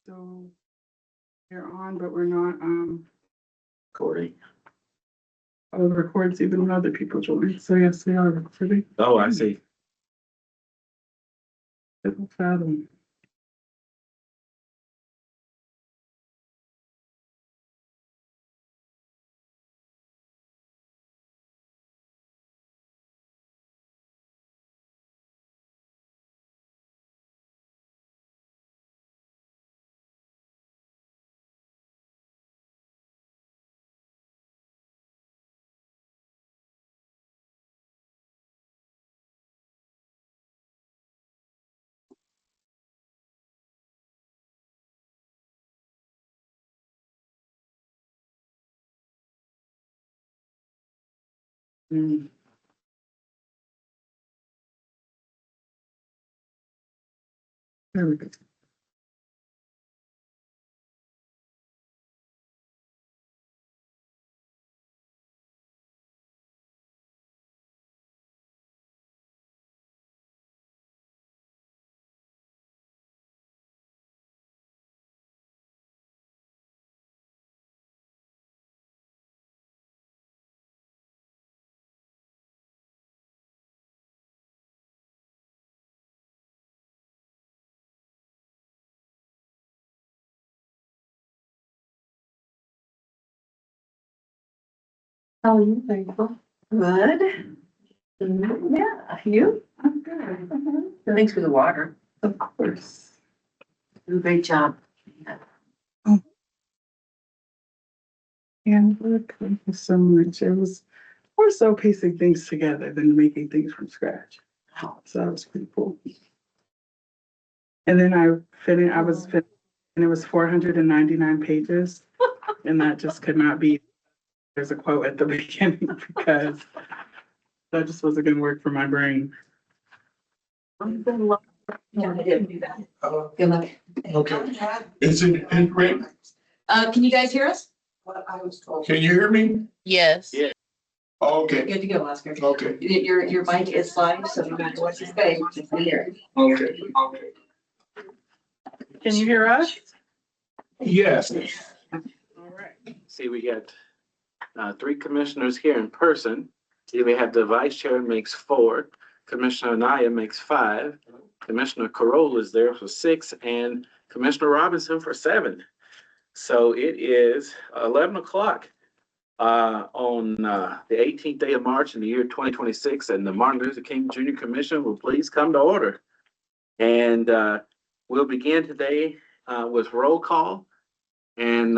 So we're on, but we're not, Recording. it records even when other people join. So yes, they are recording. Oh, I see. Double fathom. Mm. There we go. How are you, thankful? Good. Yeah, you? I'm good. Thanks for the water. Of course. Great job. And look, thank you so much. It was more so piecing things together than making things from scratch. So that was pretty cool. And then I was finished, and it was 499 pages. And that just could not be, there's a quote at the beginning because that just wasn't gonna work for my brain. Yeah, I didn't do that. Good luck. Okay. Is it in ring? Can you guys hear us? What I was told. Can you hear me? Yes. Yeah. Okay, Good to go, Oscar. okay, Your mic is live, so no matter what you say, you can hear. okay, okay. Can you hear us? Yes, All right. See, we got three commissioners here in person. See, we have the vice chair makes 4, Commissioner Anaya makes 5, Commissioner Corolla is there for 6, and Commissioner Robinson for 7. So it is 11 o'clock on the 18th day of March in the year 2026, and the Martin Luther King Jr. Commission will please come to order. And we'll begin today with roll call. And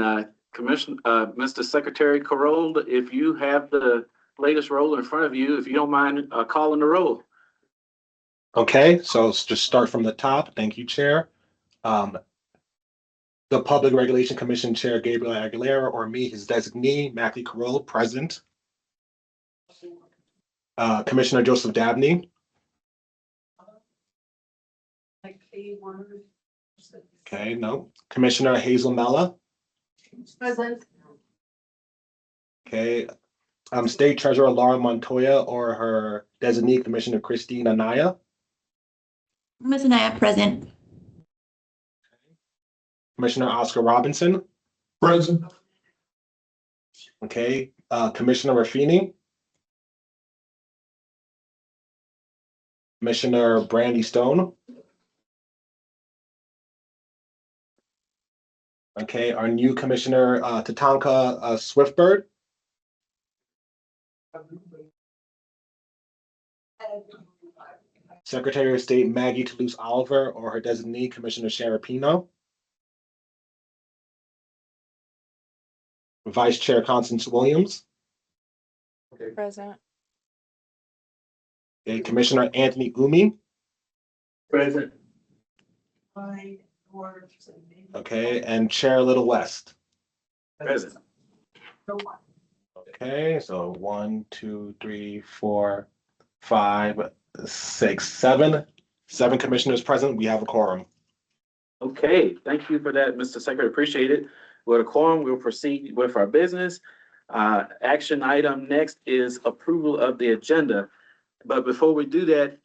Mr. Secretary Corolla, if you have the latest roll in front of you, if you don't mind calling the roll. Okay, so let's just start from the top. Thank you, Chair. The Public Regulation Commission Chair Gabriel Aguilera, or me, his designee, Matthew Corolla, present. Commissioner Joseph Dabney. Okay, no. Commissioner Hazel Mella. Present. Okay. State Treasurer Laura Montoya, or her designee, Commissioner Christine Anaya. Ms. Anaya, present. Commissioner Oscar Robinson. present. Okay. Commissioner Raffini. Commissioner Brandy Stone. Okay, our new Commissioner Tatanka Swiftbird. Secretary of State Maggie Toulouse Oliver, or her designee, Commissioner Sharapino. Vice Chair Constance Williams. Present. Okay, Commissioner Anthony Umi. Present. Okay, and Chair Little West. Present. Okay, so 1, 2, 3, 4, 5, 6, 7. 7 commissioners present. We have a quorum. Okay, thank you for that, Mr. Secretary. Appreciate it. With a quorum, we'll proceed with our business. Action item next is approval of the agenda. But before we do that,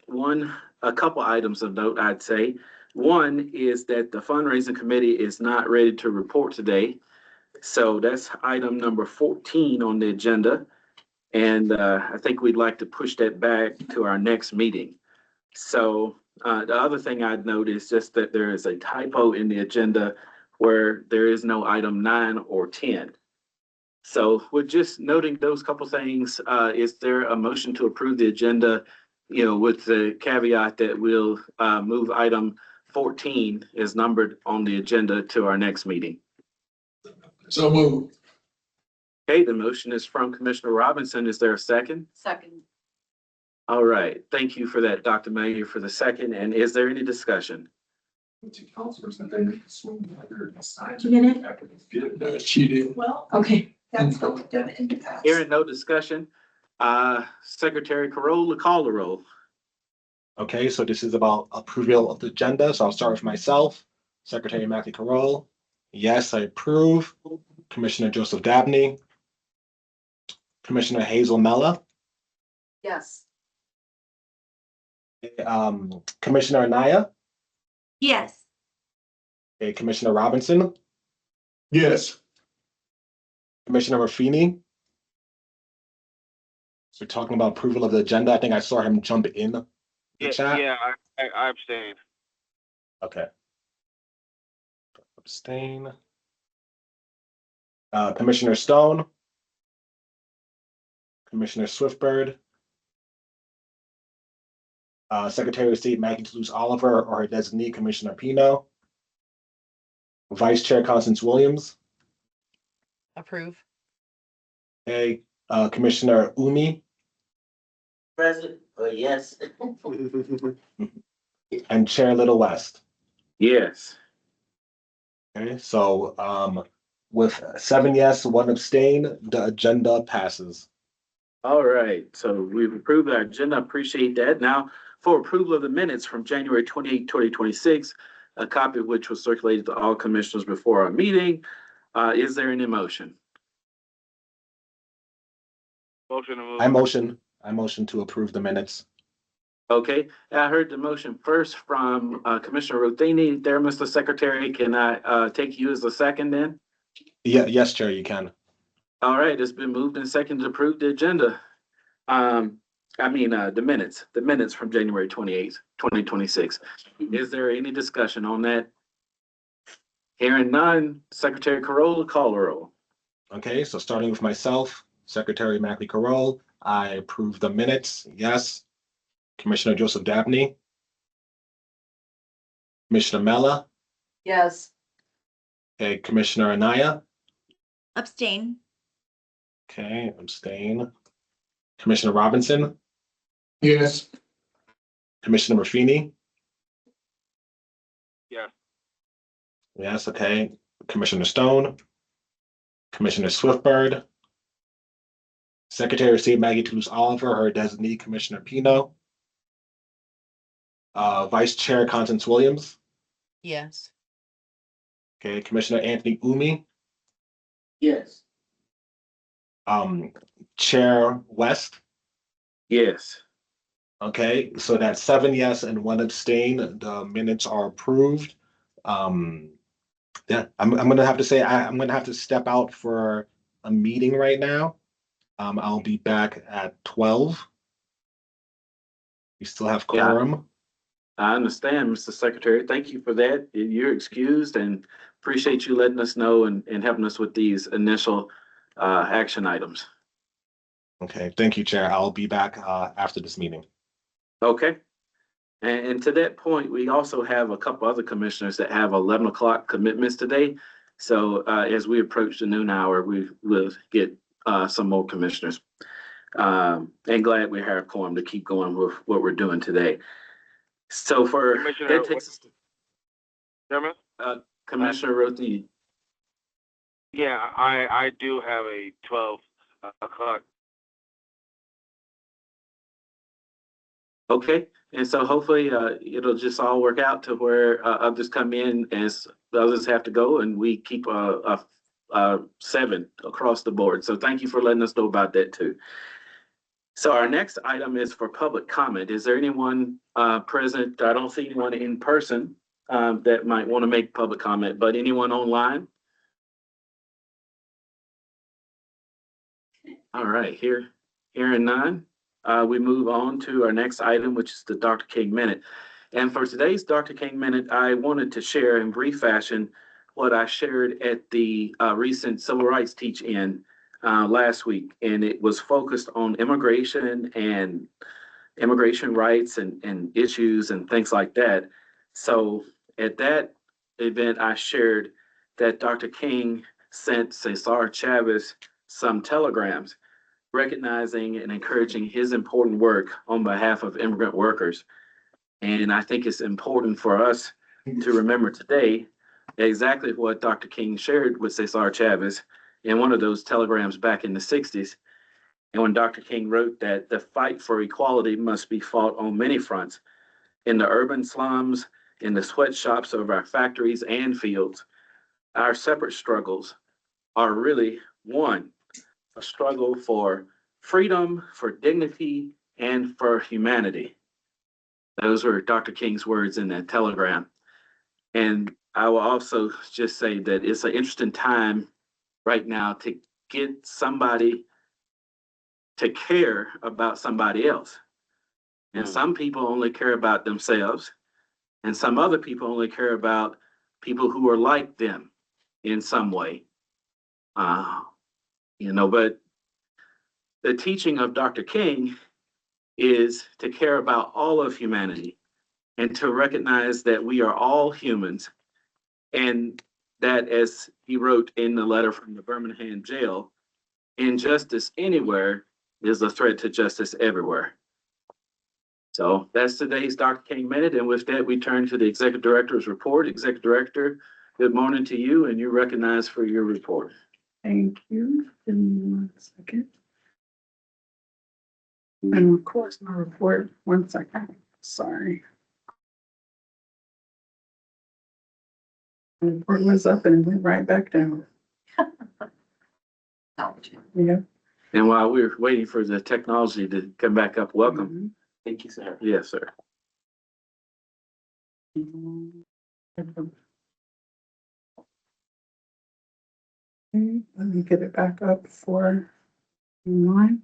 a couple items of note, I'd say. One is that the fundraising committee is not ready to report today. So that's item number 14 on the agenda. And I think we'd like to push that back to our next meeting. So the other thing I'd note is just that there is a typo in the agenda where there is no item 9 or 10. So with just noting those couple things, is there a motion to approve the agenda, with the caveat that we'll move item 14 is numbered on the agenda to our next meeting? So moved. Okay, the motion is from Commissioner Robinson. Is there a second? Second. All right, thank you for that, Dr. Mayor, for the second. And is there any discussion? Did you get it? She did. Well, okay. That's what we've done in the past. Hearing no discussion, Secretary Corolla, call the roll. Okay, so this is about approval of the agenda. So I'll start with myself, Secretary Matthew Carroll. Yes, I approve. Commissioner Joseph Dabney. Commissioner Hazel Mella. Yes. Commissioner Anaya. Yes. Okay, Commissioner Robinson. Yes. Commissioner Raffini. We're talking about approval of the agenda. I think I saw him jump in the chat. Yeah, I abstain. Okay. Abstain. Commissioner Stone. Commissioner Swiftbird. Secretary of State Maggie Toulouse Oliver or her designee, Commissioner Pino. Vice Chair Constance Williams. Approve. Okay, Commissioner Umi Present, yes. and Chair Little West. Yes. Okay, so with 7 yes, 1 abstain, the agenda passes. All right, so we've approved our agenda. Appreciate that. Now, for approval of the minutes from January 28, 2026, a copy of which was circulated to all commissioners before our meeting. Is there any motion? Motion to move. I motion to approve the minutes. Okay, I heard the motion first from Commissioner Rothini. There, Mr. Secretary, can I take you as the second then? Yeah, yes, Chair, you can. All right, it's been moved and seconded to approve the agenda. The minutes from January 28th, 2026. Is there any discussion on that? Hearing none, Secretary Corolla, call the roll. Okay, so starting with myself, Secretary Mackley Carroll, I approve the minutes, yes. Commissioner Joseph Dabney. Commissioner Mella, Yes. okay, Commissioner Anaya, Abstain. okay, abstain. Commissioner Robinson, Yes. Commissioner Raffini, Yes. yes, okay. Commissioner Stone, Commissioner Swiftbird, Secretary of State Maggie Toulouse Oliver, her designee, Commissioner Pino, Vice Chair Constance Williams, Yes. okay, Commissioner Anthony Umi, Yes. Chair West. Yes. Okay, so that's 7 yes and 1 abstain. The minutes are approved. Yeah, I'm gonna have to say I'm gonna have to step out for a meeting right now. I'll be back at 12. We still have Yeah. quorum. I understand, Mr. Secretary. Thank you for that. You're excused and appreciate you letting us know and helping us with these initial action items. Okay, thank you, Chair. I'll be back after this meeting. Okay. And to that point, we also have a couple other commissioners that have 11 o'clock commitments today. So as we approach the noon hour, we will get some more commissioners. And glad we have quorum to keep going with what we're doing today. So Commissioner, that takes us to Chairman? Commissioner Rothi. Yeah, I do have a 12 o'clock. Okay, and so hopefully it'll just all work out to where others come in as the others have to go, and we keep 7 across the board. So thank you for letting us know about that too. So our next item is for public comment. Is there anyone present? I don't see anyone in person that might want to make public comment, but anyone online? All right, hearing none. We move on to our next item, which is the Dr. King Minute. And for today's Dr. King Minute, I wanted to share in brief fashion what I shared at the recent Civil Rights Teach-In last week. And it was focused on immigration and immigration rights and issues and things like that. So at that event, I shared that Dr. King sent Cesar Chavez some telegrams recognizing and encouraging his important work on behalf of immigrant workers. And I think it's important for us to remember today exactly what Dr. King shared with Cesar Chavez in one of those telegrams back in the 60s. And when Dr. King wrote that the fight for equality must be fought on many fronts, in the urban slums, in the sweatshops of our factories and fields, our separate struggles are really one, a struggle for freedom, for dignity, and for humanity. Those were Dr. King's words in that telegram. And I will also just say that it's an interesting time right now to get somebody to care about somebody else. And some people only care about themselves, and some other people only care about people who are like them in some way. But the teaching of Dr. King is to care about all of humanity and to recognize that we are all humans, and that, as he wrote in the letter from the Birmingham jail, injustice anywhere is a threat to justice everywhere. So that's today's Dr. King Minute. And with that, we turn to the Executive Director's report. Executive Director, good morning to you, and you're recognized for your report. Thank you. Give me 1 second. And of course, my report, 1 second. Sorry. The report was up and it went right back down. Yeah. And while we're waiting for the technology to come back up, welcome. Mhm. Thank you, sir. Yes, sir. Okay, let me get it back up for online.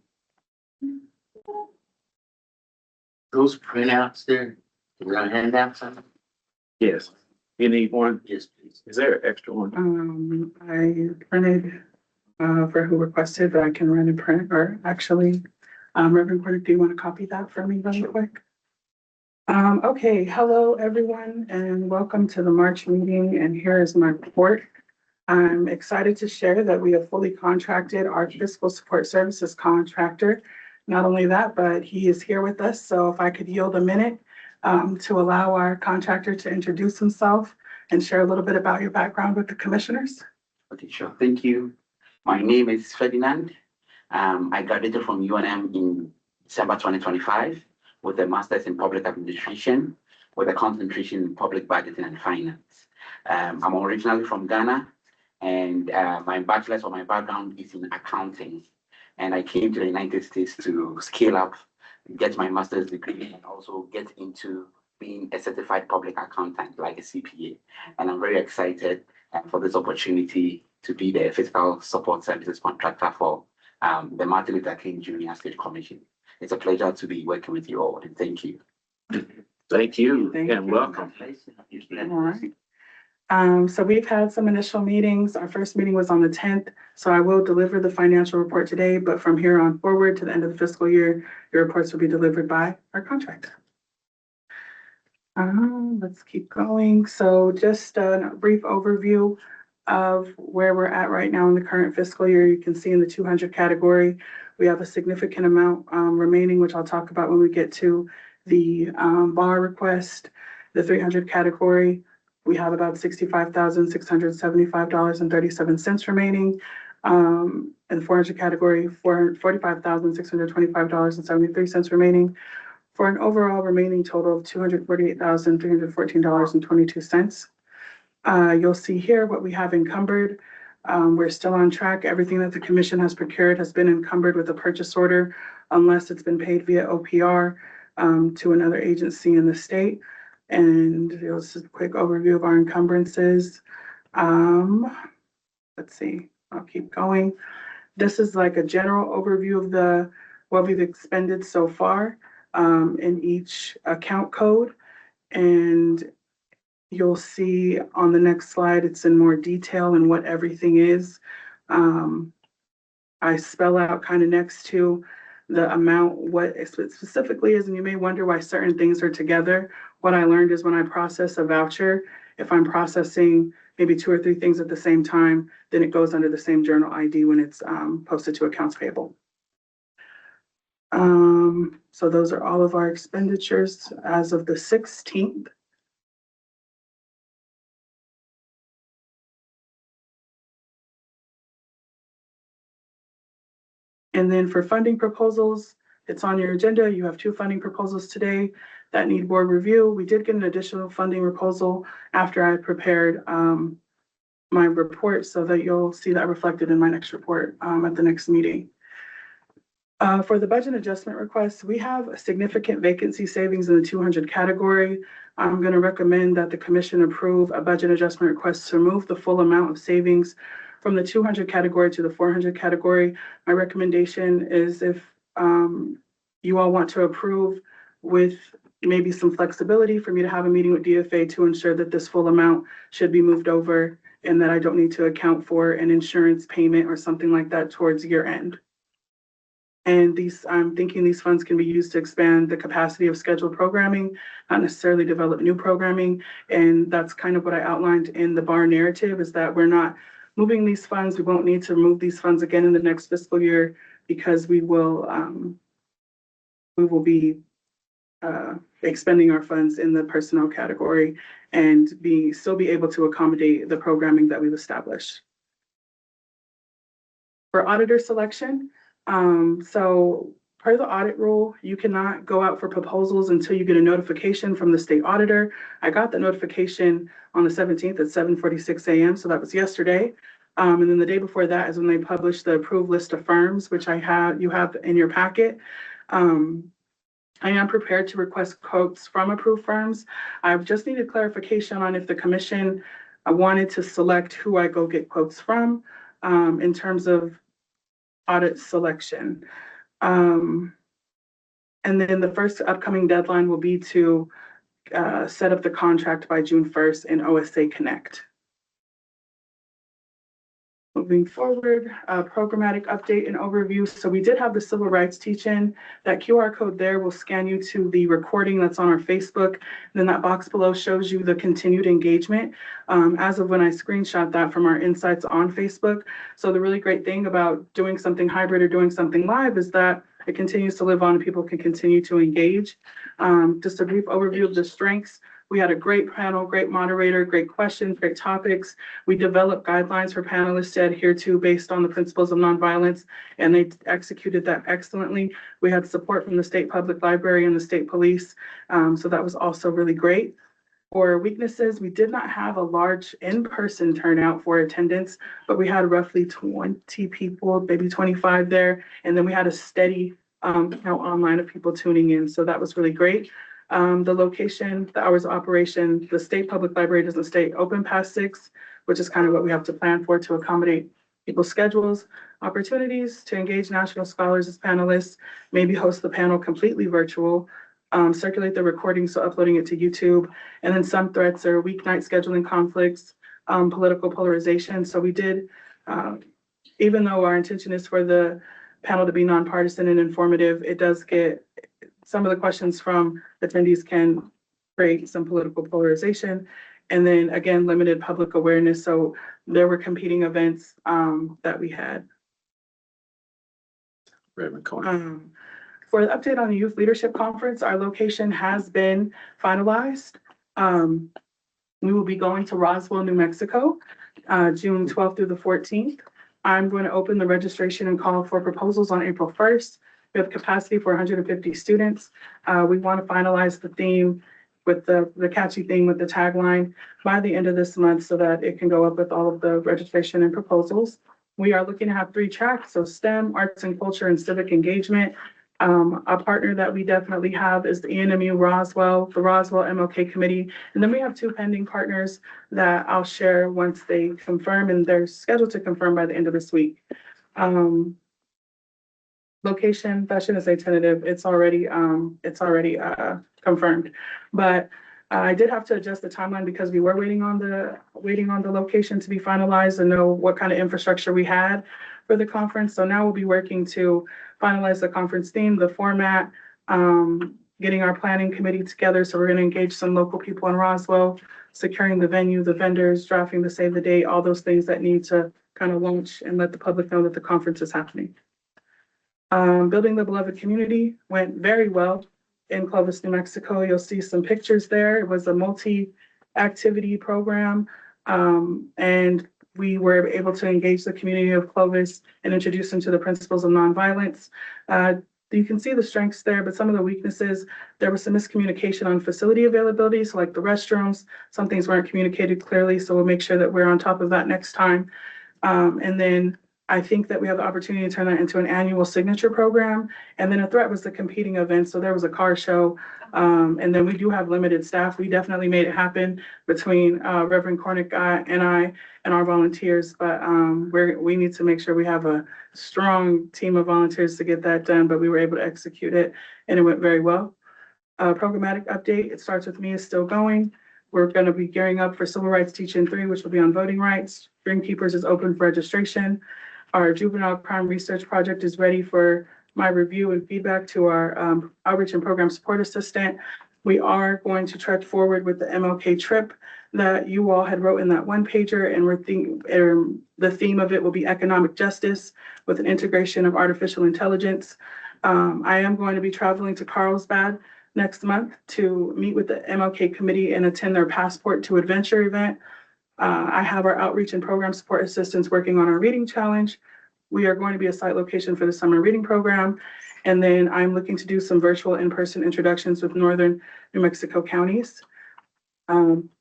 Those printouts there, we're gonna hand out some? Yes. You need one? Yes, please. Is there an extra one? I printed for who requested, but I can run and print, or actually, Reverend Porter, do you want to copy that for me really quick? Okay, hello, everyone, and welcome to the March meeting, and here is my report. I'm excited to share that we have fully contracted our fiscal support services contractor. Not only that, but he is here with us, so if I could yield a minute to allow our contractor to introduce himself and share a little bit about your background with the commissioners. Okay, sure. Thank you. My name is Ferdinand. I graduated from UNM in December 2025 with a master's in public administration with a concentration in public budgeting and finance. I'm originally from Ghana, and my bachelor's or my background is in accounting. And I came to the United States to scale up, get my master's degree, and also get into being a certified public accountant, like a CPA. And I'm very excited for this opportunity to be the fiscal support services contractor for the Martin Luther King Jr. State Commission. It's a pleasure to be working with you all, and thank you. Thank you Thank and you. welcome. All right. So we've had some initial meetings. Our first meeting was on the 10th. So I will deliver the financial report today, but from here on forward to the end of the fiscal year, your reports will be delivered by our contractor. Let's keep going. So just a brief overview of where we're at right now in the current fiscal year. You can see in the 200 category, we have a significant amount remaining, which I'll talk about when we get to the bar request. The 300 category, we have about $65,675.37 remaining. In the 400 category, $45,625.73 remaining, for an overall remaining total of $248,314.22. You'll see here what we have encumbered. We're still on track. Everything that the commission has procured has been encumbered with a purchase order unless it's been paid via OPR to another agency in the state. And it was just a quick overview of our encumbrances. Let's see, I'll keep going. This is like a general overview of what we've expended so far in each account code. And you'll see on the next slide, it's in more detail and what everything is. I spell out kind of next to the amount, what it specifically is, and you may wonder why certain things are together. What I learned is when I process a voucher, if I'm processing maybe 2 or 3 things at the same time, then it goes under the same journal ID when it's posted to accounts payable. So those are all of our expenditures as of the 16th. And then for funding proposals, it's on your agenda. You have 2 funding proposals today that need board review. We did get an additional funding proposal after I prepared my report, so that you'll see that reflected in my next report at the next meeting. For the budget adjustment requests, we have a significant vacancy savings in the 200 category. I'm going to recommend that the commission approve a budget adjustment request to remove the full amount of savings from the 200 category to the 400 category. My recommendation is if you all want to approve with maybe some flexibility for me to have a meeting with DFA to ensure that this full amount should be moved over and that I don't need to account for an insurance payment or something like that towards year end. And I'm thinking these funds can be used to expand the capacity of scheduled programming, not necessarily develop new programming. And that's kind of what I outlined in the bar narrative, is that we're not moving these funds. We won't need to move these funds again in the next fiscal year, because we will be expending our funds in the personnel category and still be able to accommodate the programming that we've established. For auditor selection, so per the audit rule, you cannot go out for proposals until you get a notification from the state auditor. I got the notification on the 17th at 7:46 a.m. So that was yesterday. And then the day before that is when they published the approved list of firms, which you have in your packet. I am prepared to request quotes from approved firms. I just needed clarification on if the commission wanted to select who I go get quotes from in terms of audit selection. And then the first upcoming deadline will be to set up the contract by June 1st in OSA Connect. Moving forward, programmatic update and overview. So we did have the civil rights teach-in. That QR code there will scan you to the recording that's on our Facebook. And then that box below shows you the continued engagement as of when I screenshot that from our insights on Facebook. So the really great thing about doing something hybrid or doing something live is that it continues to live on and people can continue to engage. Just a brief overview of the strengths. We had a great panel, great moderator, great questions, great topics. We developed guidelines for panelists to adhere to based on the principles of nonviolence, and they executed that excellently. We had support from the state public library and the state police, so that was also really great. For weaknesses, we did not have a large in-person turnout for attendance, but we had roughly 20 people, maybe 25 there, and then we had a steady count online of people tuning in, so that was really great. The location, the hours of operation, the state public library doesn't stay open past 6, which is kind of what we have to plan for to accommodate people's schedules. Opportunities to engage national scholars as panelists, maybe host the panel completely virtual, circulate the recording, so uploading it to YouTube, and then some threats are weeknight scheduling conflicts, political polarization. So we did, even though our intention is for the panel to be nonpartisan and informative, it does get some of the questions from attendees can create some political polarization. And then again, limited public awareness. So there were competing events that we had. For the update on the Youth Leadership Conference, our location has been finalized. We will be going to Roswell, New Mexico, June 12th through the 14th. I'm going to open the registration and call for proposals on April 1st. We have capacity for 150 students. We want to finalize the theme with the catchy theme with the tagline by the end of this month so that it can go up with all of the registration and proposals. We are looking to have 3 tracks, so STEM, arts and culture, and civic engagement. A partner that we definitely have is the ENMU Roswell, the Roswell MLK Committee. And then we have 2 pending partners that I'll share once they confirm, and they're scheduled to confirm by the end of this week. Location, that shouldn't say tentative, it's already confirmed. But I did have to adjust the timeline because we were waiting on the location to be finalized and know what kind of infrastructure we had for the conference. So now we'll be working to finalize the conference theme, the format, getting our planning committee together. So we're gonna engage some local people in Roswell, securing the venue, the vendors, drafting the save the date, all those things that need to kind of launch and let the public know that the conference is happening. Building the Beloved Community went very well in Clovis, New Mexico. You'll see some pictures there. It was a multi-activity program. And we were able to engage the community of Clovis and introduce them to the principles of nonviolence. You can see the strengths there, but some of the weaknesses, there was some miscommunication on facility availability. So like the restrooms, some things weren't communicated clearly. So we'll make sure that we're on top of that next time. And then I think that we have the opportunity to turn that into an annual signature program. And then a threat was the competing events. So there was a car show. And then we do have limited staff. We definitely made it happen between Reverend Cornick and I and our volunteers. But we need to make sure we have a strong team of volunteers to get that done. But we were able to execute it and it went very well. Programmatic update, It Starts With Me is still going. We're going to be gearing up for Civil Rights Teach-In 3, which will be on voting rights. Dream Keepers is open for registration. Our juvenile crime research project is ready for my review and feedback to our outreach and program support assistant. We are going to trek forward with the MLK trip that you all had wrote in that one pager, and the theme of it will be economic justice with an integration of artificial intelligence. I am going to be traveling to Carlsbad next month to meet with the MLK committee and attend their Passport to Adventure event. I have our outreach and program support assistants working on our reading challenge. We are going to be a site location for the summer reading program. And then I'm looking to do some virtual in-person introductions with Northern New Mexico counties.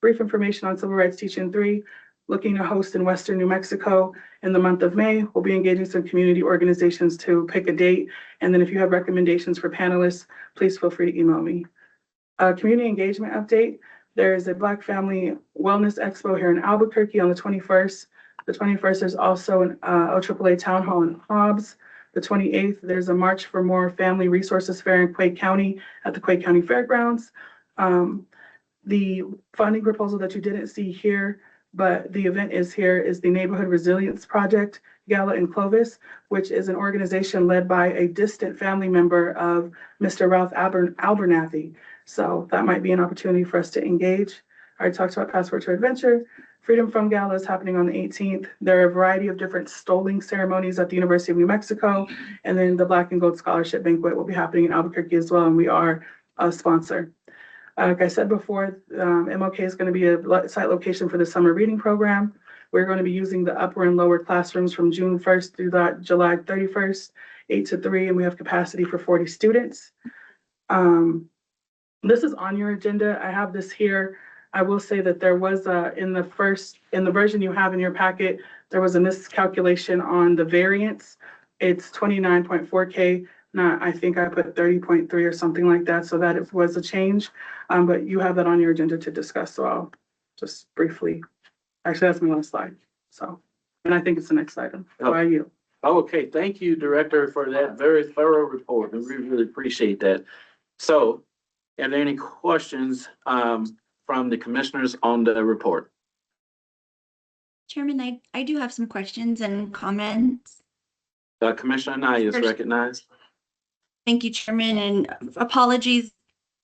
Brief information on Civil Rights Teach-In 3, looking to host in Western New Mexico in the month of May. We'll be engaging some community organizations to pick a date. And then if you have recommendations for panelists, please feel free to email me. Community engagement update. There is a Black Family Wellness Expo here in Albuquerque on the 21st. The 21st, there's also an OAAA Town Hall in Hobbs. The 28th, there's a March for More Family Resources Fair in Quake County at the Quake County Fairgrounds. The funding proposal that you didn't see here, but the event is here, is the Neighborhood Resilience Project Gala in Clovis, which is an organization led by a distant family member of Mr. Ralph Abernathy. So that might be an opportunity for us to engage. I already talked about Passport to Adventure. Freedom From Gala is happening on the 18th. There are a variety of different stoling ceremonies at the University of New Mexico. And then the Black and Gold Scholarship Banquet will be happening in Albuquerque as well. And we are a sponsor. Like I said before, MLK is going to be a site location for the summer reading program. We're going to be using the upper and lower classrooms from June 1st through that July 31st, 8 to 3, and we have capacity for 40 students. This is on your agenda. I have this here. I will say that there was in the version you have in your packet, there was a miscalculation on the variance. It's 29.4K. Not, I think I put 30.3 or something like that, so that it was a change. But you have that on your agenda to discuss, so I'll just briefly, actually, that's my last slide. So, and I think it's the next item. Why you? Okay, thank you, Director, for that very thorough report. We really appreciate that. So, are there any questions from the commissioners on the report? Chairman, I do have some questions and comments. Commissioner Naya is recognized. Thank you, Chairman, and apologies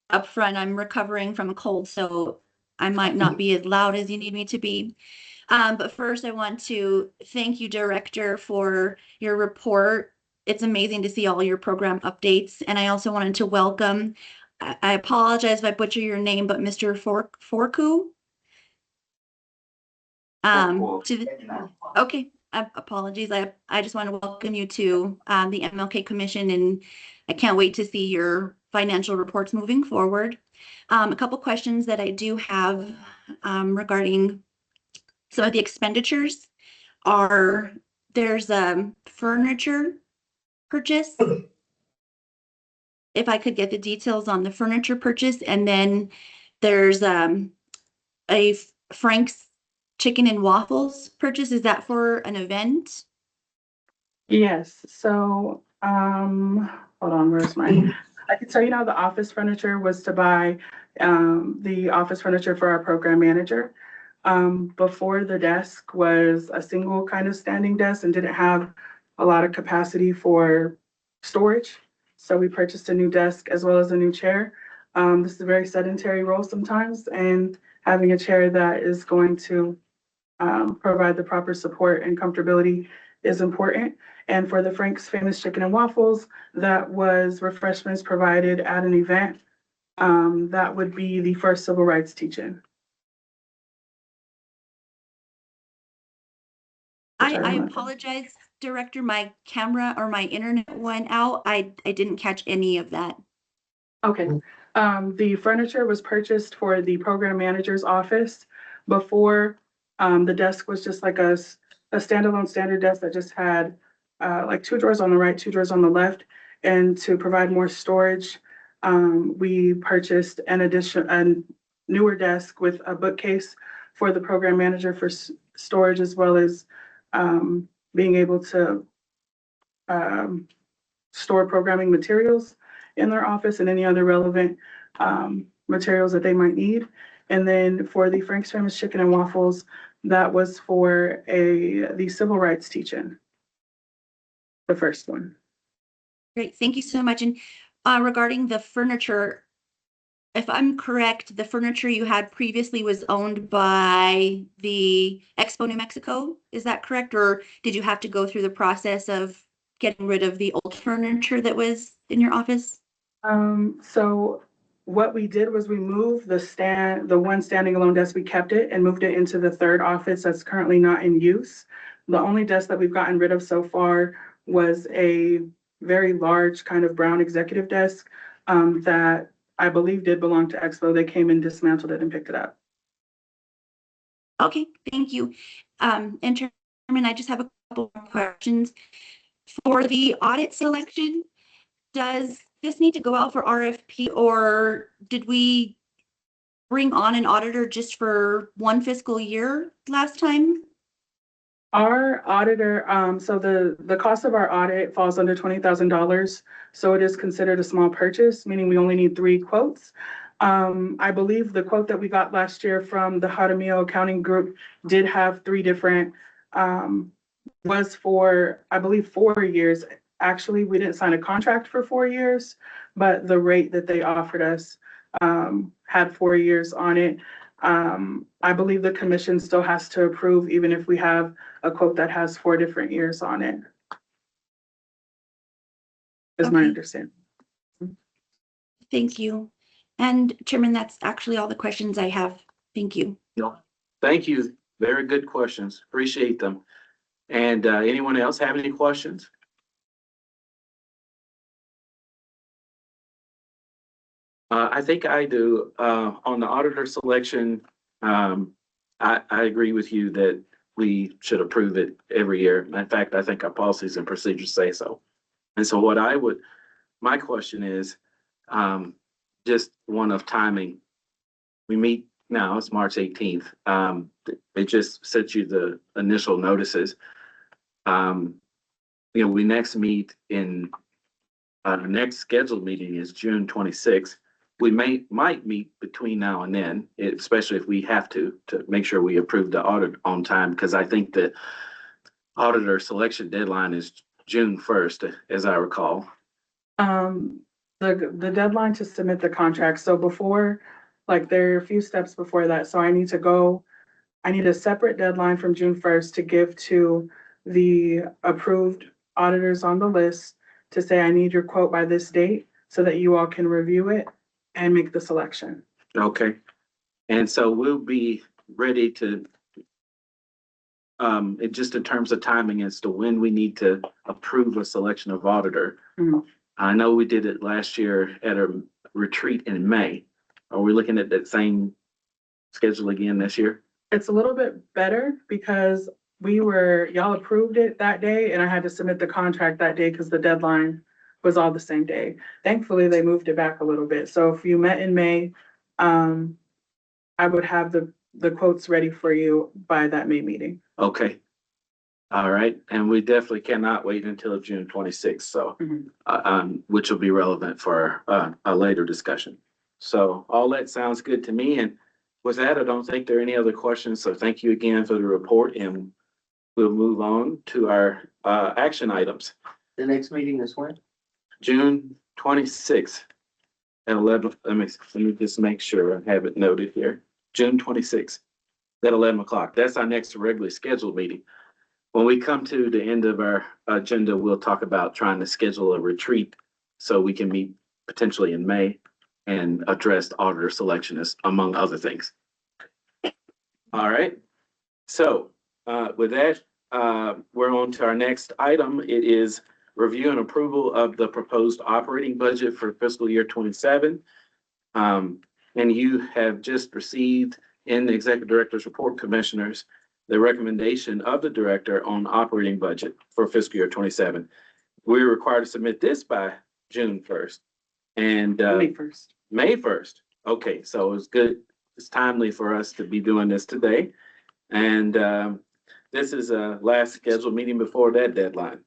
up front. I'm recovering from a cold, so I might not be as loud as you need me to be. But first, I want to thank you, Director, for your report. It's amazing to see all your program updates. And I also wanted to welcome, I apologize if I butcher your name, but Mr. Forku. Okay, apologies. I just want to welcome you to the MLK Commission, and I can't wait to see your financial reports moving forward. A couple questions that I do have regarding some of the expenditures there's a furniture purchase if I could get the details on the furniture purchase, and then there's a Frank's Chicken and Waffles purchase. Is that for an event? Yes, so, hold on, where's mine? I can tell you now the office furniture was to buy, the office furniture for our program manager. Before the desk was a single kind of standing desk and didn't have a lot of capacity for storage. So we purchased a new desk as well as a new chair. This is a very sedentary role sometimes, and having a chair that is going to provide the proper support and comfortability is important. And for the Frank's Famous Chicken and Waffles, that was refreshments provided at an event. That would be the first civil rights teach-in. I apologize, Director. My camera or my internet went out. I didn't catch any of that. Okay, the furniture was purchased for the program manager's office. Before, the desk was just like a standalone standard desk that just had like 2 drawers on the right, 2 drawers on the left. And to provide more storage, we purchased a newer desk with a bookcase for the program manager for storage, as well as being able to store programming materials in their office and any other relevant materials that they might need. And then for the Frank's Famous Chicken and Waffles, that was for the civil rights teach-in, the first one. Great, thank you so much. And regarding the furniture, if I'm correct, the furniture you had previously was owned by the Expo New Mexico. Is that correct? Or did you have to go through the process of getting rid of the old furniture that was in your office? So what we did was we moved the one standing alone desk, we kept it and moved it into the third office that's currently not in use. The only desk that we've gotten rid of so far was a very large kind of brown executive desk that I believe did belong to Expo. They came and dismantled it and picked it up. Okay, thank you. And Chairman, I just have a couple more questions. For the audit selection, does this need to go out for RFP, or did we bring on an auditor just for one fiscal year last time? Our auditor, so the cost of our audit falls under $20,000. So it is considered a small purchase, meaning we only need 3 quotes. I believe the quote that we got last year from the Jaramillo Accounting Group did have 3 different, was for, I believe, 4 years. Actually, we didn't sign a contract for 4 years, but the rate that they offered us had 4 years on it. I believe the commission still has to approve, even if we have a quote that has 4 different years on it. Is my Okay. understanding. Thank you. And Chairman, that's actually all the questions I have. Thank you. Thank you. Very good questions. Appreciate them. And anyone else have any questions? I think I do. On the auditor selection, I agree with you that we should approve it every year. In fact, I think our policies and procedures say so. And so my question is, just one of timing. We meet now, it's March 18th. It just sent you the initial notices. We next meet in, our next scheduled meeting is June 26th. We might meet between now and then, especially if we have to make sure we approve the audit on time, because I think the auditor selection deadline is June 1st, as I recall. The deadline to submit the contract. So before, like, there are a few steps before that. So I need a separate deadline from June 1st to give to the approved auditors on the list to say, I need your quote by this date so that you all can review it and make the selection. Okay. And so we'll be ready to, just in terms of timing as to when we need to approve a selection of auditor. Mhm. I know we did it last year at a retreat in May. Are we looking at that same schedule again this year? It's a little bit better because y'all approved it that day and I had to submit the contract that day because the deadline was all the same day. Thankfully, they moved it back a little bit. So if you met in May, I would have the quotes ready for you by that May meeting. Okay. All right, and we definitely cannot wait until June 26th, so, Mhm. which will be relevant for, a later discussion. So all that sounds good to me, and with that, I don't think there are any other questions, so thank you again for the report, and we'll move on to our, action items. The next meeting is when? June 26th at 11, let me just make sure I have it noted here. June 26th at 11 o'clock. That's our next regularly scheduled meeting. When we come to the end of our agenda, we'll talk about trying to schedule a retreat so we can meet potentially in May and address auditor selection as among other things. All right. So with that, we're on to our next item. It is review and approval of the proposed operating budget for fiscal year 27. And you have just received in the executive director's report, commissioners, the recommendation of the director on operating budget for fiscal year 27. We're required to submit this by June 1st and May 1st. May 1st. Okay, so it's good. It's timely for us to be doing this today. And this is a last scheduled meeting before that deadline.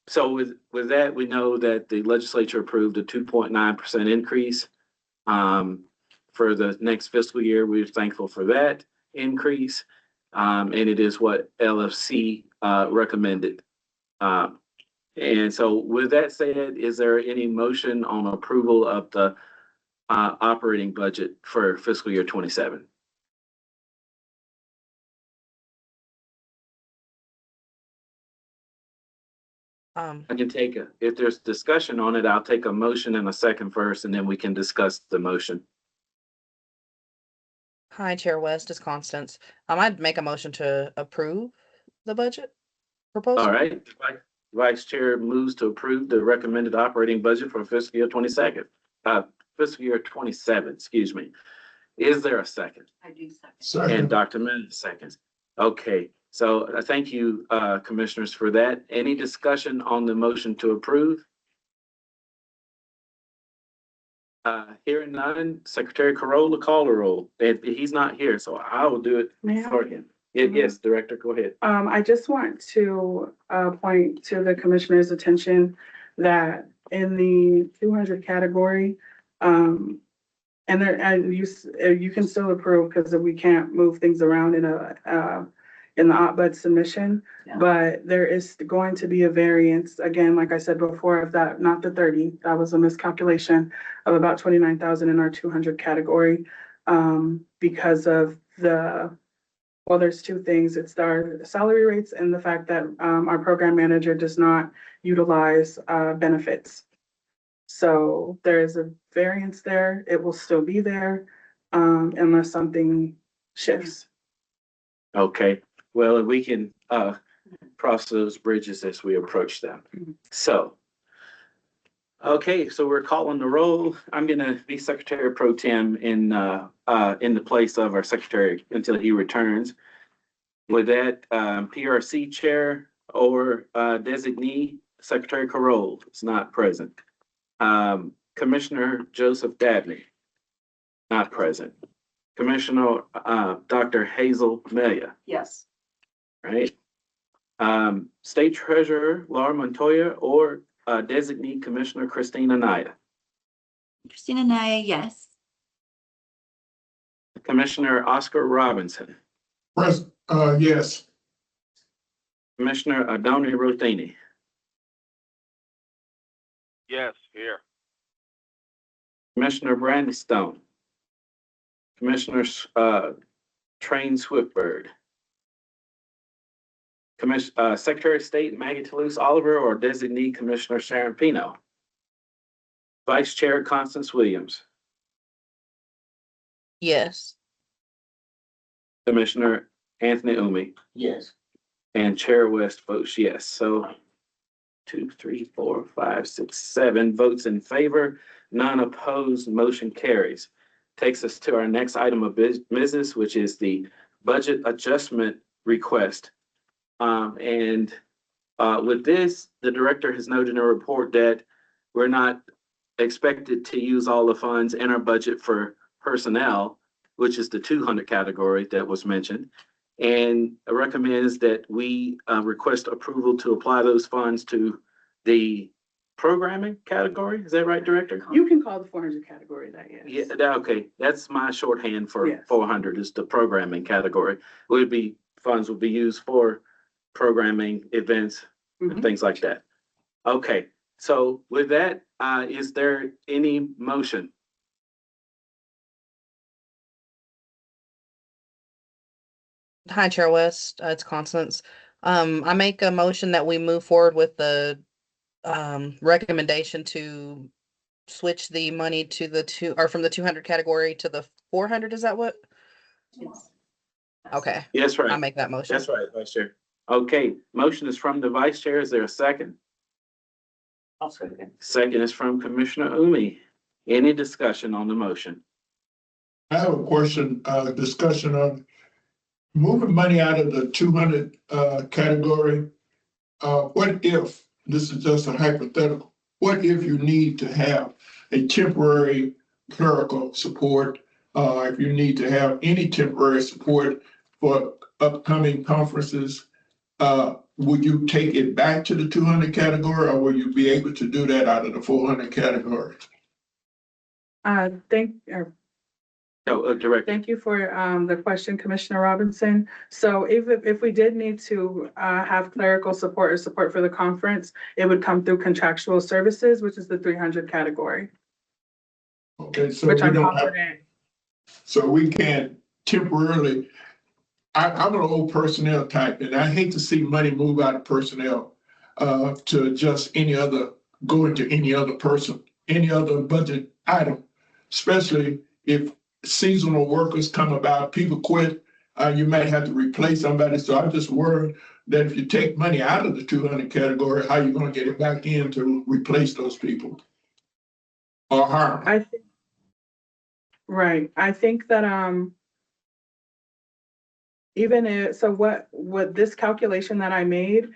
So with that, we know that the legislature approved a 2.9% increase for the next fiscal year. We're thankful for that increase. And it is what LFC recommended. And so with that said, is there any motion on approval of the operating budget for fiscal year 27? I can take if there's discussion on it, I'll take a motion and a second first, and then we can discuss the motion. Hi, Chair West, it's Constance. I'd make a motion to approve the budget proposal. All right, Vice Chair moves to approve the recommended operating budget for fiscal year 27, excuse me. Is there a second? I do second. And Second. Dr. Meredith seconds. Okay, so thank you, commissioners, for that. Any discussion on the motion to approve? Hearing none, Secretary Corolla, call the roll. He's not here, so I will do it May I? for him. Yes, Director, go ahead. I just want to point to the commissioner's attention that in the 200 category, and you can still approve because we can't move things around in the OPBUD submission, Yeah. but there is going to be a variance, again, like I said before, of that, not the 30, that was a miscalculation of about 29,000 in our 200 category, because of well, there's two things. It's our salary rates and the fact that our program manager does not utilize benefits. So there is a variance there. It will still be there unless something shifts. Okay, well, we can cross those bridges as we approach them. So, okay, so we're calling the roll. I'm gonna be Secretary Pro Tem in the place of our secretary until he returns. With that, PRC Chair or designee, Secretary Carroll is not present. Commissioner Joseph Dabney, not present. Commissioner Dr. Hazel Melia, Yes. right? State Treasurer Laura Montoya or designee Commissioner Christina Naya. Christina Naya, yes. Commissioner Oscar Robinson. Yes. Commissioner Adoni Rothini. Yes, here. Commissioner Brandy Stone. Commissioner Train Swiftbird. Secretary of State Maggie Toulouse Oliver or designee Commissioner Sharon Pino. Vice Chair Constance Williams. Yes. Commissioner Anthony Umi. Yes. And Chair West votes yes. So 2, 3, 4, 5, 6, 7 votes in favor, none opposed, motion carries. Takes us to our next item of business, which is the budget adjustment request. And With this, the director has noted in a report that we're not expected to use all the funds in our budget for personnel, which is the 200 category that was mentioned, and recommends that we request approval to apply those funds to the programming category. Is that right, Director? You can call the 400 category that, yes. Yeah, okay, that's my shorthand for Yes. 400 is the programming category. Funds would be used for programming events and Mhm. things like that. Okay, so with that, is there any motion? Hi, Chair West, it's Constance. I make a motion that we move forward with the recommendation to switch the money to from the 200 category to the 400, is that what? Yes. Okay, Yes, I right. make that motion. That's right, Vice Chair. Okay, motion is from the Vice Chair. Is there a second? I'll second. Second is from Commissioner Umi. Any discussion on the motion? I have a question, discussion on moving money out of the 200 category. What if, this is just a hypothetical, what if you need to have a temporary clerical support? If you need to have any temporary support for upcoming conferences, would you take it back to the 200 category, or will you be able to do that out of the 400 category? Director. Thank you for the question, Commissioner Robinson. So if we did need to have clerical support or support for the conference, it would come through contractual services, which is the 300 category, Okay, so which we I'm don't have, confident. so we can temporarily, I'm an old personnel type, and I hate to see money move out of personnel to just go into any other person, any other budget item, especially if seasonal workers come about, people quit, you might have to replace somebody. So I'm just worried that if you take money out of the 200 category, how you gonna get it back in to replace those people? Or hire? Right. I think that what this calculation that I made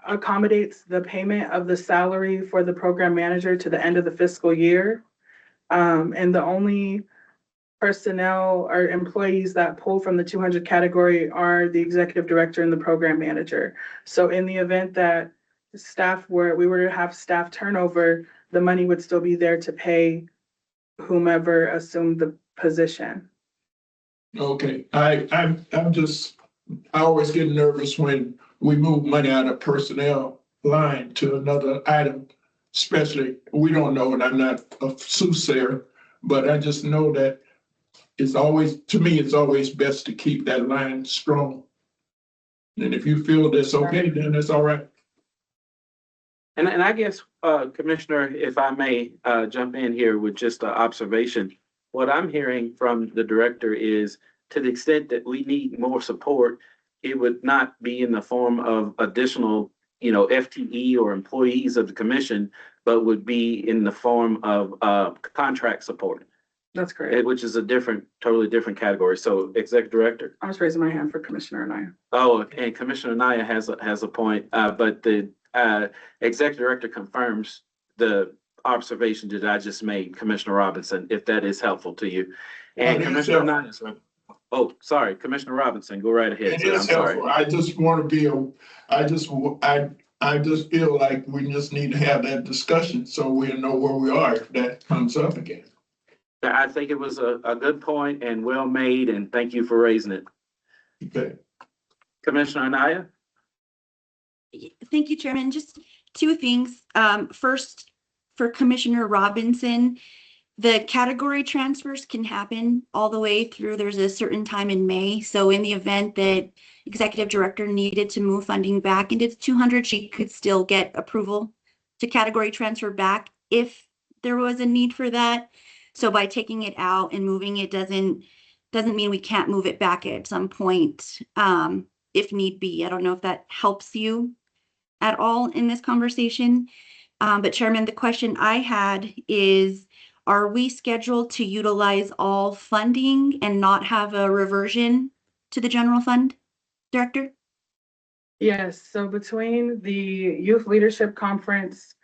accommodates the payment of the salary for the program manager to the end of the fiscal year. And the only personnel or employees that pull from the 200 category are the executive director and the program manager. So in the event that we were to have staff turnover, the money would still be there to pay whomever assumed the position. Okay, I always get nervous when we move money out of personnel line to another item, especially, we don't know, and I'm not a soothsayer, but I just know that to me, it's always best to keep that line strong. And if you feel that's okay, then that's all right. And I guess, Commissioner, if I may jump in here with just an observation. What I'm hearing from the director is to the extent that we need more support, it would not be in the form of additional, FTE or employees of the commission, but would be in the form of contract support, That's correct. which is totally different category. So Executive Director. I was raising my hand for Commissioner Anaya. Oh, and Commissioner Naya has a point, but the Executive Director confirms the observation that I just made, Commissioner Robinson, if that is helpful to you. And Commissioner Naya, oh, sorry, Commissioner Robinson, go right ahead. It is helpful. I just want to be I just feel like we just need to have that discussion so we'll know where we are if that comes up again. I think it was a good point and well made, and thank you for raising it. Okay. Commissioner Anaya? Thank you, Chairman. Just two things. First, for Commissioner Robinson, the category transfers can happen all the way through. There's a certain time in May. So in the event that Executive Director needed to move funding back into 200, she could still get approval to category transfer back if there was a need for that. So by taking it out and moving it doesn't mean we can't move it back at some point if need be. I don't know if that helps you at all in this conversation. But Chairman, the question I had is, are we scheduled to utilize all funding and not have a reversion to the general fund, Director? Yes, so between the Youth Leadership Conference,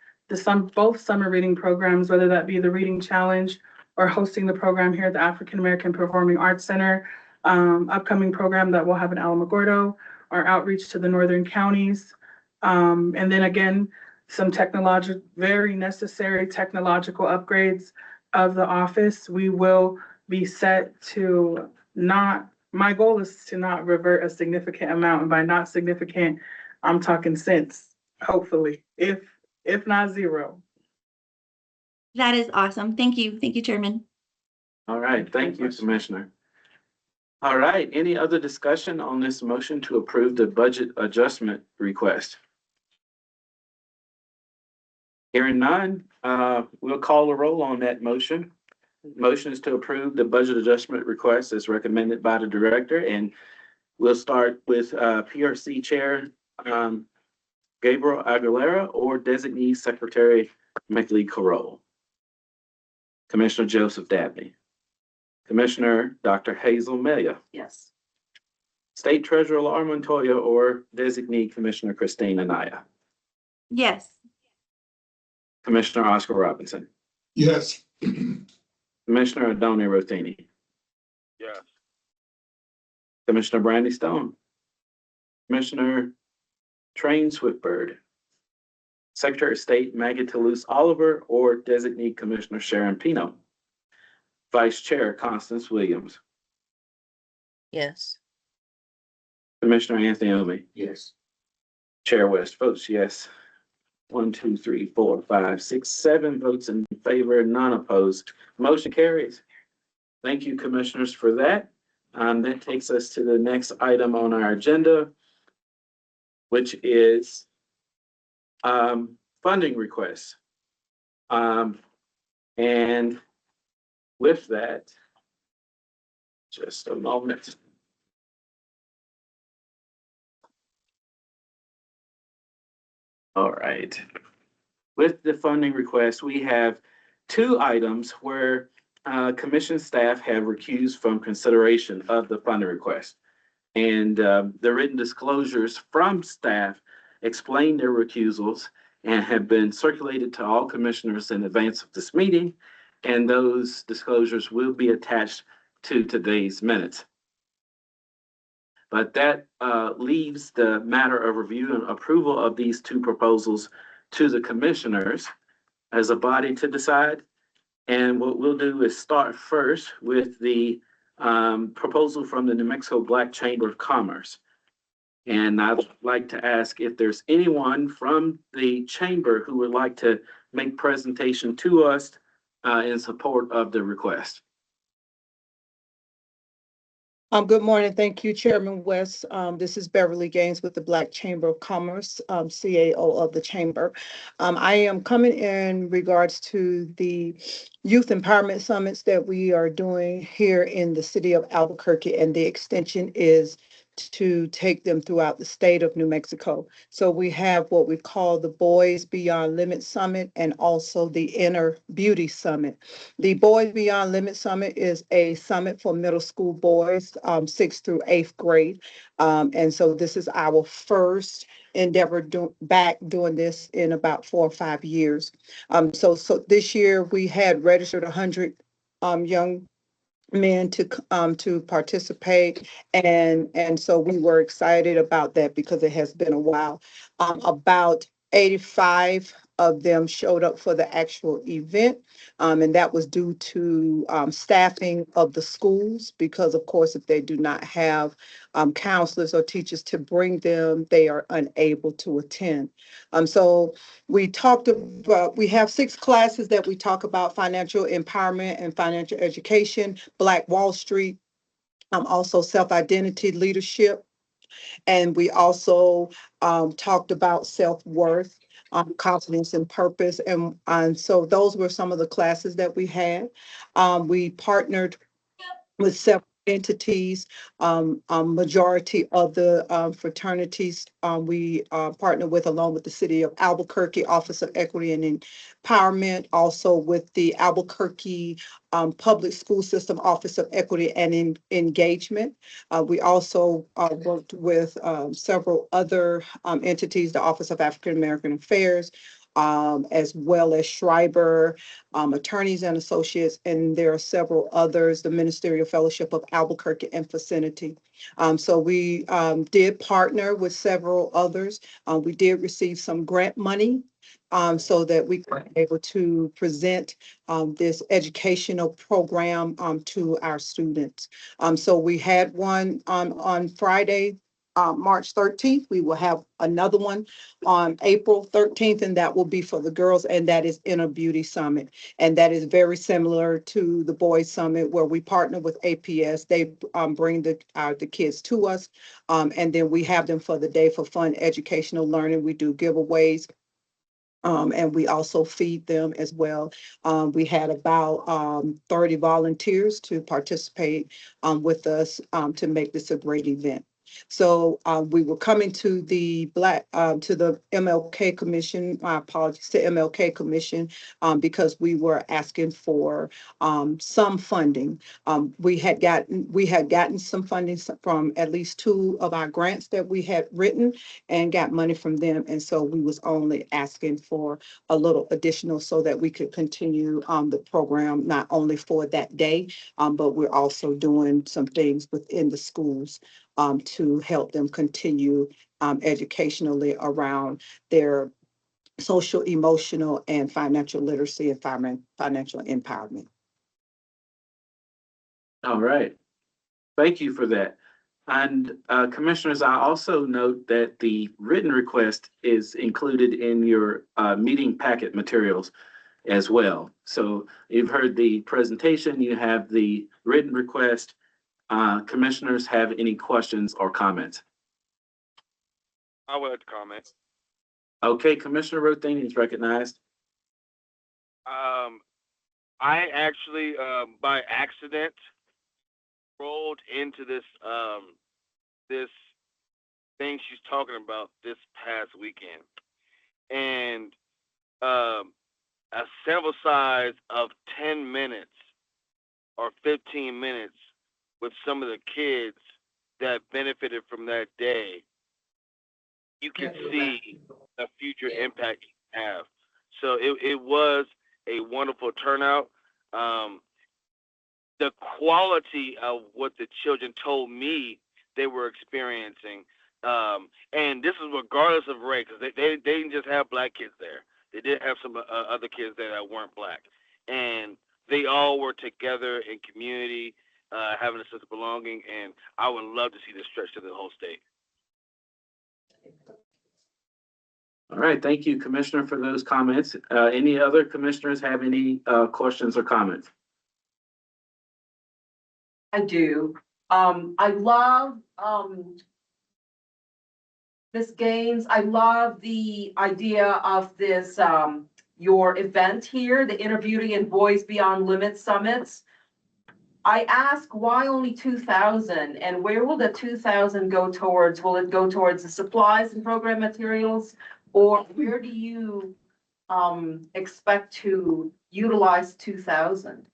both summer reading programs, whether that be the Reading Challenge or hosting the program here at the African American Performing Arts Center, upcoming program that we'll have in Alamogordo, our outreach to the northern counties. And then again, some very necessary technological upgrades of the office. We will be set to my goal is to not revert a significant amount, and by not significant, I'm talking cents, hopefully, if not zero. That is awesome. Thank you. Thank you, Chairman. All right, thank you, Commissioner. All right, any other discussion on this motion to approve the budget adjustment request? Hearing none, we'll call a roll on that motion. Motion is to approve the budget adjustment request as recommended by the director, and we'll start with PRC Chair Gabriel Aguilera or Designee Secretary McLeod Carroll. Commissioner Joseph Dabney. Commissioner Dr. Hazel Melia. Yes. State Treasurer Laura Montoya or Designee Commissioner Christine Anaya. Yes. Commissioner Oscar Robinson. Yes. Commissioner Adoni Rotini. Yes. Commissioner Brandy Stone. Commissioner Train Swiftbird. Secretary of State Maggie Toulouse Oliver or Designee Commissioner Sharon Pino. Vice Chair Constance Williams. Yes. Commissioner Anthony Omi. Yes. Chair West votes yes. 1, 2, 3, 4, 5, 6, 7 votes in favor, none opposed. Motion carries. Thank you, commissioners, for that. That takes us to the next item on our agenda, which is funding requests. And with that, just a moment. All right. With the funding request, we have 2 items where commission staff have recused from consideration of the funding request. And the written disclosures from staff explain their recusals and have been circulated to all commissioners in advance of this meeting. And those disclosures will be attached to today's minutes. But that leaves the matter of review and approval of these 2 proposals to the commissioners as a body to decide. And what we'll do is start first with the proposal from the New Mexico Black Chamber of Commerce. And I'd like to ask if there's anyone from the chamber who would like to make presentation to us in support of the request. Good morning. Thank you, Chairman West. This is Beverly Gaines with the Black Chamber of Commerce, CAO of the Chamber. I am coming in regards to the youth empowerment summits that we are doing here in the city of Albuquerque, and the extension is to take them throughout the state of New Mexico. So we have what we call the Boys Beyond Limits Summit and also the Inner Beauty Summit. The Boys Beyond Limits Summit is a summit for middle school boys, 6th through 8th grade. And so this is our first endeavor doing this in about 4 or 5 years. So this year we had registered 100 young men to participate, and so we were excited about that because it has been a while. About 85 of them showed up for the actual event, and that was due to staffing of the schools, because of course if they do not have counselors or teachers to bring them, they are unable to attend. So we talked about, we have 6 classes that we talk about: financial empowerment and financial education, Black Wall Street, also self-identity, leadership. And we also talked about self-worth, confidence and purpose. And so those were some of the classes that we had. We partnered with several entities, majority of the fraternities we partner with, along with the City of Albuquerque Office of Equity and Empowerment, also with the Albuquerque Public School System Office of Equity and Engagement. We also worked with several other entities, the Office of African American Affairs, as well as Schreiber, Attorneys and Associates, and there are several others, the Ministerial Fellowship of Albuquerque and Vicinity. So we did partner with several others. We did receive some grant money so that we were able to present this educational program to our students. So we had one on Friday, March 13th. We will have another one on April 13th, and that will be for the girls, and that is Inner Beauty Summit. And that is very similar to the Boys Summit, where we partner with APS. They bring the kids to us, and then we have them for the day for fun educational learning. We do giveaways. And we also feed them as well. We had about 30 volunteers to participate with us to make this a great event. So we were coming to the MLK Commission, my apologies to MLK Commission, because we were asking for some funding. We had gotten some funding from at least 2 of our grants that we had written and got money from them. And so we was only asking for a little additional so that we could continue the program, not only for that day, but we're also doing some things within the schools to help them continue educationally around their social, emotional, and financial literacy and financial empowerment. All right. Thank you for that. And commissioners, I also note that the written request is included in your meeting packet materials as well. So you've heard the presentation, you have the written request. Commissioners have any questions or comments? I would like to comment. Okay, Commissioner Rothini is recognized. I actually, by accident, rolled into this this thing she's talking about this past weekend, and a sample size of 10 minutes or 15 minutes with some of the kids that benefited from that day, you can see the future impact you have. So it was a wonderful turnout. The quality of what the children told me they were experiencing, and this is regardless of race, because they didn't just have black kids there. They did have some other kids there that weren't black, and they all were together in community, having a sense of belonging. And I would love to see this stretch to the whole state. All right, thank you, Commissioner, for those comments. Any other commissioners have any questions or comments? I do. I love Ms. Gaines. I love the idea of this your event here, the Inner Beauty and Boys Beyond Limits Summits. I ask why only 2,000, and where will the 2,000 go towards? Will it go towards the supplies and program materials, or where do you expect to utilize 2,000?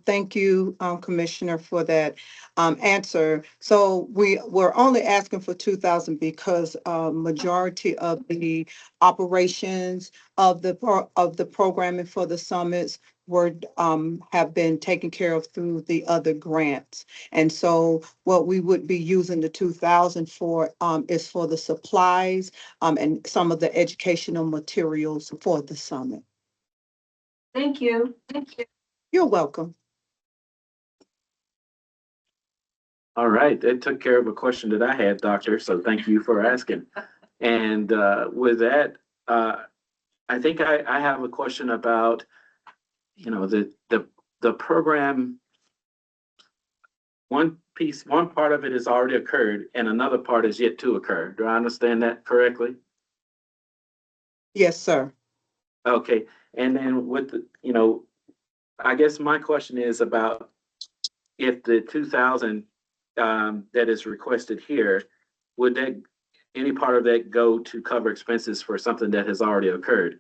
Thank you, Commissioner, for that answer. So we're only asking for 2,000 because majority of the operations of the programming for the summits were have been taken care of through the other grants. And so what we would be using the 2,000 for is for the supplies and some of the educational materials for the summit. Thank you. Thank you. You're welcome. All right, that took care of a question that I had, Doctor, so thank you for asking. And with that, I think I have a question about, the program. One part of it has already occurred and another part is yet to occur. Do I understand that correctly? Yes, sir. Okay, and then with the, I guess my question is about if the 2,000 that is requested here, would that, any part of that go to cover expenses for something that has already occurred?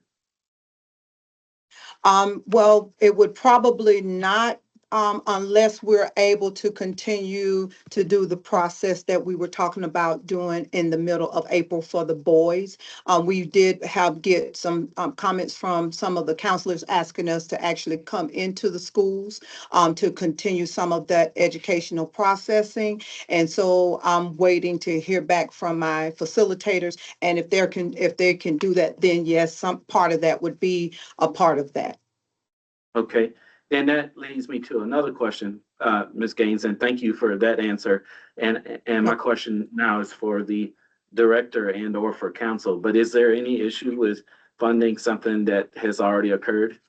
Well, it would probably not, unless we're able to continue to do the process that we were talking about doing in the middle of April for the boys. We did get some comments from some of the counselors asking us to actually come into the schools to continue some of that educational processing. And so I'm waiting to hear back from my facilitators. And if they can do that, then yes, some part of that would be a part of that. Okay, and that leads me to another question, Ms. Gaines, and thank you for that answer. And my question now is for the director and or for council, but is there any issue with funding something that has already occurred?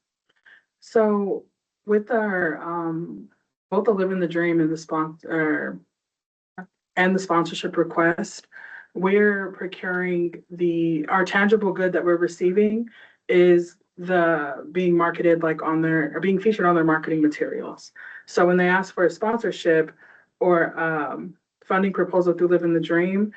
So with our, both the Living the Dream and the sponsor and the sponsorship request, we're procuring our tangible good that we're receiving is the being marketed like on their, or being featured on their marketing materials. So when they ask for a sponsorship or funding proposal through Living the Dream,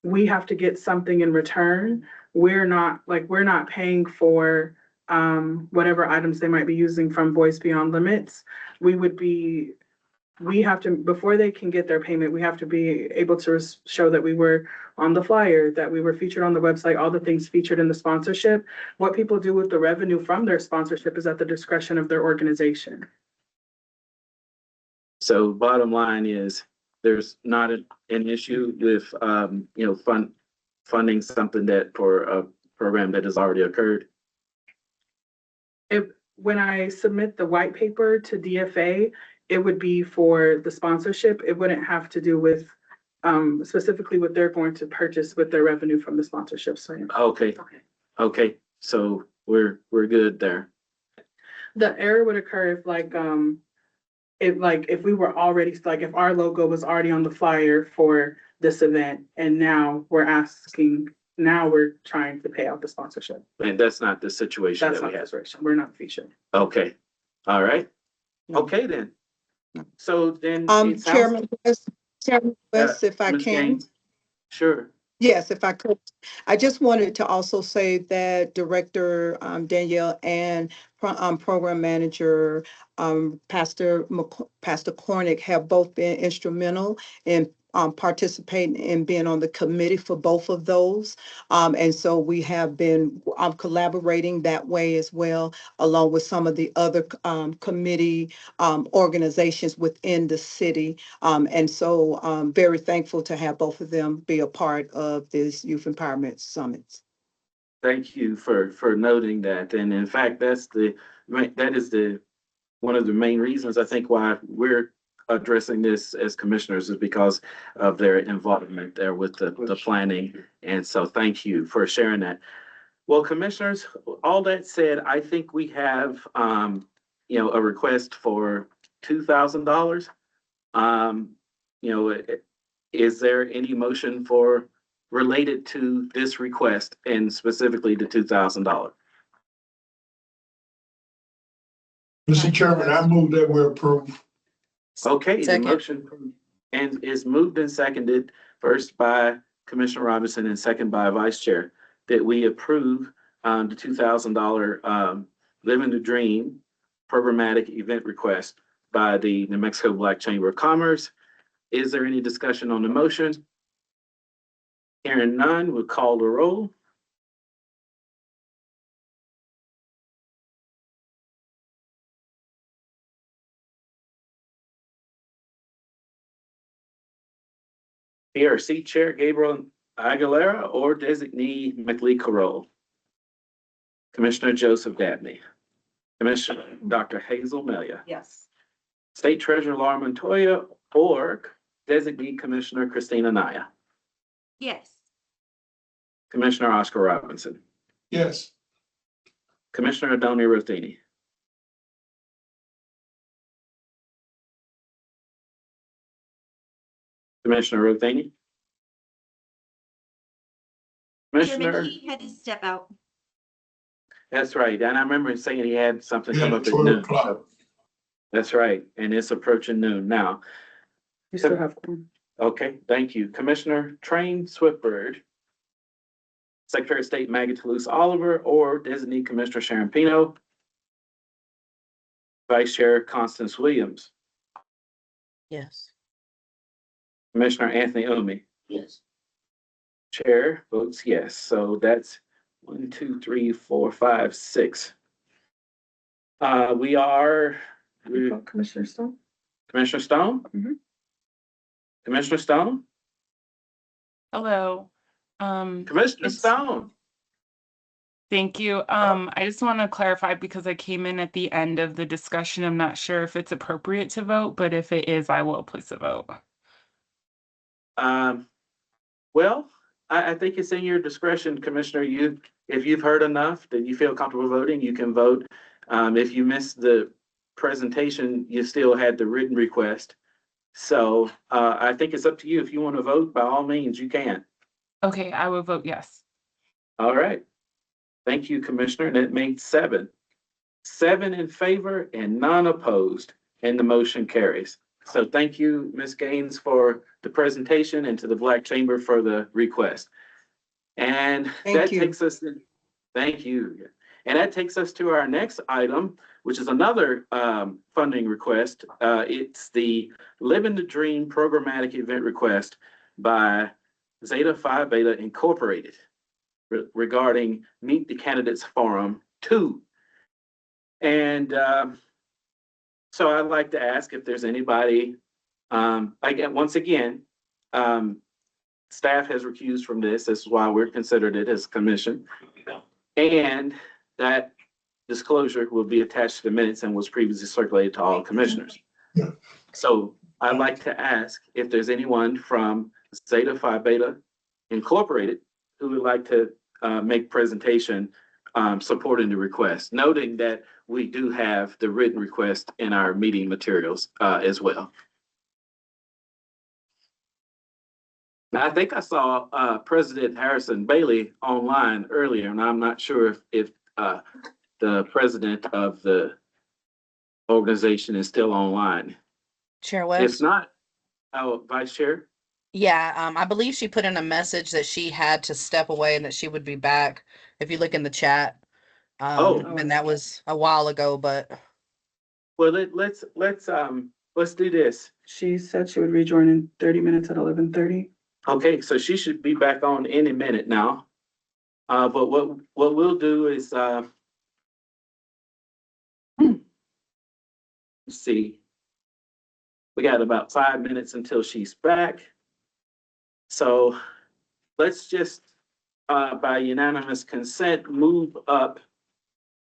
we have to get something in return. We're not paying for whatever items they might be using from Voice Beyond Limits. We have to, before they can get their payment, we have to be able to show that we were on the flyer, that we were featured on the website, all the things featured in the sponsorship. What people do with the revenue from their sponsorship is at the discretion of their organization. So bottom line is, there's not an issue with, funding something that for a program that has already occurred? When I submit the white paper to DFA, it would be for the sponsorship. It wouldn't have to do with specifically what they're going to purchase with their revenue from the sponsorship. So Okay, so we're good there. the error would occur if we were already, like, if our logo was already on the flyer for this event and now we're trying to pay out the sponsorship. And that's not the situation That's that not we the have. situation. We're not featured. Okay, all right. No. Okay, then. So then it sounds, Chairman West, if I Ms. can. Gaines, sure. Yes, if I could. I just wanted to also say that Director Danielle and Program Manager Pastor Cornick have both been instrumental in participating and being on the committee for both of those. And so we have been collaborating that way as well, along with some of the other committee organizations within the city. And so very thankful to have both of them be a part of this Youth Empowerment Summits. Thank you for noting that. And in fact, that is one of the main reasons I think why we're addressing this as commissioners, is because of their involvement there with the planning. And so thank you for sharing that. Well, commissioners, all that said, I think we have, a request for $2,000. Is there any motion related to this request and specifically the $2,000? Mr. Chairman, I move that we approve. Okay, the Second. motion and is moved and seconded, first by Commissioner Robinson and second by Vice Chair, that we approve the $2,000 Living the Dream programmatic event request by the New Mexico Black Chamber of Commerce. Is there any discussion on the motion? Hearing none, we'll call the roll. PRC Chair Gabriel Aguilera or designee McLee Carroll. Commissioner Joseph Dabney. Commissioner Dr. Hazel Melia. Yes. State Treasurer Laura Montoya or designee Commissioner Christina Naya. Yes. Commissioner Oscar Robinson. Yes. Commissioner Adoni Rothini. Commissioner Rothini. Chairman, Commissioner, he had to step out. that's right. And I remember saying he had something come Yeah, up at 12 noon. o'clock. That's right, and it's approaching noon now. You still have one. Okay, thank you. Commissioner Train Swiftbird, Secretary of State Maggie Toulouse Oliver, or designee Commissioner Sharon Pino, Vice Chair Constance Williams, Yes. Commissioner Anthony Omi. Yes. Chair votes yes, so that's 1, 2, 3, 4, 5, 6. We are, Oh, Commissioner Stone? Commissioner Stone? Mhm. Commissioner Stone? Hello. Commissioner It's- Stone? Thank you. I just want to clarify because I came in at the end of the discussion. I'm not sure if it's appropriate to vote, but if it is, I will place a vote. Well, I think it's in your discretion, Commissioner. If you've heard enough that you feel comfortable voting, you can vote. If you missed the presentation, you still had the written request. So I think it's up to you. If you want to vote, by all means, you can. Okay, I will vote yes. All right. Thank you, Commissioner. And it made 7. 7 in favor and none opposed, and the motion carries. So thank you, Ms. Gaines, for the presentation and to the Black Chamber for the request. And Thank you. Thank you. And that takes us to our next item, which is another funding request. It's the Living the Dream programmatic event request by Zeta Phi Beta Incorporated regarding Meet the Candidates Forum 2. And so I'd like to ask if there's anybody, once again, staff has recused from this. This is why we're considered it as commission. And that disclosure will be attached to the minutes and was previously circulated to all commissioners. So I'd like to ask if there's anyone from Zeta Phi Beta Incorporated who would like to make presentation supporting the request, noting that we do have the written request in our meeting materials as well. Now, I think I saw President Harrison Bailey online earlier, and I'm not sure if the president of the organization is still online. Chair If West? not, Vice Chair. Yeah, I believe she put in a message that she had to step away and that she would be back. If you look in the chat. And that was a while ago, but Well, let's do this. She said she would rejoin in 30 minutes at 11:30. Okay, so she should be back on any minute now. But what we'll do is let's see. We got about 5 minutes until she's back. So let's just by unanimous consent move up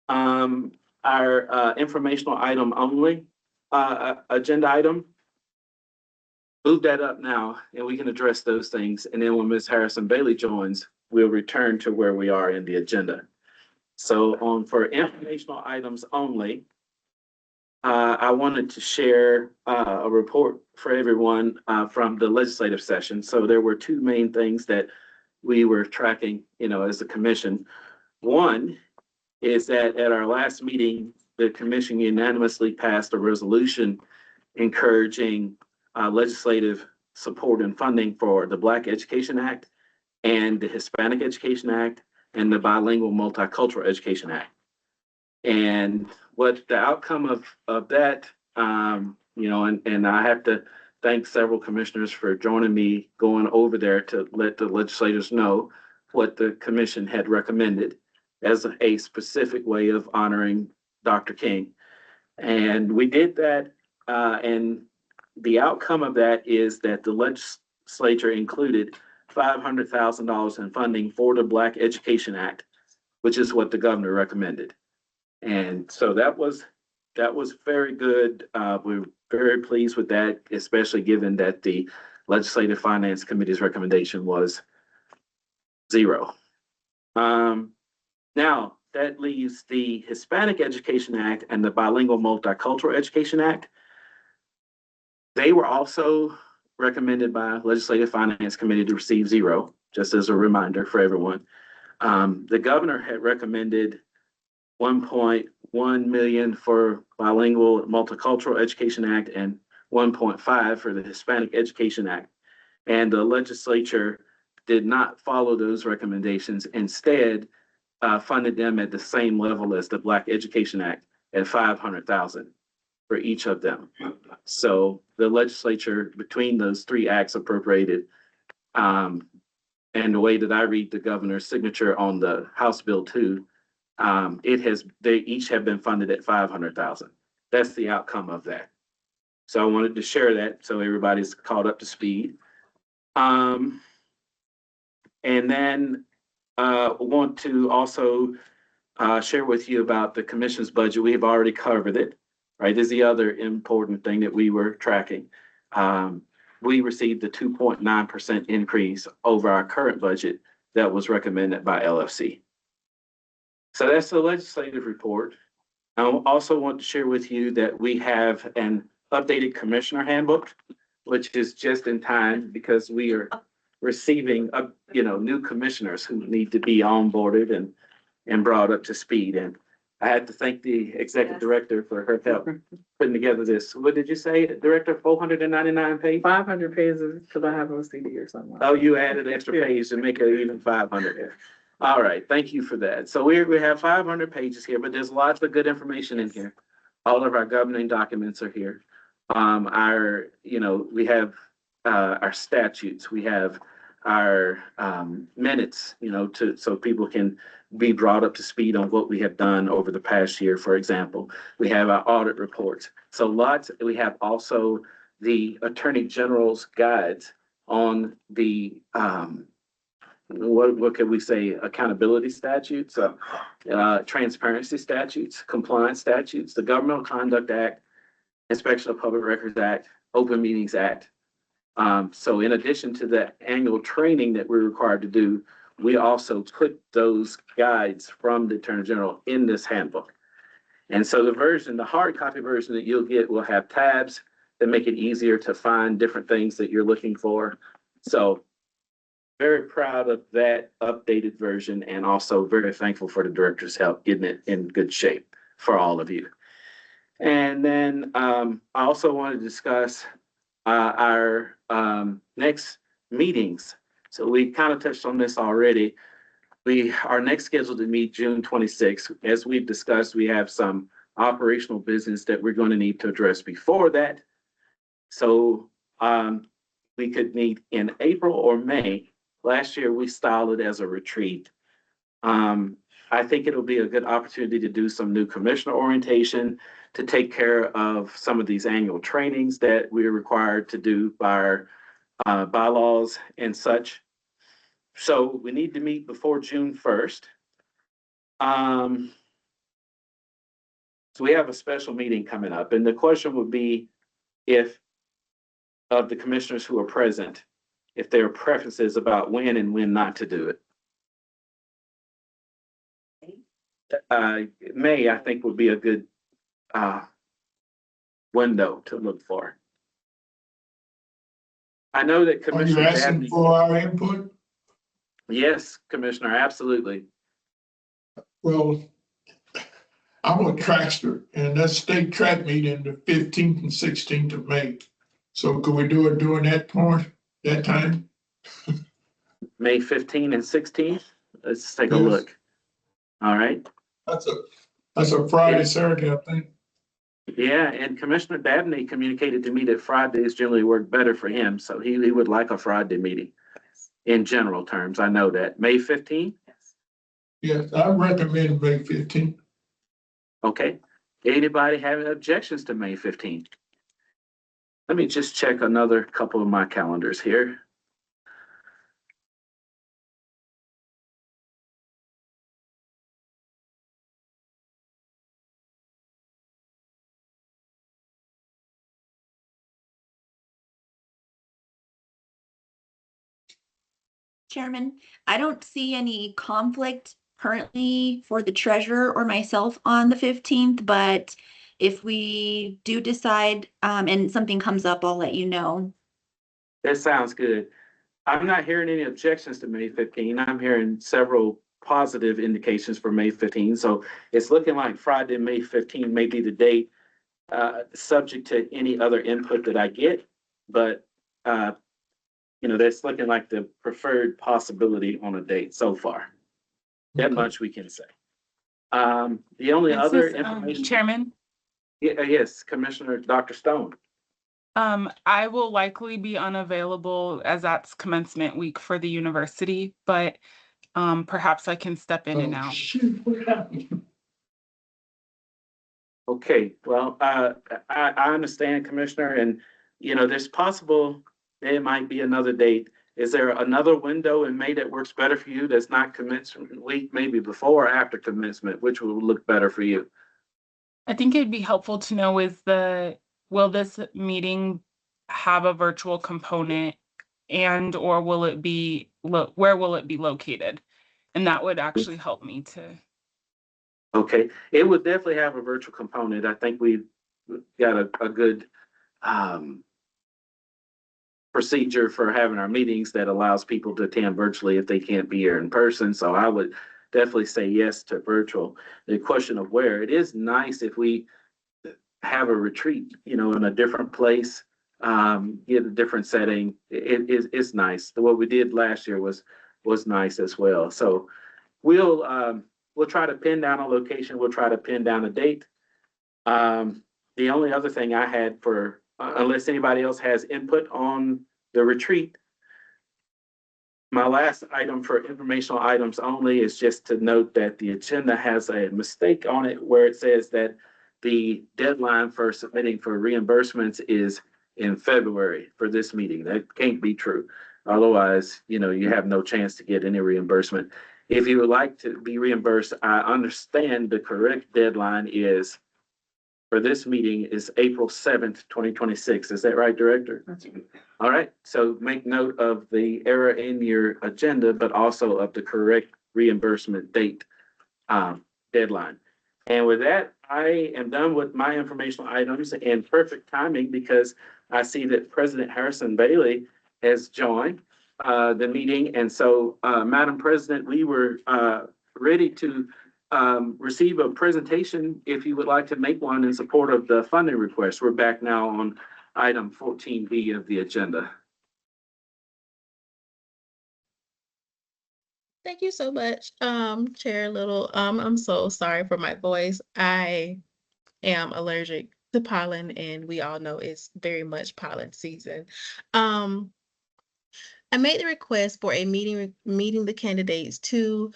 our informational item only agenda item. Move that up now and we can address those things. And then when Ms. Harrison Bailey joins, we'll return to where we are in the agenda. So for informational items only, I wanted to share a report for everyone from the legislative session. So there were 2 main things that we were tracking, as a commission. One is that at our last meeting, the commission unanimously passed a resolution encouraging legislative support and funding for the Black Education Act and the Hispanic Education Act and the Bilingual Multicultural Education Act. And what the outcome of that, and I have to thank several commissioners for joining me going over there to let the legislators know what the commission had recommended as a specific way of honoring Dr. King. And we did that, and the outcome of that is that the legislature included $500,000 in funding for the Black Education Act, which is what the governor recommended. And so that was very good. We're very pleased with that, especially given that the Legislative Finance Committee's recommendation was 0. Now that leaves the Hispanic Education Act and the Bilingual Multicultural Education Act. They were also recommended by Legislative Finance Committee to receive 0, just as a reminder for everyone. The governor had recommended 1.1 million for bilingual multicultural education act, and 1.5 for the Hispanic Education Act. And the legislature did not follow those recommendations. Instead, funded them at the same level as the Black Education Act at 500,000 for each of them. So the legislature between those three acts appropriated, and the way that I read the governor's signature on the House Bill 2, they each have been funded at 500,000. That's the outcome of that. So I wanted to share that so everybody's caught up to speed. And then want to also share with you about the commission's budget. We have already covered it, right? This is the other important thing that we were tracking. We received the 2.9% increase over our current budget that was recommended by LFC. So that's the legislative report. I also want to share with you that we have an updated commissioner handbook, which is just in time because we are receiving new commissioners who need to be onboarded and brought up to speed. And I had to thank the executive director for her help putting together this. What did you say, Director? 499 pages? 500 pages because I have OCD or something. Oh, you added extra page to make it even 500. All right, thank you for that. So we have 500 pages here, but there's lots of good information in here. All of our governing documents are here. We have our statutes, we have our minutes, so people can be brought up to speed on what we have done over the past year, for example. We have our audit reports. So we have also the Attorney General's guides on the what can we say, accountability statutes, transparency statutes, compliance statutes, the Governmental Conduct Act, Inspection of Public Records Act, Open Meetings Act. So in addition to the annual training that we're required to do, we also put those guides from the Attorney General in this handbook. And so the hard copy version that you'll get will have tabs that make it easier to find different things that you're looking for. So very proud of that updated version and also very thankful for the director's help getting it in good shape for all of you. And then I also want to discuss our next meetings. So we kind of touched on this already. We are next scheduled to meet June 26th. As we've discussed, we have some operational business that we're going to need to address before that. So we could meet in April or May. Last year, we styled it as a retreat. I think it'll be a good opportunity to do some new commissioner orientation, to take care of some of these annual trainings that we're required to do by our bylaws and such. So we need to meet before June 1st. So we have a special meeting coming up, and the question would be if of the commissioners who are present, if there are preferences about when and when not to do it. May, I think, would be a good window to look for. I know that Are you Commissioner asking Dabney. for our input? Yes, Commissioner, absolutely. Well, I'm a trackster, and that's state track meeting the 15th and 16th of May. So could we do it during that time? May 15 and 16th. Let's take a Yes. look. All right. That's a Friday, Saturday, I think. Yeah, and Commissioner Dabney communicated to me that Fridays generally work better for him, so he would like a Friday meeting. In general terms, I know that. May 15th? Yes, I recommend May 15th. Okay. Anybody having objections to May 15th? Let me just check another couple of my calendars here. Chairman, I don't see any conflict currently for the treasurer or myself on the 15th, but if we do decide and something comes up, I'll let you know. That sounds good. I'm not hearing any objections to May 15. I'm hearing several positive indications for May 15. So it's looking like Friday, May 15 may be the date, subject to any other input that I get. But, that's looking like the preferred possibility on a date so far. That much we can say. The only This other is, information. Chairman, Yes, Commissioner Dr. Stone. I will likely be unavailable as that's commencement week for the university, but perhaps I can step in and Oh, out. shoot, what happened? Okay, well, I understand, Commissioner, and, there's possible there might be another date. Is there another window in May that works better for you that's not commencement week, maybe before or after commencement, which will look better for you? I think it'd be helpful to know will this meeting have a virtual component and or will it be, where will it be located? And that would actually help me to. Okay, it would definitely have a virtual component. I think we've got a good procedure for having our meetings that allows people to attend virtually if they can't be here in person. So I would definitely say yes to virtual. The question of where, it is nice if we have a retreat, in a different place, get a different setting. It's nice. What we did last year was nice as well. So we'll try to pin down a location. We'll try to pin down a date. The only other thing I had for, unless anybody else has input on the retreat, my last item for informational items only is just to note that the agenda has a mistake on it where it says that the deadline for submitting for reimbursements is in February for this meeting. That can't be true. Otherwise, you have no chance to get any reimbursement. If you would like to be reimbursed, I understand the correct deadline is for this meeting is April 7th, 2026. Is that right, Director? That's right. All right, so make note of the error in your agenda, but also of the correct reimbursement date deadline. And with that, I am done with my informational items in perfect timing because I see that President Harrison Bailey has joined the meeting. And so, Madam President, we were ready to receive a presentation if you would like to make one in support of the funding request. We're back now on item 14B of the agenda. Thank you so much, Chair Little. I'm so sorry for my voice. I am allergic to pollen, and we all know it's very much pollen season. I made the request for a meeting the candidates to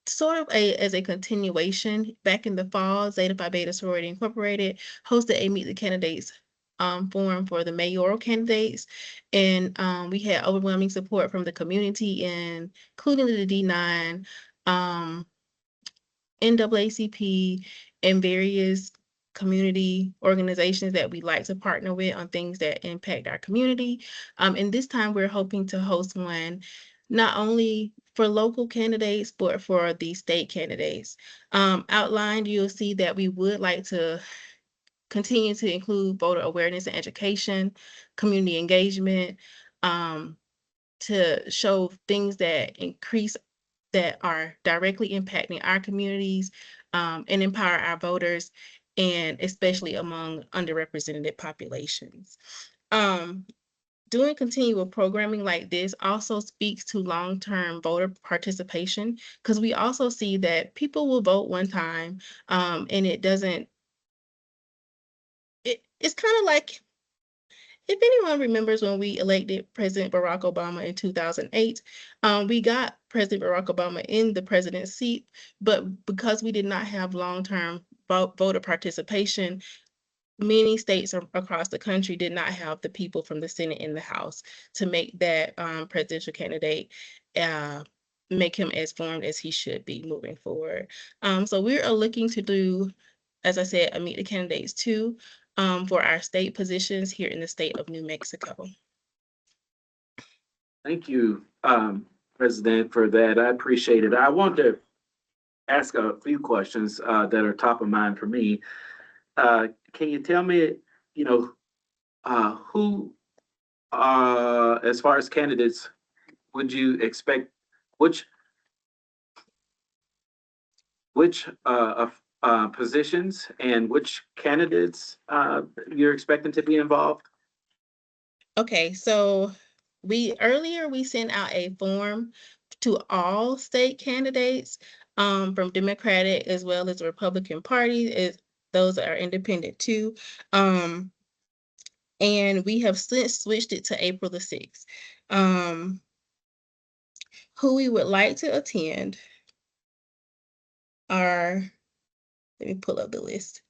sort of as a continuation. Back in the fall, Zeta Phi Beta Sorority Incorporated hosted a meet the candidates forum for the mayoral candidates, and we had overwhelming support from the community, including the D9, NAACP, and various community organizations that we like to partner with on things that impact our community. And this time we're hoping to host one not only for local candidates, but for the state candidates. Outlined, you'll see that we would like to continue to include voter awareness and education, community engagement, to show things that are directly impacting our communities, and empower our voters, and especially among underrepresented populations. Doing continual programming like this also speaks to long-term voter participation, because we also see that people will vote one time, and it's kind of like, if anyone remembers when we elected President Barack Obama in 2008, we got President Barack Obama in the president's seat, but because we did not have long-term voter participation, many states across the country did not have the people from the Senate and the House to make that presidential candidate make him as formed as he should be moving forward. So we are looking to do, as I said, a meet the candidates too, for our state positions here in the state of New Mexico. Thank you, President, for that. I appreciate it. I want to ask a few questions that are top of mind for me. Can you tell me, who, as far as candidates, would you expect, which which positions and which candidates you're expecting to be involved? Okay, so we sent out a form to all state candidates, from Democratic as well as Republican Party, those are independent too. And we have since switched it to April the 6th. Who we would like to attend are, let me pull up the list.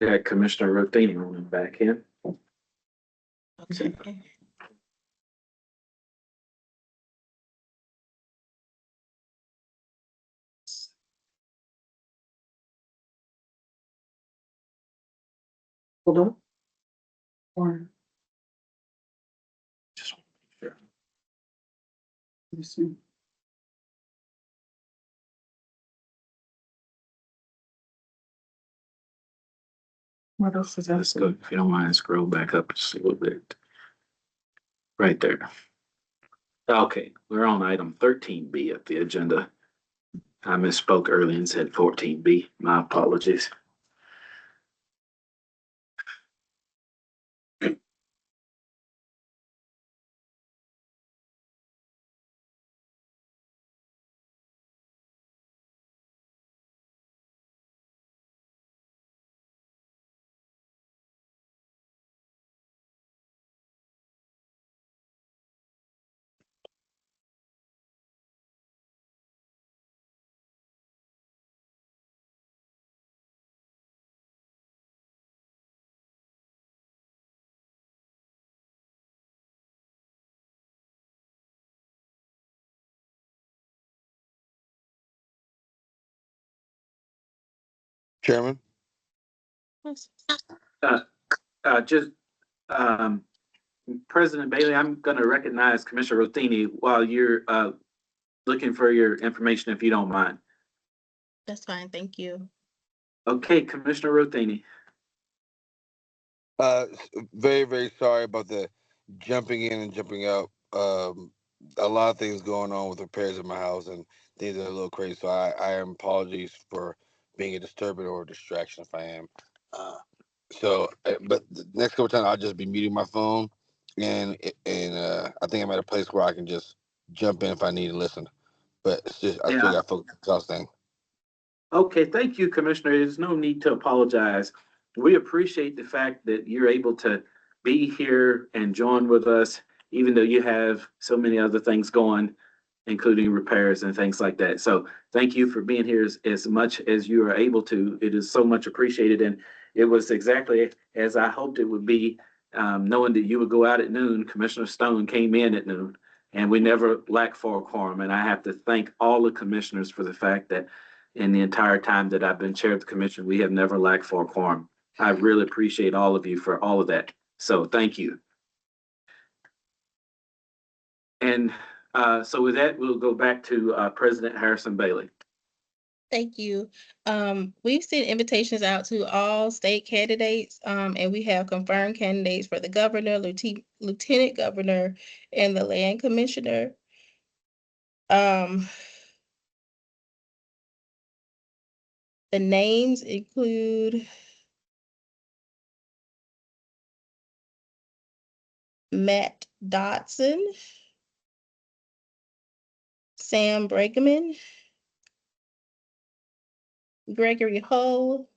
Yeah, Commissioner Rotini on back in. Okay. Hold on. Or, Just want to make sure. let me see. What else is that? Let's go, if you don't mind, scroll back up just a little bit. Right there. Okay, we're on item 13B of the agenda. I misspoke earlier and said 14B. My apologies. Chairman? Uh, just, um, President Bailey, I'm going to recognize Commissioner Rotini while you're looking for your information, if you don't mind. That's fine, thank you. Okay, Commissioner Rotini. Very, very sorry about the jumping in and jumping out. A lot of things going on with repairs in my house and things are a little crazy. So I am apologies for being a disturbance or a distraction if I am. But the next couple times I'll just be muting my phone, and I think I'm at a place where I can just jump in if I need to listen. But it's just I still Yeah. got focus on this thing. Okay, thank you, Commissioner. There's no need to apologize. We appreciate the fact that you're able to be here and join with us, even though you have so many other things going, including repairs and things like that. So thank you for being here as much as you are able to. It is so much appreciated. And it was exactly as I hoped it would be, knowing that you would go out at noon. Commissioner Stone came in at noon, and we never lack for a quorum. And I have to thank all the commissioners for the fact that in the entire time that I've been chair of the commission, we have never lacked for a quorum. I really appreciate all of you for all of that. So thank you. And so with that, we'll go back to President Harrison Bailey. Thank you. We've sent invitations out to all state candidates, and we have confirmed candidates for the governor, lieutenant governor, and the land commissioner. The names include Matt Dotson, Sam Brakeman, Gregory Hull.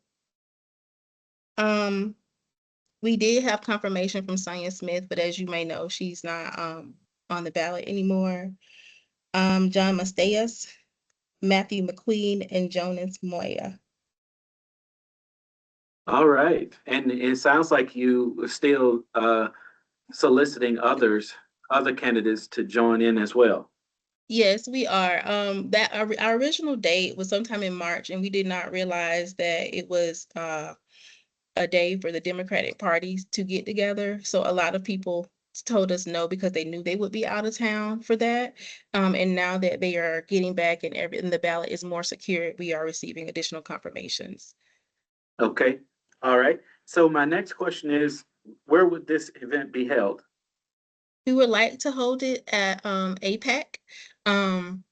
We did have confirmation from Sonia Smith, but as you may know, she's not on the ballot anymore. John Masteas, Matthew McQueen, and Jonas Moya. All right, and it sounds like you are still soliciting other candidates to join in as well. Yes, we are. That our original date was sometime in March, and we did not realize that it was a day for the Democratic parties to get together. So a lot of people told us no because they knew they would be out of town for that. And now that they are getting back and the ballot is more secure, we are receiving additional confirmations. Okay, all right. So my next question is, where would this event be held? We would like to hold it at APAC. And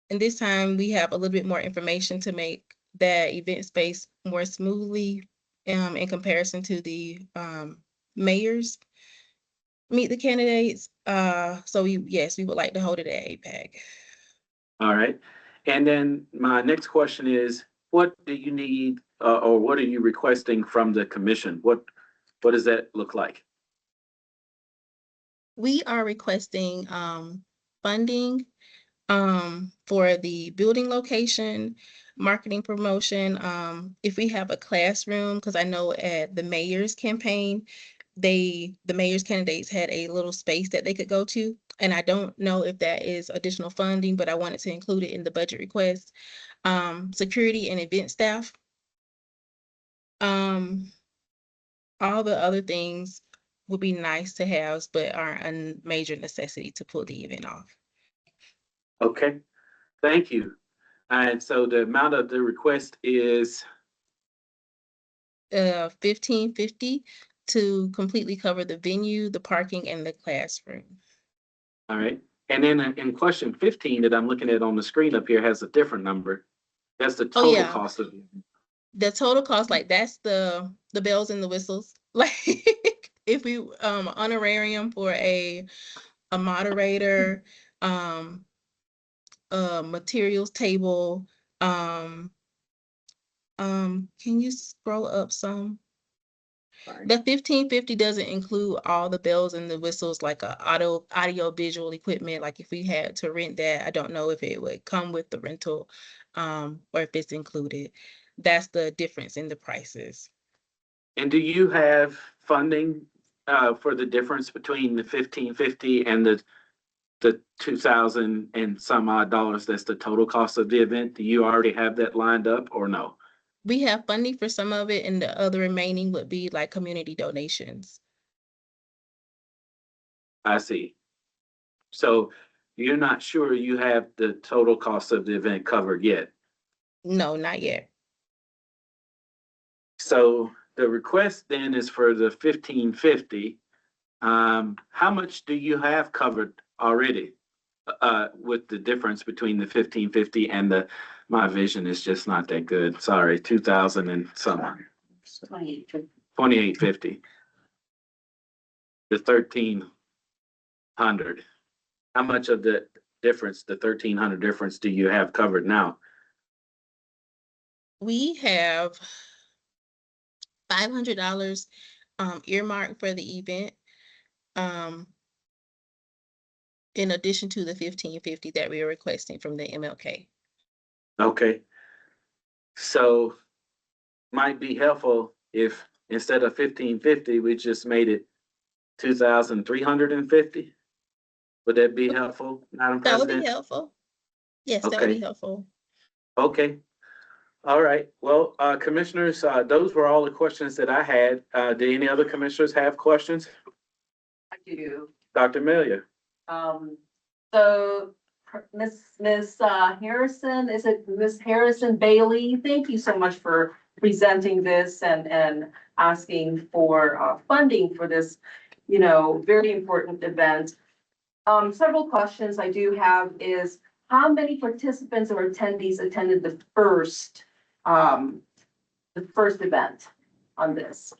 this time we have a little bit more information to make that event space more smoothly in comparison to the mayors meet the candidates. So we would like to hold it at APAC. All right. And then my next question is, what do you need or what are you requesting from the commission? What does that look like? We are requesting funding for the building location, marketing promotion. If we have a classroom, because I know at the mayor's campaign, the mayor's candidates had a little space that they could go to. And I don't know if that is additional funding, but I wanted to include it in the budget request. Security and event staff. All the other things would be nice to have, but aren't a major necessity to pull the event off. Okay, thank you. And so the amount of the request is, $1,550 to completely cover the venue, the parking, and the classroom. all right. And then in question 15 that I'm looking at on the screen up here has a different number. That's the total yeah. cost of it. The total cost, like that's the bells and the whistles. Like if we honorarium for a moderator, a materials table, can you scroll up some? Sorry. The 1,550 doesn't include all the bells and the whistles, like audio visual equipment. Like if we had to rent that, I don't know if it would come with the rental, or if it's included. That's the difference in the prices. And do you have funding for the difference between the 1,550 and the 2,000 and some odd dollars? That's the total cost of the event. Do you already have that lined up or no? We have funding for some of it, and the other remaining would be like community donations. I see. So you're not sure you have the total cost of the event covered yet? No, not yet. So the request then is for the 1,550. How much do you have covered already with the difference between the 1,550 and my vision is just not that good. Sorry, 2,000 and something. 2,850. The 1,300. How much of the difference, the 1,300 difference, do you have covered now? We have $500 earmarked for the event, in addition to the 1,550 that we are requesting from the MLK. Okay. So might be helpful if instead of 1,550, we just made it 2,350. Would that be helpful, Madam That would President? be helpful. Yes, that would be Okay. helpful. Okay. All right. Well, commissioners, those were all the questions that I had. Do any other commissioners have questions? I do. Dr. Melia? So Miss Harrison, is it Miss Harrison Bailey? Thank you so much for presenting this and asking for funding for this, very important event. Several questions I do have is how many participants or attendees attended the first the first event on this?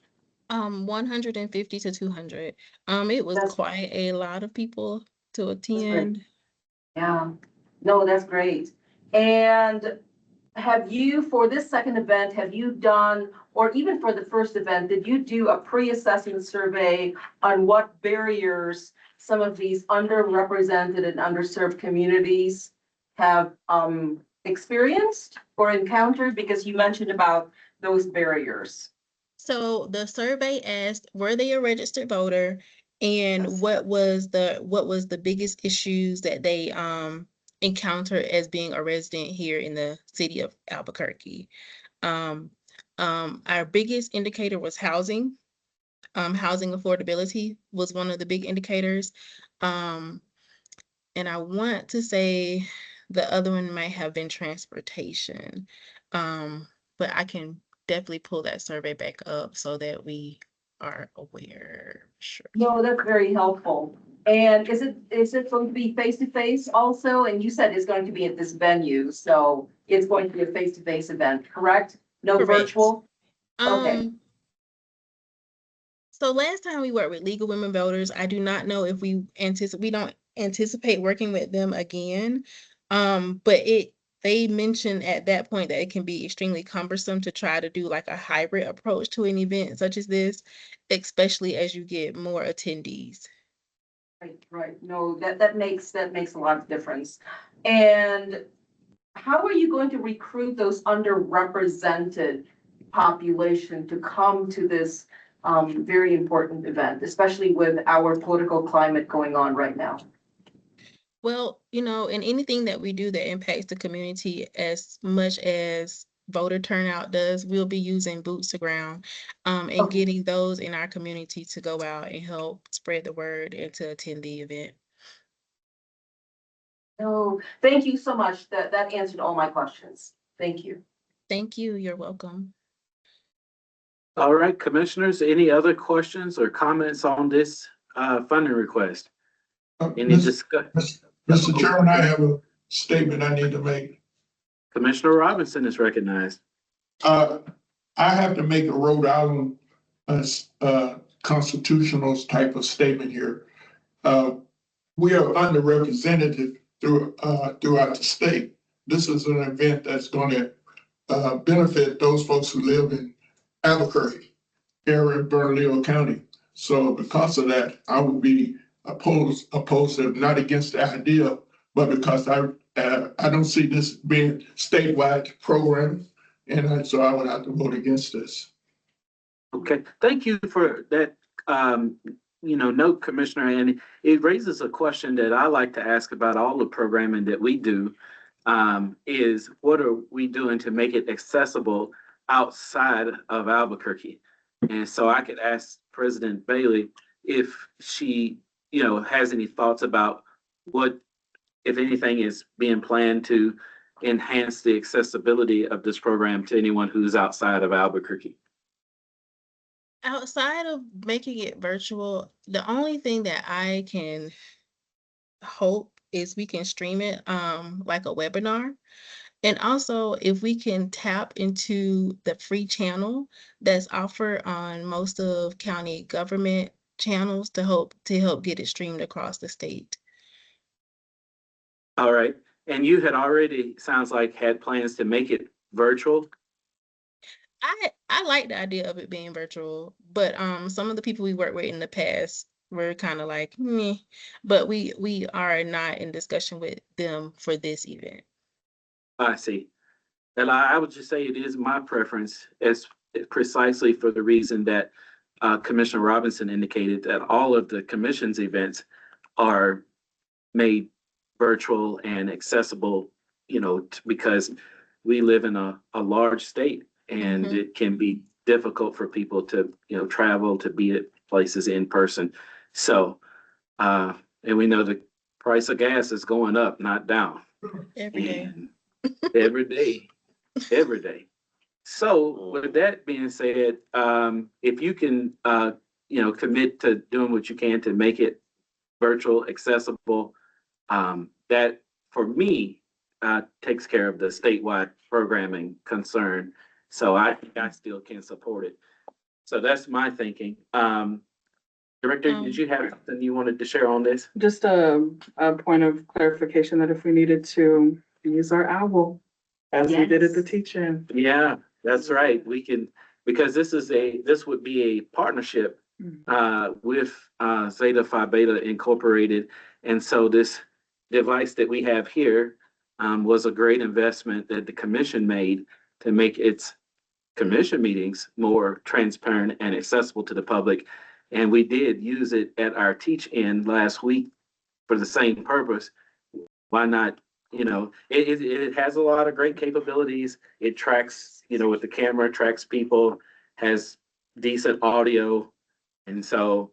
150 to 200. It was That's- quite a lot of people to great. attend. Yeah, no, that's great. And have you, for this second event, have you done, or even for the first event, did you do a pre-assessment survey on what barriers some of these underrepresented and underserved communities have experienced or encountered? Because you mentioned about those barriers. So the survey asked, were they a registered voter? And Yes. what was the biggest issues that they encountered as being a resident here in the city of Albuquerque? Our biggest indicator was housing. Housing affordability was one of the big indicators. And I want to say the other one might have been transportation. But I can definitely pull that survey back up so that we are aware. Sure. No, that's very helpful. And is it going to be face-to-face also? And you said it's going to be at this venue, so it's going to be a face-to-face event, correct? No Correct. virtual? Okay. So last time we worked with Legal Women Voters, I do not know if we don't anticipate working with them again. But they mentioned at that point that it can be extremely cumbersome to try to do like a hybrid approach to an event such as this, especially as you get more attendees. Right. No, that makes a lot of difference. And how are you going to recruit those underrepresented population to come to this very important event, especially with our political climate going on right now? Well, in anything that we do that impacts the community as much as voter turnout does, we'll be using boots to ground, and Okay. getting those in our community to go out and help spread the word and to attend the event. No, thank you so much. That answered all my questions. Thank you. Thank you. You're welcome. All right, commissioners, any other questions or comments on this funding request? Any discuss? Mr. Chairman, I have a statement I need to make. Commissioner Robinson is recognized. I have to make a Rhode Island constitutional type of statement here. We are underrepresented throughout the state. This is an event that's going to benefit those folks who live in Albuquerque, area of Bernalillo County. So because of that, I would be opposed, not against the idea, but because I don't see this being statewide program, and so I would have to vote against this. Okay, thank you for that, note, Commissioner, and it raises a question that I like to ask about all the programming that we do, is what are we doing to make it accessible outside of Albuquerque? And so I could ask President Bailey if she, has any thoughts about what, if anything, is being planned to enhance the accessibility of this program to anyone who's outside of Albuquerque. Outside of making it virtual, the only thing that I can hope is we can stream it like a webinar. And also, if we can tap into the free channel that's offered on most of county government channels to help get it streamed across the state. All right. And you had already, sounds like, had plans to make it virtual. I like the idea of it being virtual, but some of the people we worked with in the past were kind of like me, but we are not in discussion with them for this event. I see. And I would just say it is my preference, as precisely for the reason that Commissioner Robinson indicated, that all of the commission's events are made virtual and accessible, because we live in a large state, and it can be difficult for people to, travel to be at places in person. So, and we know the price of gas is going up, not down. Every day. And every day, every day. So with that being said, if you can, commit to doing what you can to make it virtual, accessible, that for me takes care of the statewide programming concern. So I still can support it. So that's my thinking. Director, did you have something you wanted to share on this? Just a point of clarification that if we needed to use our owl as we did at the teach-in. Yeah, that's right. We can, because this would be a partnership with Zeta Phi Beta Incorporated. And so this device that we have here was a great investment that the commission made to make its commission meetings more transparent and accessible to the public. And we did use it at our teach-in last week for the same purpose. Why not? You know, it has a lot of great capabilities. It tracks, you know, with the camera, tracks people, has decent audio. And so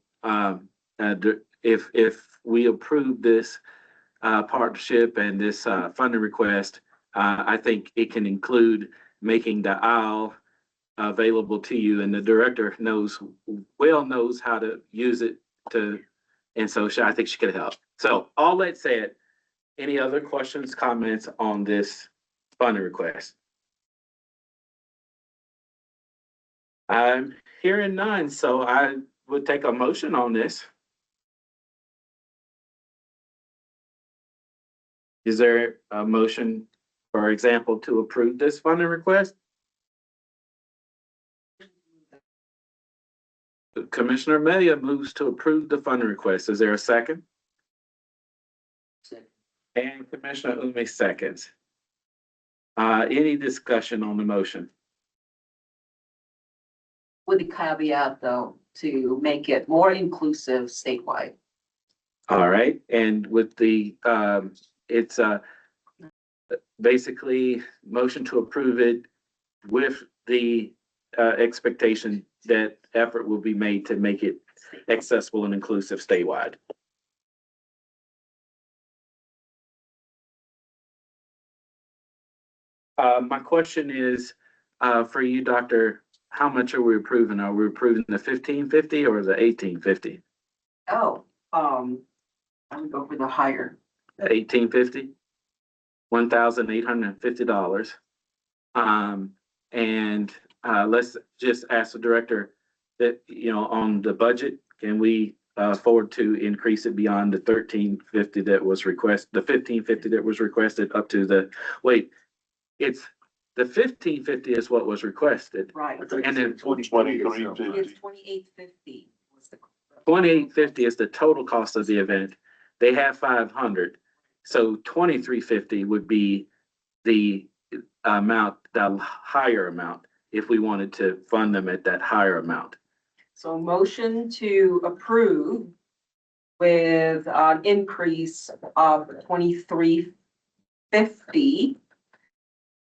if we approve this partnership and this funding request, I think it can include making the owl available to you, and the director knows how to use it to, and so I think she could help. So all that said, any other questions, comments on this funding request? I'm hearing none, so I would take a motion on this. Is there a motion, for example, to approve this funding request? Commissioner Melia moves to approve the funding request. Is there a second? Second. And Commissioner Umi seconds. Any discussion on the motion? With the caveat, though, to make it more inclusive statewide. All right, and with the, it's basically motion to approve it with the expectation that effort will be made to make it accessible and inclusive statewide. My question is, for you, Doctor, how much are we approving? Are we approving the 1550 or the 1850? Oh, I would go for the higher. 1850, $1,850. And let's just ask the director that, you know, on the budget, can we afford to increase it beyond the 1350 that was requested, the 1550 that was requested up to the, wait, it's the 1550 is what was requested. Right. And then It's 2850 was the. 2850 is the total cost of the event. They have 500. So 2350 would be the amount, the higher amount, if we wanted to fund them at that higher amount. So motion to approve with an increase of 2350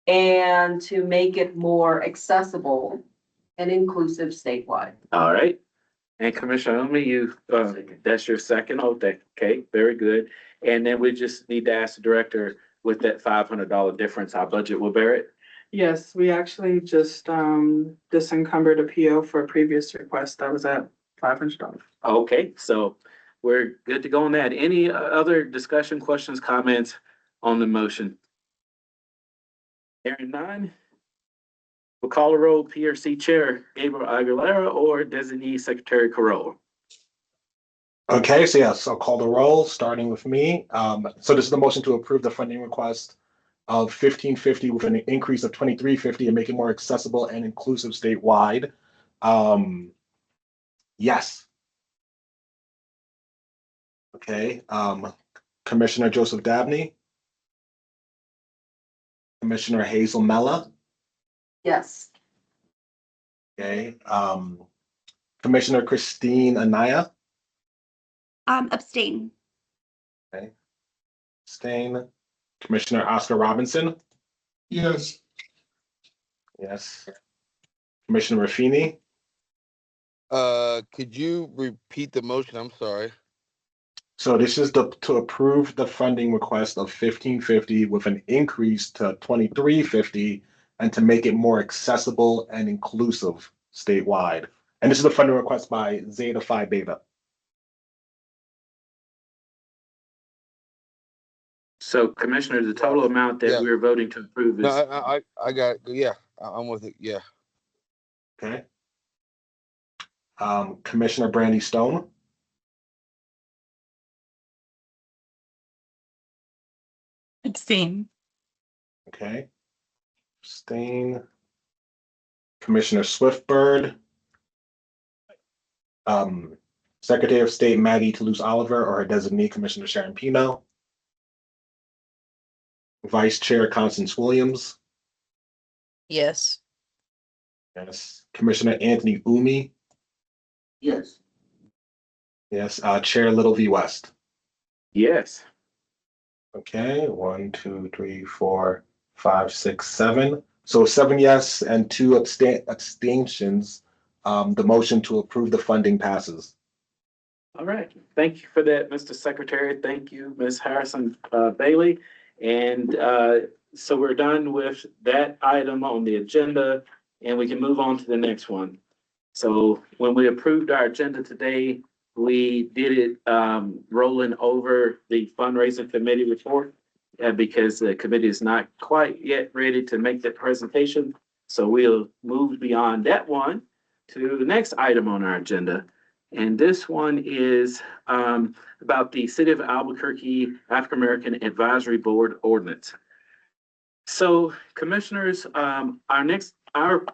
and to make it more accessible and inclusive statewide. All right. And Commissioner Umi, you, that's your second. Okay, very good. And then we just need to ask the director, with that $500 difference, our budget will bear it? Yes, we actually just disencumbered a PO for a previous request that was at $500. Okay, so we're good to go on that. Any other discussion, questions, comments on the motion? Hearing none. We'll call a roll, PRC Chair Gabriel Aguilera or Designee Secretary Carroll. Okay, so yes, I'll call the roll, starting with me. So this is the motion to approve the funding request of 1550 with an increase of 2350 and make it more accessible and inclusive statewide. Yes. Okay, Commissioner Joseph Dabney. Commissioner Hazel Mella. Yes. Okay, Commissioner Christine Anaya. Abstain. Okay. Abstain. Commissioner Oscar Robinson. Yes. Yes. Commissioner Raffini. Could you repeat the motion? I'm sorry. So this is to approve the funding request of 1550 with an increase to 2350 and to make it more accessible and inclusive statewide. And this is a funding request by Zeta Phi Beta. So Commissioner, the total amount that Yeah. we're voting to approve No, is, I got it. Yeah, I'm with it. Yeah. Okay. Commissioner Brandy Stone, Abstain. okay. Abstain. Commissioner Swiftbird. Secretary of State Maggie Toulouse Oliver or her designee, Commissioner Sharon Pino. Vice Chair Constance Williams. Yes. Yes. Commissioner Anthony Umi. Yes. Yes. Chair Little V. West. yes. Okay, 1, 2, 3, 4, 5, 6, 7. So 7 yes and 2 abstentions. The motion to approve the funding passes. All right. Thank you for that, Mr. Secretary. Thank you, Ms. Harrison Bailey. And so we're done with that item on the agenda, and we can move on to the next one. So when we approved our agenda today, we did it rolling over the fundraising committee report because the committee is not quite yet ready to make that presentation. So we'll move beyond that one to the next item on our agenda. And this one is about the City of Albuquerque African American Advisory Board ordinance. So commissioners, our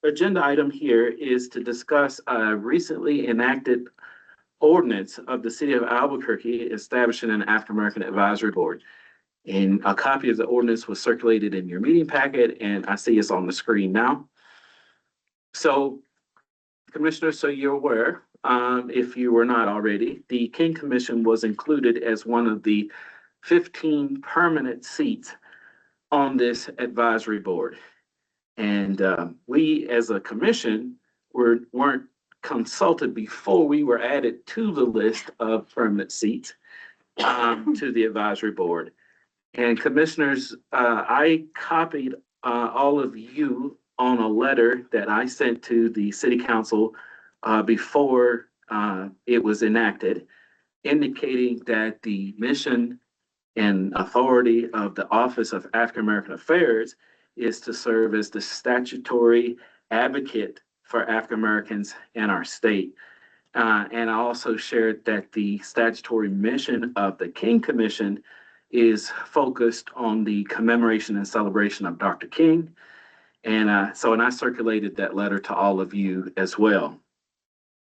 agenda item here is to discuss a recently enacted ordinance of the City of Albuquerque establishing an African American Advisory Board. And a copy of the ordinance was circulated in your meeting packet, and I see it's on the screen now. So Commissioners, so you're aware, if you were not already, the King Commission was included as one of the 15 permanent seats on this advisory board. And we, as a commission, weren't consulted before we were added to the list of permanent seats to the advisory board. And commissioners, I copied all of you on a letter that I sent to the city council before it was enacted, indicating that the mission and authority of the Office of African American Affairs is to serve as the statutory advocate for African Americans in our state. And I also shared that the statutory mission of the King Commission is focused on the commemoration and celebration of Dr. King. And I circulated that letter to all of you as well.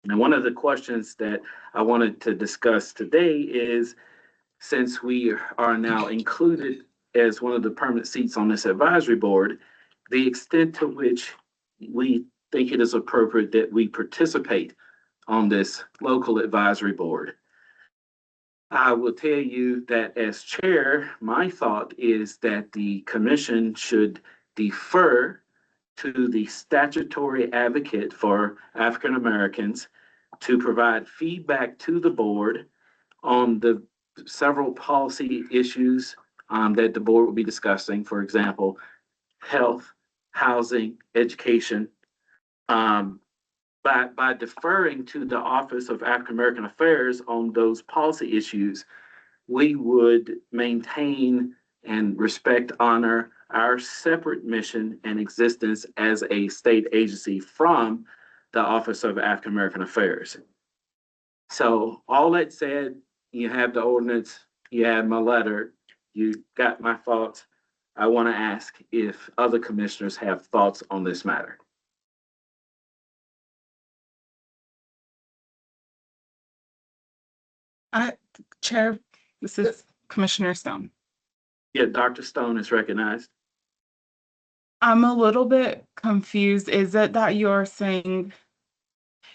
And one of the questions that I wanted to discuss today is, since we are now included as one of the permanent seats on this advisory board, the extent to which we think it is appropriate that we participate on this local advisory board. I will tell you that as chair, my thought is that the commission should defer to the statutory advocate for African Americans to provide feedback to the board on the several policy issues that the board will be discussing. For example, health, housing, education. By deferring to the Office of African American Affairs on those policy issues, we would maintain and respect, honor our separate mission and existence as a state agency from the Office of African American Affairs. So all that said, you have the ordinance, you have my letter, you got my thoughts. I want to ask if other commissioners have thoughts on this matter. Chair, this is Commissioner Stone. Yeah, Dr. Stone is recognized. I'm a little bit confused. Is it that you're saying,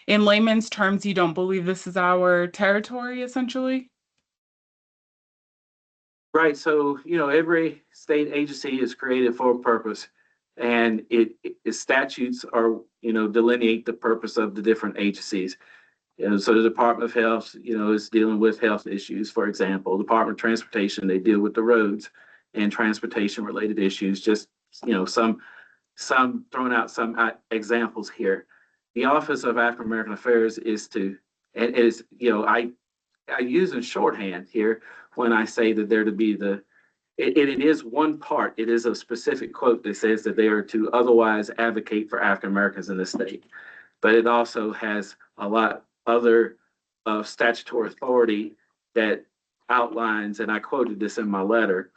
in layman's terms, you don't believe this is our territory, essentially? Right. So, every state agency is created for a purpose, and its statutes are, delineate the purpose of the different agencies. So the Department of Health, is dealing with health issues, for example. Department of Transportation, they deal with the roads and transportation related issues. Just, some throwing out some examples here. The Office of African American Affairs I use in shorthand here when I say that they're to be the it is one part. It is a specific quote that says that they are to otherwise advocate for African Americans in the state. But it also has a lot other statutory authority that outlines, and I quoted this in my letter,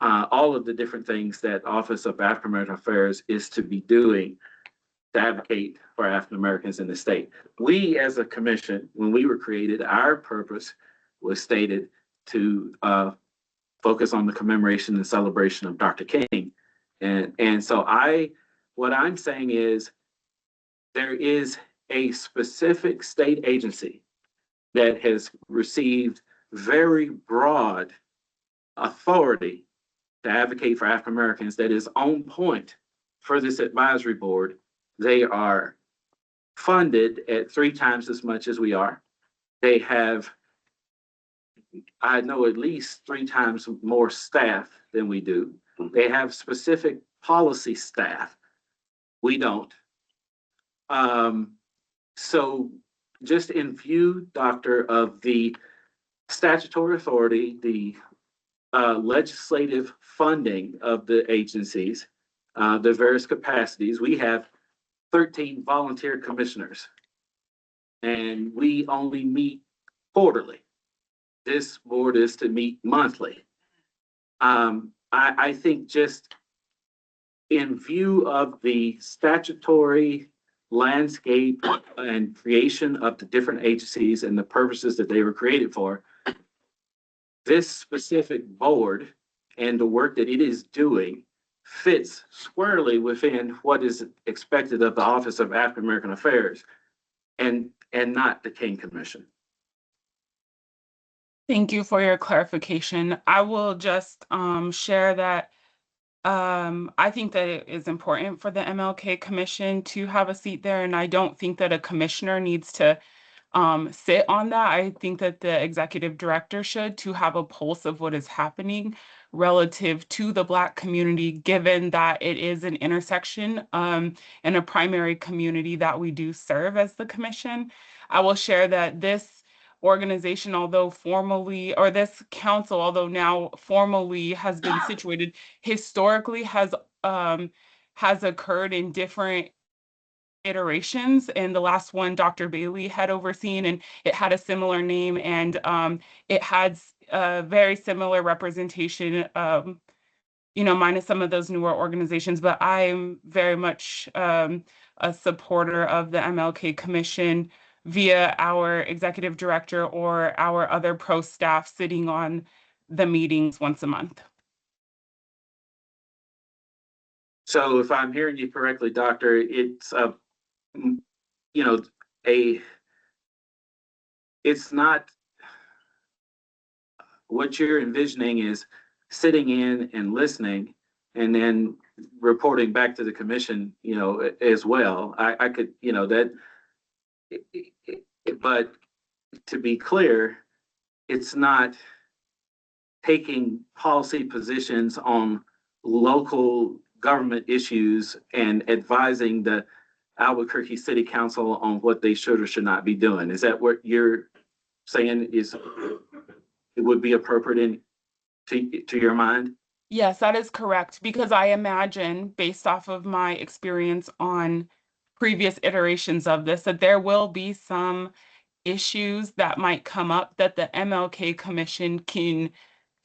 all of the different things that Office of African American Affairs is to be doing to advocate for African Americans in the state. We, as a commission, when we were created, our purpose was stated to focus on the commemoration and celebration of Dr. King. And so what I'm saying is there is a specific state agency that has received very broad authority to advocate for African Americans that is on point for this advisory board. They are funded at 3 times as much as we are. They have, I know, at least 3 times more staff than we do. They have specific policy staff. We don't. So just in view, Doctor, of the statutory authority, the legislative funding of the agencies, the various capacities, we have 13 volunteer commissioners, and we only meet quarterly. This board is to meet monthly. I think just in view of the statutory landscape and creation of the different agencies and the purposes that they were created for, this specific board and the work that it is doing fits squarely within what is expected of the Office of African American Affairs and not the King Commission. Thank you for your clarification. I will just share that I think that it is important for the MLK Commission to have a seat there, and I don't think that a commissioner needs to sit on that. I think that the executive director should, to have a pulse of what is happening relative to the Black community, given that it is an intersection and a primary community that we do serve as the commission. I will share that this organization, although formally, or this council, although now formally has been situated, historically has occurred in different iterations, and the last one Dr. Bailey had overseen, and it had a similar name, and it had a very similar representation, minus some of those newer organizations. But I'm very much a supporter of the MLK Commission via our executive director or our other pro staff sitting on the meetings once a month. So if I'm hearing you correctly, Doctor, it's it's not, what you're envisioning is sitting in and listening and then reporting back to the commission, as well. I could, but to be clear, it's not taking policy positions on local government issues and advising the Albuquerque City Council on what they should or should not be doing. Is that what you're saying it would be appropriate to your mind? Yes, that is correct, because I imagine, based off of my experience on previous iterations of this, that there will be some issues that might come up that the MLK Commission can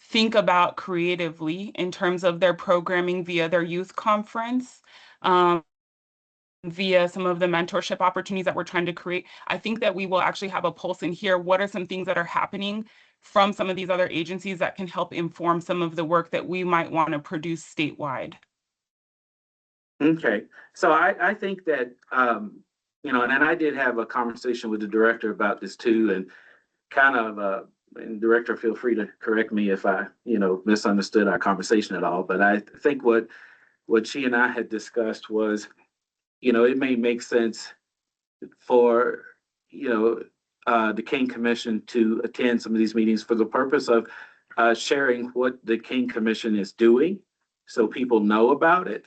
think about creatively in terms of their programming via their youth conference, via some of the mentorship opportunities that we're trying to create. I think that we will actually have a pulse in here. What are some things that are happening from some of these other agencies that can help inform some of the work that we might want to produce statewide? Okay, so I think that, and I did have a conversation with the director about this too, and kind of, and director, feel free to correct me if I, misunderstood our conversation at all. But I think what she and I had discussed was, it may make sense for, the King Commission to attend some of these meetings for the purpose of sharing what the King Commission is doing, so people know about it.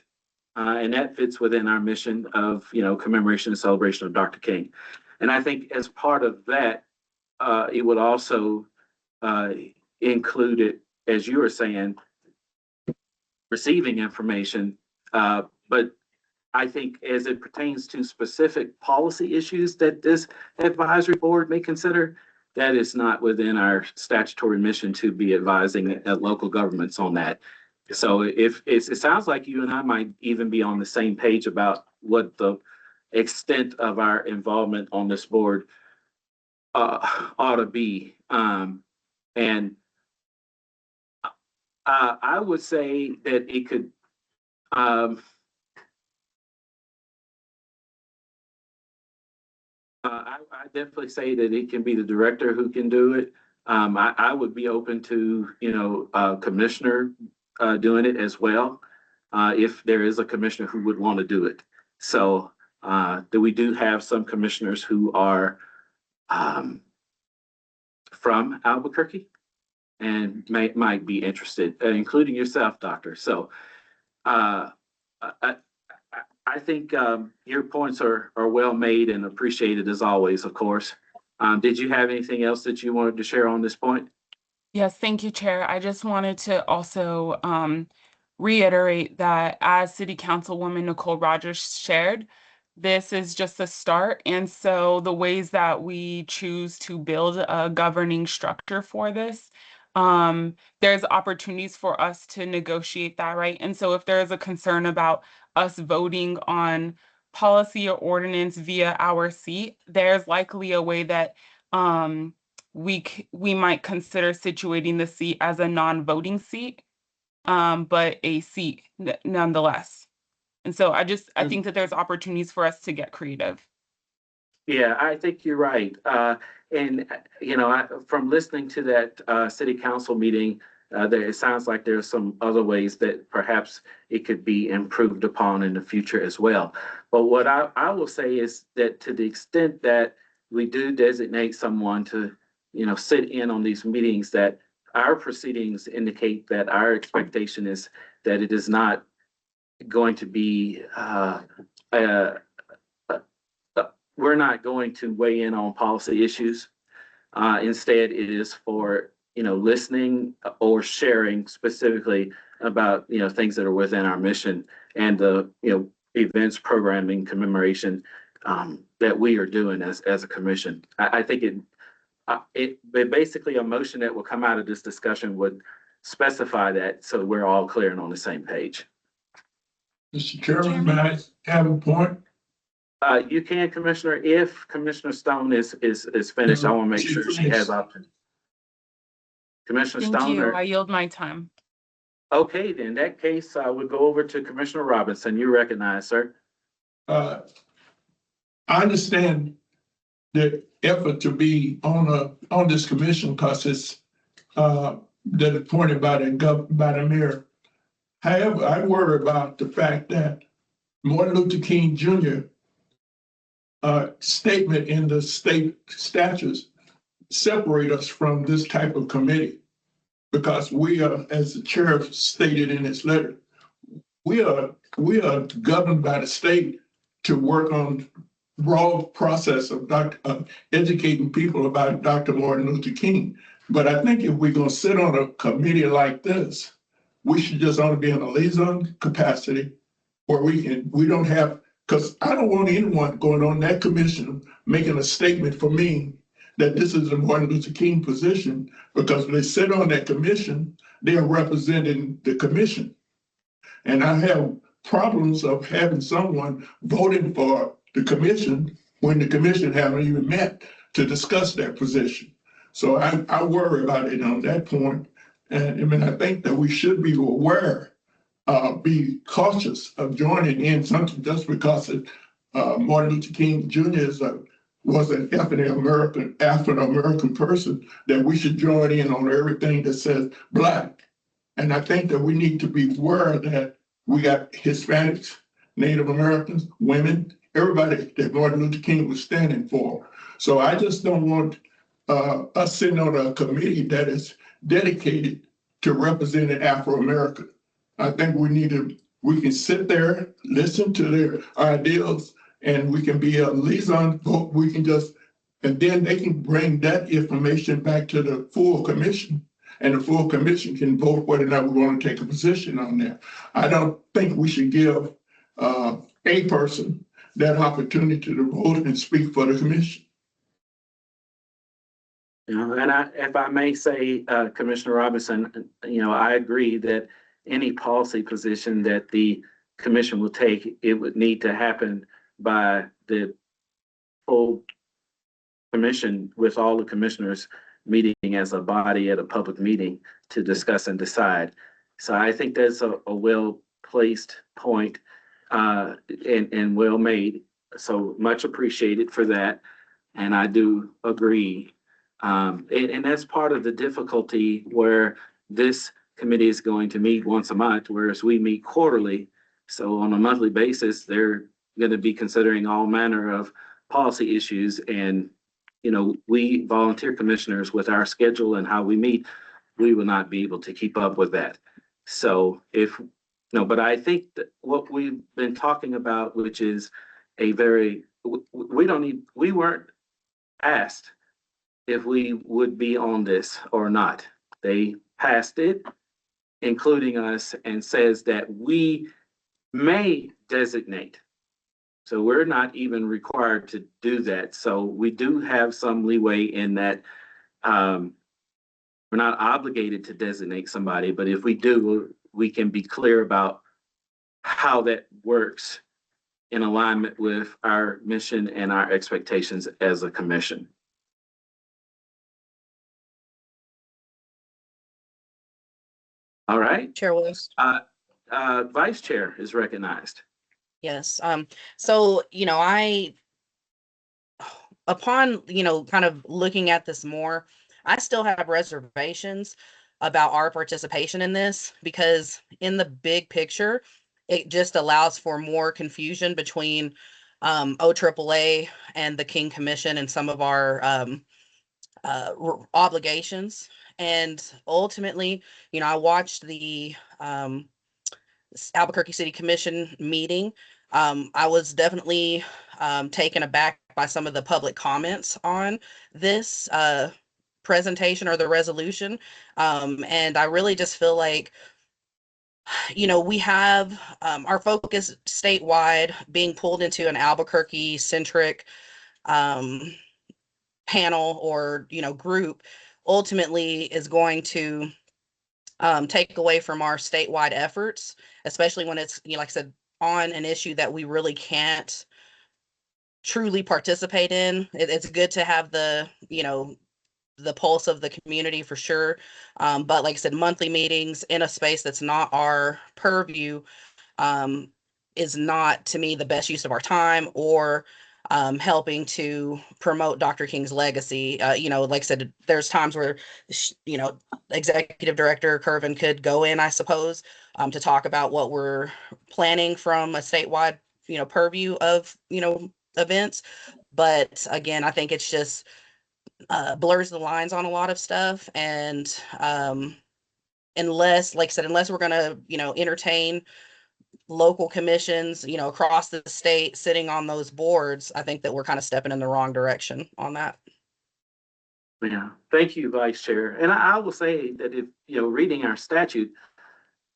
And that fits within our mission of, commemoration and celebration of Dr. King. And I think as part of that, it would also include it, as you were saying, receiving information. But I think as it pertains to specific policy issues that this advisory board may consider, that is not within our statutory mission to be advising local governments on that. So if it sounds like you and I might even be on the same page about what the extent of our involvement on this board ought to be. And I would say that it could, I definitely say that it can be the director who can do it. I would be open to, commissioner doing it as well, if there is a commissioner who would want to do it. So we do have some commissioners who are from Albuquerque and might be interested, including yourself, Doctor. So I think your points are well made and appreciated as always, of course. Did you have anything else that you wanted to share on this point? Yes, thank you, Chair. I just wanted to also reiterate that as City Councilwoman Nicole Rogers shared, this is just a start. And so the ways that we choose to build a governing structure for this, there's opportunities for us to negotiate that, right? And so if there is a concern about us voting on policy or ordinance via our seat, there's likely a way that we might consider situating the seat as a non-voting seat, but a seat nonetheless. And so I think that there's opportunities for us to get creative. Yeah, I think you're right. And, from listening to that city council meeting, it sounds like there's some other ways that perhaps it could be improved upon in the future as well. But what I will say is that to the extent that we do designate someone to, sit in on these meetings, that our proceedings indicate that our expectation is that it is not going to be, we're not going to weigh in on policy issues. Instead, it is for, listening or sharing specifically about, things that are within our mission and the, events, programming, commemoration that we are doing as a commission. I think it basically a motion that will come out of this discussion would specify that so we're all clear and on the same page. Mr. Chairman, may I have a point? You can, Commissioner, if Commissioner Stone is finished. I want to make sure she has options. Commissioner Thank Stone. you. I yield my time. Okay, then in that case, I would go over to Commissioner Robinson. You recognize, sir. I understand the effort to be on this commission because it's that appointed by the mayor. However, I worry about the fact that Martin Luther King Jr. Statement in the state statutes separate us from this type of committee because we are, as the chair stated in his letter, we are governed by the state to work on broad process of educating people about Dr. Martin Luther King. But I think if we're going to sit on a committee like this, we should just only be in a liaison capacity where we don't have, because I don't want anyone going on that commission making a statement for me that this is a Martin Luther King position, because when they sit on that commission, they are representing the commission. And I have problems of having someone voting for the commission when the commission haven't even met to discuss that position. So I worry about it on that point. And I think that we should be aware, be cautious of joining in something just because Martin Luther King Jr. was an African-American person, that we should join in on everything that says Black. And I think that we need to be aware that we got Hispanics, Native Americans, women, everybody that Martin Luther King was standing for. So I just don't want us sitting on a committee that is dedicated to representing Afro-American. I think we can sit there, listen to their ideals, and we can be a liaison vote. We can and then they can bring that information back to the full commission. and the full commission can vote whether or not we want to take a position on that. I don't think we should give a person that opportunity to vote and speak for the commission. You know, and if I may say, Commissioner Robinson, you know, I agree that any policy position that the commission will take, it would need to happen by the full commission with all the commissioners meeting as a body at a public meeting to discuss and decide. So I think that's a well-placed point, and well made. So much appreciated for that. And I do agree. And that's part of the difficulty where this committee is going to meet once a month, whereas we meet quarterly. So on a monthly basis, they're going to be considering all manner of policy issues. And, you know, we volunteer commissioners with our schedule and how we meet, we will not be able to keep up with that. So if, no, but I think that what we've been talking about, which is a very, we weren't asked if we would be on this or not. They passed it, including us, and says that we may designate. So we're not even required to do that. So we do have some leeway in that we're not obligated to designate somebody, but if we do, we can be clear about how that works in alignment with our mission and our expectations as a commission. All right. Chair Willis. Vice Chair is recognized. Yes. So, upon, kind of looking at this more, I still have reservations about our participation in this because in the big picture, it just allows for more confusion between OAAA and the King Commission and some of our obligations. And ultimately, I watched the Albuquerque City Commission meeting. I was definitely taken aback by some of the public comments on this presentation or the resolution. And I really just feel like, we have our focus statewide being pulled into an Albuquerque centric panel or, group ultimately is going to take away from our statewide efforts, especially when it's, like I said, on an issue that we really can't truly participate in. It's good to have the pulse of the community for sure. But like I said, monthly meetings in a space that's not our purview is not, to me, the best use of our time or helping to promote Dr. King's legacy. Like I said, there's times where, Executive Director Kervin could go in, I suppose, to talk about what we're planning from a statewide, purview of, events. But again, I think it's just blurs the lines on a lot of stuff. And unless, like I said, unless we're going to, entertain local commissions, across the state sitting on those boards, I think that we're kind of stepping in the wrong direction on that. Yeah, thank you, Vice Chair. And I will say that if, reading our statute,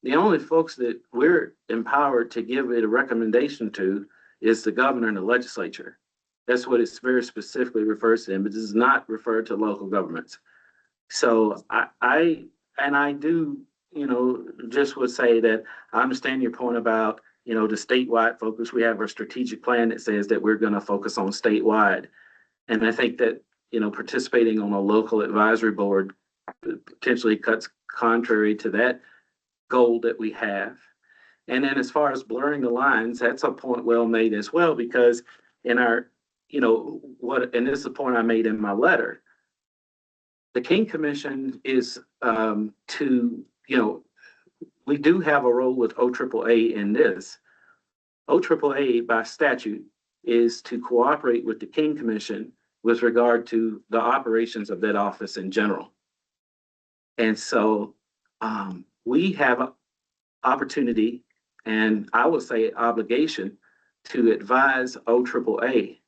the only folks that we're empowered to give it a recommendation to is the governor and the legislature. That's what it very specifically refers to, but it does not refer to local governments. So I do, just would say that I understand your point about, the statewide focus. We have a strategic plan that says that we're going to focus on statewide. And I think that, participating on a local advisory board potentially cuts contrary to that goal that we have. And then as far as blurring the lines, that's a point well made as well, because in our, and this is the point I made in my letter, the King Commission is we do have a role with OAAA in this. OAAA by statute is to cooperate with the King Commission with regard to the operations of that office in general. And so we have opportunity, and I would say obligation, to advise OAAA.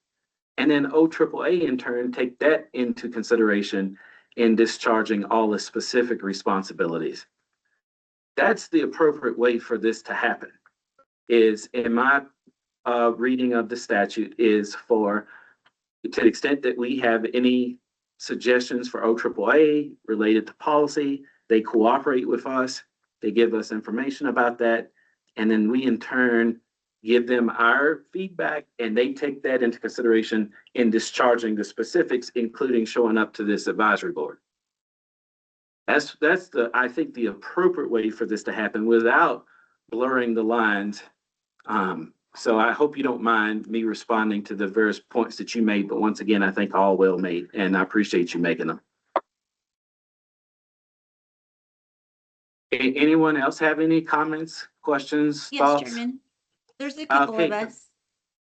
And then OAAA in turn take that into consideration in discharging all the specific responsibilities. That's the appropriate way for this to happen, is in my reading of the statute, is for, to the extent that we have any suggestions for OAAA related to policy, they cooperate with us, they give us information about that, and then we in turn give them our feedback, and they take that into consideration in discharging the specifics, including showing up to this advisory board. That's I think the appropriate way for this to happen without blurring the lines. So I hope you don't mind me responding to the various points that you made, but once again, I think all well made, and I appreciate you making them. Anyone else have any comments, questions, Yes, thoughts? Chairman. There's a couple of Okay. us.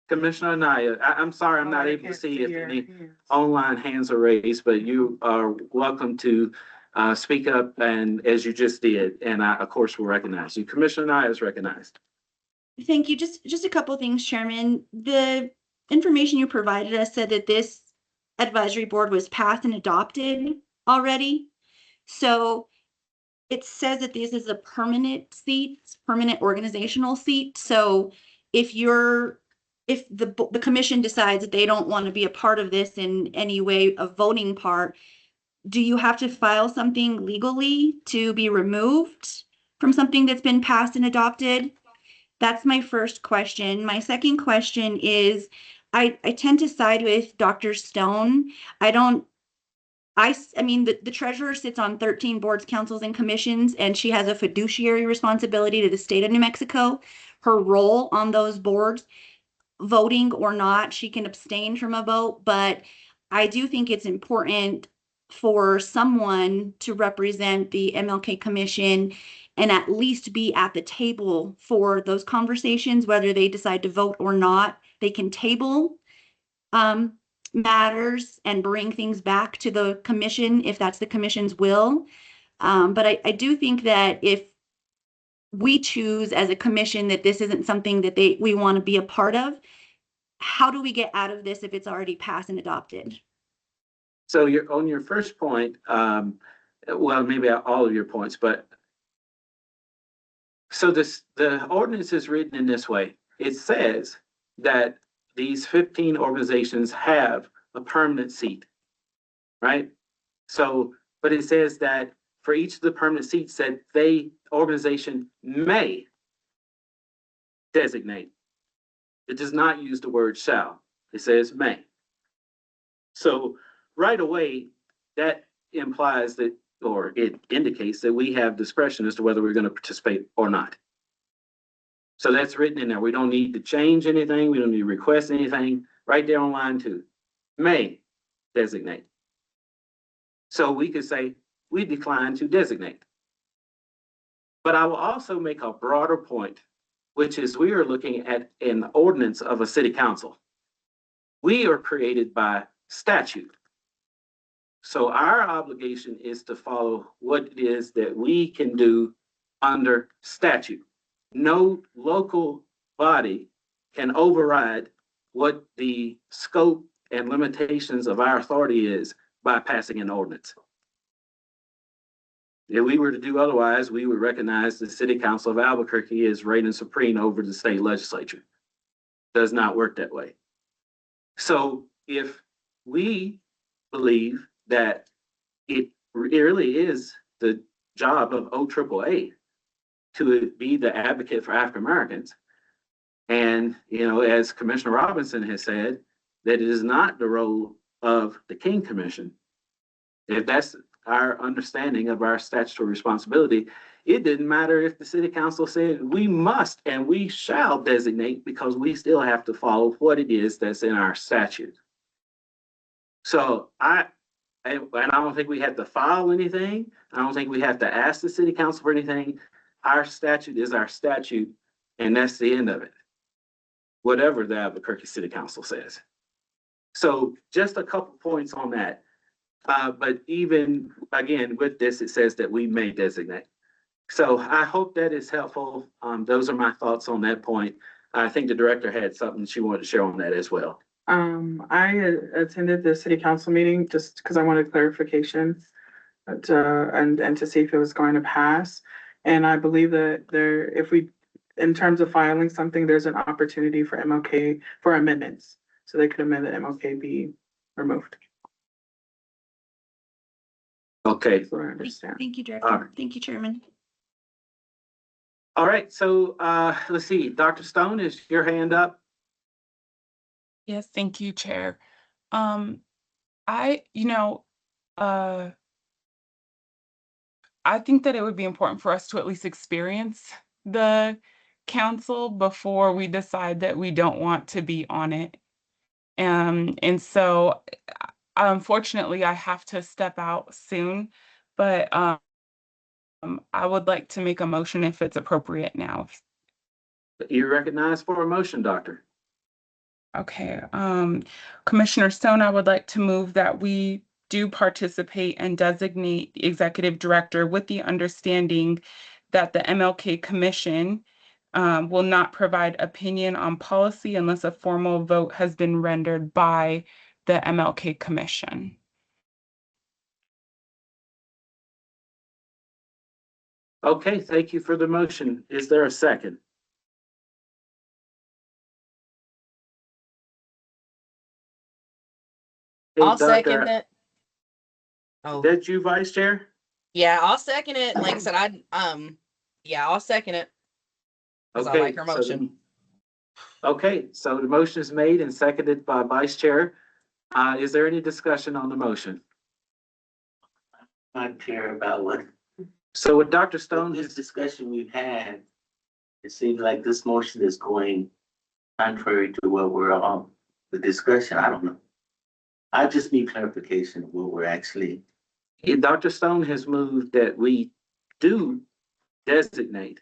Commissioner Anaya, I'm sorry, I'm not able to see if any online hands are raised, but you are welcome to speak up, and as you just did, and I, of course, will recognize you. Commissioner Anaya is recognized. Thank you. Just a couple things, Chairman. The information you provided us said that this advisory board was passed and adopted already. So it says that this is a permanent seat, permanent organizational seat. So if the commission decides that they don't want to be a part of this in any way, a voting part, do you have to file something legally to be removed from something that's been passed and adopted? That's my first question. My second question is, I tend to side with Dr. Stone. I mean, the treasurer sits on 13 boards, councils, and commissions, and she has a fiduciary responsibility to the state of New Mexico. Her role on those boards, voting or not, she can abstain from a vote, but I do think it's important for someone to represent the MLK Commission and at least be at the table for those conversations, whether they decide to vote or not. They can table matters and bring things back to the commission if that's the commission's will. But I do think that if we choose as a commission that this isn't something that we want to be a part of, how do we get out of this if it's already passed and adopted? So you're on your first point, well, maybe all of your points, but so the ordinance is written in this way. It says that these 15 organizations have a permanent seat, right? So, but it says that for each of the permanent seats that organization may designate. It does not use the word shall. It says may. So right away, that implies that, or it indicates that we have discretion as to whether we're going to participate or not. So that's written in there. We don't need to change anything. We don't need to request anything. Right there on line 2, may designate. So we could say we decline to designate. But I will also make a broader point, which is we are looking at an ordinance of a city council. We are created by statute. So our obligation is to follow what it is that we can do under statute. No local body can override what the scope and limitations of our authority is by passing an ordinance. If we were to do otherwise, we would recognize the City Council of Albuquerque is reigning supreme over the state legislature. Does not work that way. So if we believe that it really is the job of OAAA to be the advocate for African Americans, and as Commissioner Robinson has said, that it is not the role of the King Commission. If that's our understanding of our statutory responsibility, it didn't matter if the city council said we must and we shall designate, because we still have to follow what it is that's in our statute. So I don't think we have to file anything. I don't think we have to ask the city council for anything. Our statute is our statute, and that's the end of it, whatever the Albuquerque City Council says. So just a couple points on that. But even, again, with this, it says that we may designate. So I hope that is helpful. Those are my thoughts on that point. I think the director had something she wanted to share on that as well. I attended the city council meeting just because I wanted clarification, but, and to see if it was going to pass. And I believe that there, if we, in terms of filing something, there's an opportunity for MLK, for amendments. So they could amend the MLK be removed. Okay, That's what I understand. Thank you, All Director. right. Thank you, Chairman. all right, so, let's see, Dr. Stone, is your hand up? Yes, thank you, Chair. I, you know, I think that it would be important for us to at least experience the council before we decide that we don't want to be on it. And so unfortunately, I have to step out soon, but I would like to make a motion if it's appropriate now. You're recognized for a motion, Doctor. Okay, Commissioner Stone, I would like to move that we do participate and designate the executive director with the understanding that the MLK Commission will not provide opinion on policy unless a formal vote has been rendered by the MLK Commission. Okay, thank you for the motion. Is there a second? Hey, I'll second Doctor, that. Oh, Did you, Vice Chair? yeah, I'll second it. Like I said, yeah, I'll second it. Cause I like her so motion. Okay, so the motion is made and seconded by Vice Chair. Is there any discussion on the motion? Not clear about what, So with Dr. Stone, this discussion we've had, it seems like this motion is going contrary to what we're on, the discussion, I don't know. I just need clarification of what we're actually, Dr. Stone has moved that we do designate,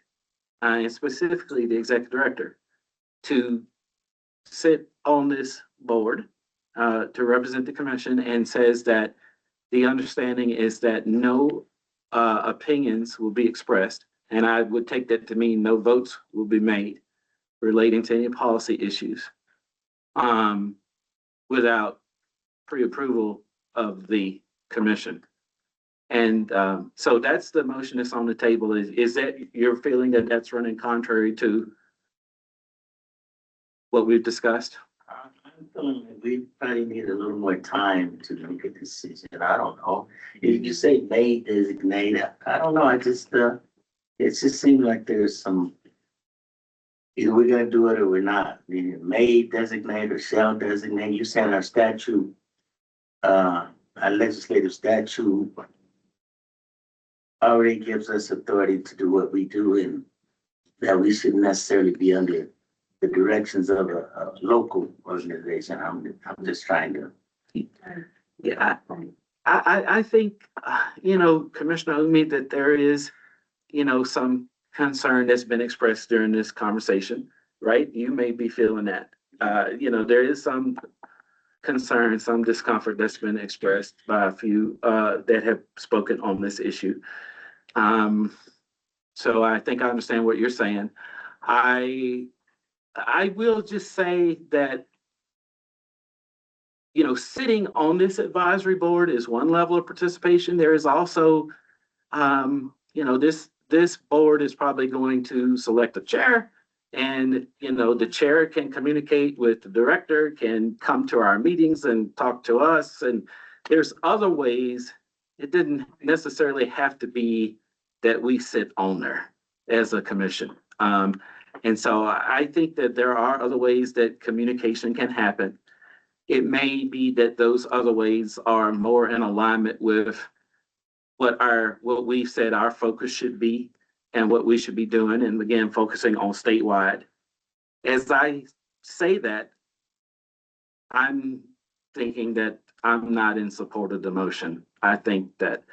and specifically the executive director, to sit on this board, to represent the commission, and says that the understanding is that no opinions will be expressed, and I would take that to mean no votes will be made relating to any policy issues without pre-approval of the commission. And so that's the motion that's on the table. Is that your feeling that that's running contrary to what we've discussed? I'm feeling like we probably need a little more time to make a decision. I don't know. If you say may designate, I don't know. It just seems like there's some, either we're gonna do it or we're not. Either may designate or shall designate. You said our statute, our legislative statute already gives us authority to do what we do, and that we shouldn't necessarily be under the directions of a local organization. I'm just trying to. Yeah, I think, Commissioner Umi, that there is, some concern that's been expressed during this conversation, right? You may be feeling that. There is some concern, some discomfort that's been expressed by a few that have spoken on this issue. So I think I understand what you're saying. I will just say that, sitting on this advisory board is one level of participation. There is also, this board is probably going to select a chair, and, the chair can communicate with the director, can come to our meetings and talk to us. And there's other ways. It didn't necessarily have to be that we sit on there as a commission. And so I think that there are other ways that communication can happen. It may be that those other ways are more in alignment with what we've said our focus should be and what we should be doing. And again, focusing on statewide. As I say that, I'm thinking that I'm not in support of the motion. I think that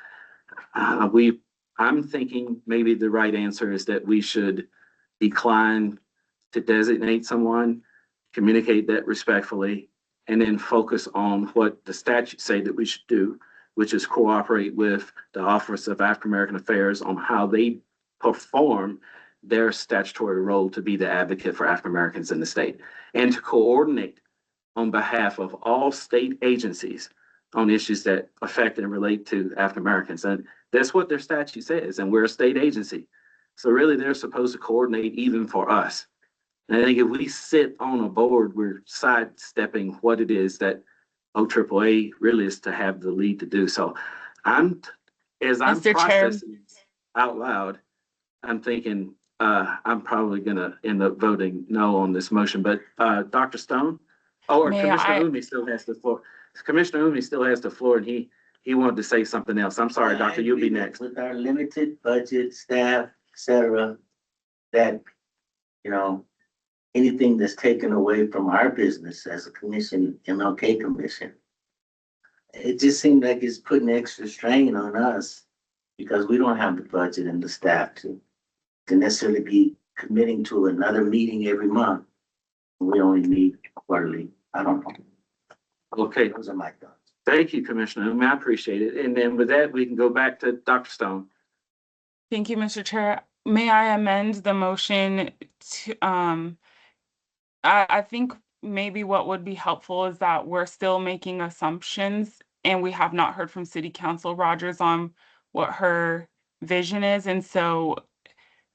I'm thinking maybe the right answer is that we should decline to designate someone, communicate that respectfully, and then focus on what the statutes say that we should do, which is cooperate with the Office of African American Affairs on how they perform their statutory role to be the advocate for African Americans in the state, and to coordinate on behalf of all state agencies on issues that affect and relate to African Americans. And that's what their statute says. And we're a state agency. So really, they're supposed to coordinate even for us. And I think if we sit on a board, we're sidestepping what it is that OAAA really is to have the lead to do. So I'm, as I'm Mr. Chair. processing out loud, I'm thinking I'm probably gonna end up voting no on this motion, but Dr. Stone? Or May Commissioner I- Umi still has the floor. Commissioner Umi still has the floor and he wanted to say something else. I'm sorry, I Doctor, you'll be agree next. With our limited budget, staff, et cetera, that, you know, anything that's taken away from our business as a commission, MLK commission, it just seemed like it's putting extra strain on us because we don't have the budget and the staff to necessarily be committing to another meeting every month. We only meet quarterly. I don't know. Okay, Those are my thoughts. thank you, Commissioner Umi. I appreciate it. And then with that, we can go back to Dr. Stone. Thank you, Mr. Chair. May I amend the motion to, I think maybe what would be helpful is that we're still making assumptions and we have not heard from City Council Rogers on what her vision is. And so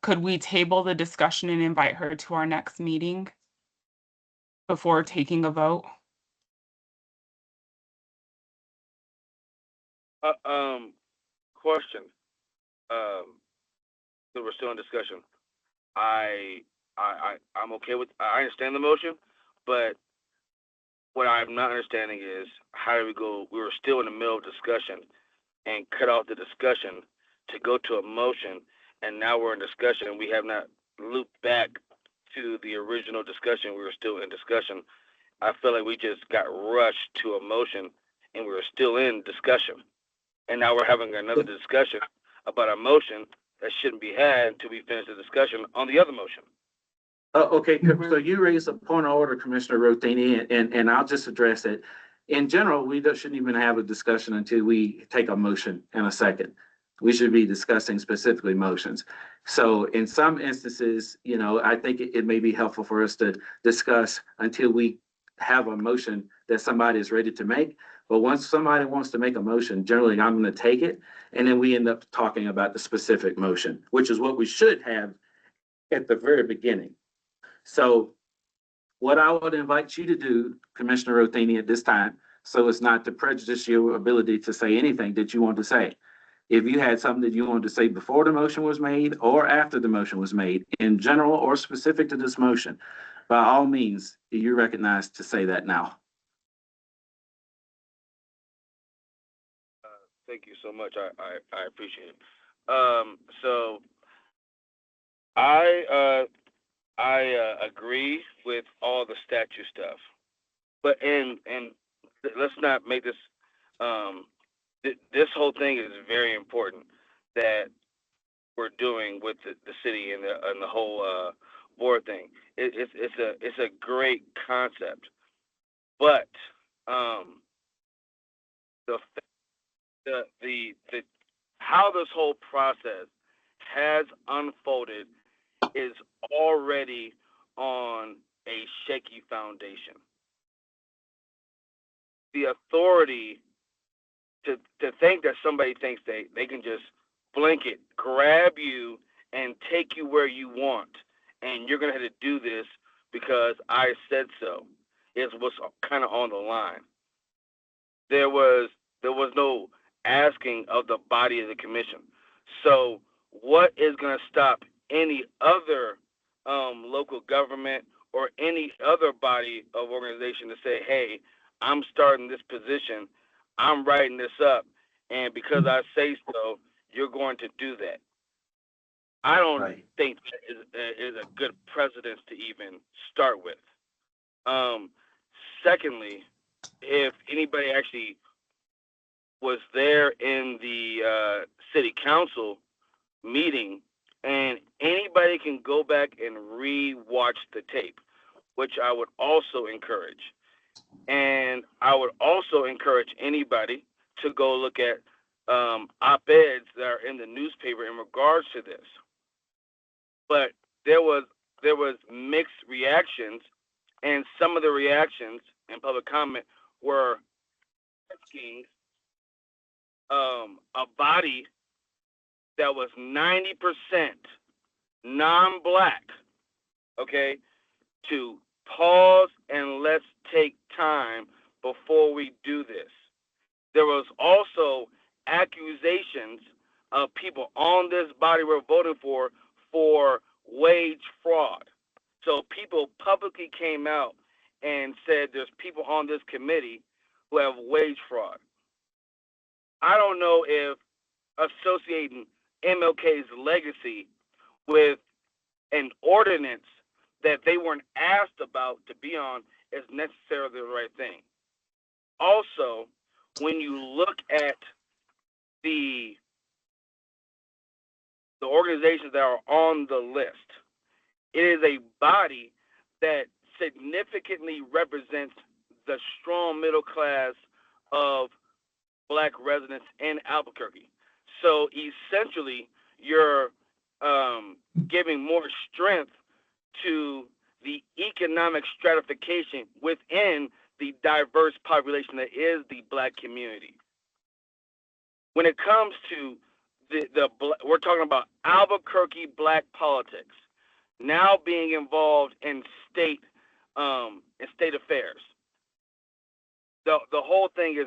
could we table the discussion and invite her to our next meeting before taking a vote? Question. So we're still in discussion. I'm okay with, I understand the motion, but what I'm not understanding is how do we were still in the middle of discussion and cut off the discussion to go to a motion, and now we're in discussion and we have not looped back to the original discussion. We were still in discussion. I feel like we just got rushed to a motion and we were still in discussion. And now we're having another discussion about a motion that shouldn't be had until we finish the discussion on the other motion. Okay, so you raised a point of order, Commissioner Rotini, and I'll just address it. In general, we shouldn't even have a discussion until we take a motion in a second. We should be discussing specifically motions. So in some instances, you know, I think it may be helpful for us to discuss until we have a motion that somebody is ready to make. But once somebody wants to make a motion, generally I'm going to take it, and then we end up talking about the specific motion, which is what we should have at the very beginning. So what I would invite you to do, Commissioner Rothini, at this time, so as not to prejudice your ability to say anything that you want to say. If you had something that you wanted to say before the motion was made or after the motion was made, in general or specific to this motion, by all means, you're recognized to say that now. Thank you so much. I appreciate it. So I agree with all the statute stuff, but and let's not make this this whole thing is very important that we're doing with the city and the whole board thing. It's a great concept, but the how this whole process has unfolded is already on a shaky foundation. The authority to think that somebody thinks they can just blanket grab you and take you where you want, and you're gonna have to do this because I said so, is what's kind of on the line. There was no asking of the body of the commission. So what is going to stop any other local government or any other body of organization to say, hey, I'm starting this position, I'm writing this up, and because I say so, you're going to do that. I don't think that is a good precedence to even start with. Secondly, if anybody actually was there in the city council meeting, and anybody can go back and re-watch the tape, which I would also encourage. And I would also encourage anybody to go look at op-eds that are in the newspaper in regards to this. But there was mixed reactions, and some of the reactions in public comment were asking a body that was 90% non-black, okay, to pause and let's take time before we do this. There was also accusations of people on this body we're voting for wage fraud. So people publicly came out and said there's people on this committee who have wage fraud. I don't know if associating MLK's legacy with an ordinance that they weren't asked about to be on is necessarily the right thing. Also, when you look at the organizations that are on the list, it is a body that significantly represents the strong middle class of Black residents in Albuquerque. So essentially, you're giving more strength to the economic stratification within the diverse population that is the Black community. When it comes to we're talking about Albuquerque Black politics now being involved in state affairs. The whole thing is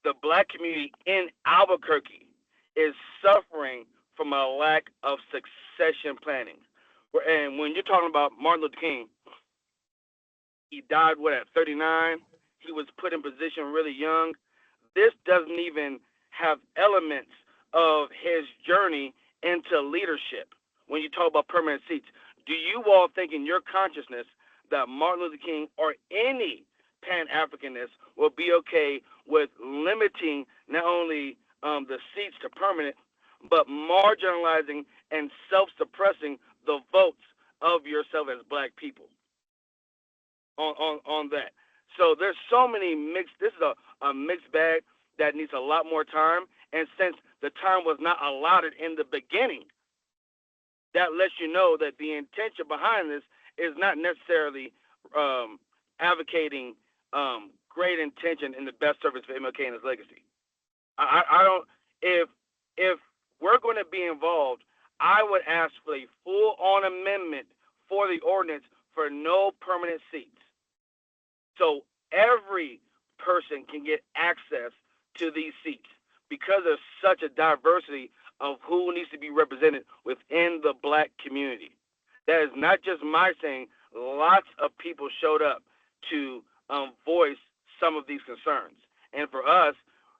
the Black community in Albuquerque is suffering from a lack of succession planning. And when you're talking about Martin Luther King, he died at 39. He was put in position really young. This doesn't even have elements of his journey into leadership. When you talk about permanent seats, do you all think in your consciousness that Martin Luther King or any Pan-Africanist will be okay with limiting not only the seats to permanent, but marginalizing and self-suppressing the votes of yourself as Black people on that? So there's so many this is a mixed bag that needs a lot more time. And since the time was not allotted in the beginning, that lets you know that the intention behind this is not necessarily advocating great intention in the best service for MLK and his legacy. I don't. If we're going to be involved, I would ask for a full-on amendment for the ordinance for no permanent seats, so every person can get access to these seats, because there's such a diversity of who needs to be represented within the Black community. That is not just my saying. Lots of people showed up to voice some of these concerns. And for us,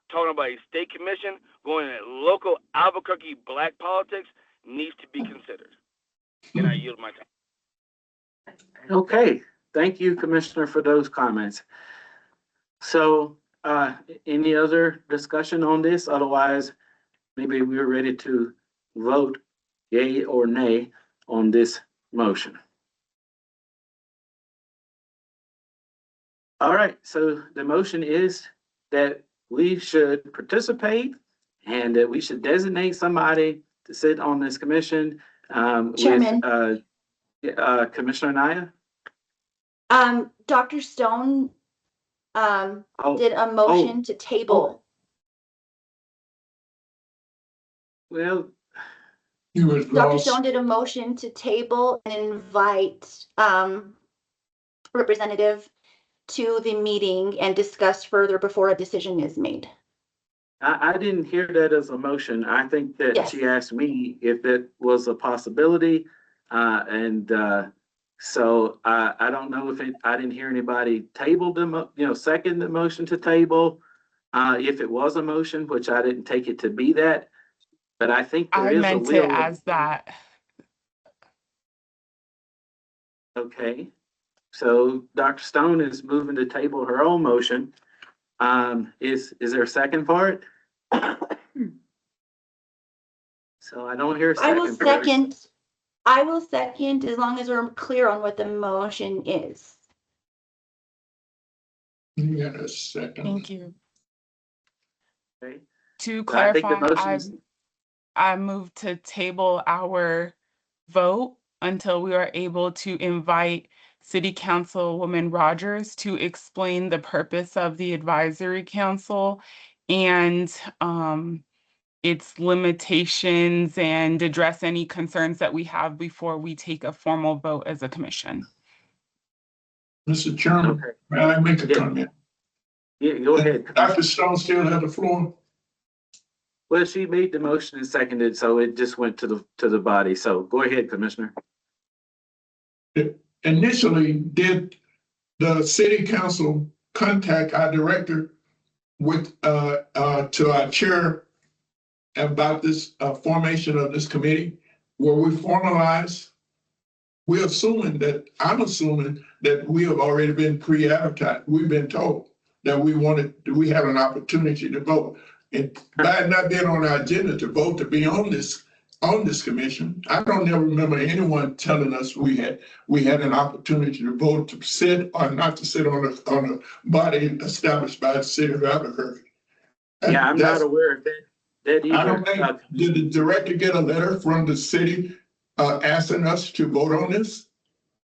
talking about a state commission going at local Albuquerque Black politics needs to be considered. And I yield my time. Okay, thank you, Commissioner, for those comments. So any other discussion on this? Otherwise, maybe we're ready to vote yay or nay on this motion. All right, so the motion is that we should participate and that we should designate somebody to sit on this commission. Chairman. With Commissioner Naya. Dr. Stone did a motion to table. Well, He was Dr. lost. Stone did a motion to table and invite representative to the meeting and discuss further before a decision is made. I didn't hear that as a motion. I think that Yes. she asked me if it was a possibility. So I don't know if I didn't hear anybody table them, second the motion to table. If it was a motion, which I didn't take it to be that, but I think there I is a meant will. it as that. Okay, so Dr. Stone is moving to table her own motion. Is there a second for it? So I don't hear a second. I will second as long as we're clear on what the motion is. You got a second. Thank you. Okay. To So I think the clarify, motion. I moved to table our vote until we are able to invite City Councilwoman Rogers to explain the purpose of the advisory council and its limitations and address any concerns that we have before we take a formal vote as a commission. Mr. Chairman, may I make a comment? Yeah, go ahead. Dr. Stone still have the floor? Well, she made the motion and seconded, so it just went to the body. So go ahead, Commissioner. Initially, did the city council contact our director with, to our chair about this, formation of this committee? Were we formalized? I'm assuming that we have already been pre-advertised. We've been told that we have an opportunity to vote. And by not being on our agenda to vote to be on this commission, I don't ever remember anyone telling us we had an opportunity to vote to sit or not to sit on a body established by the city of Albuquerque. Yeah, I'm not aware of that either. I don't think, did the director get a letter from the city asking us to vote on this?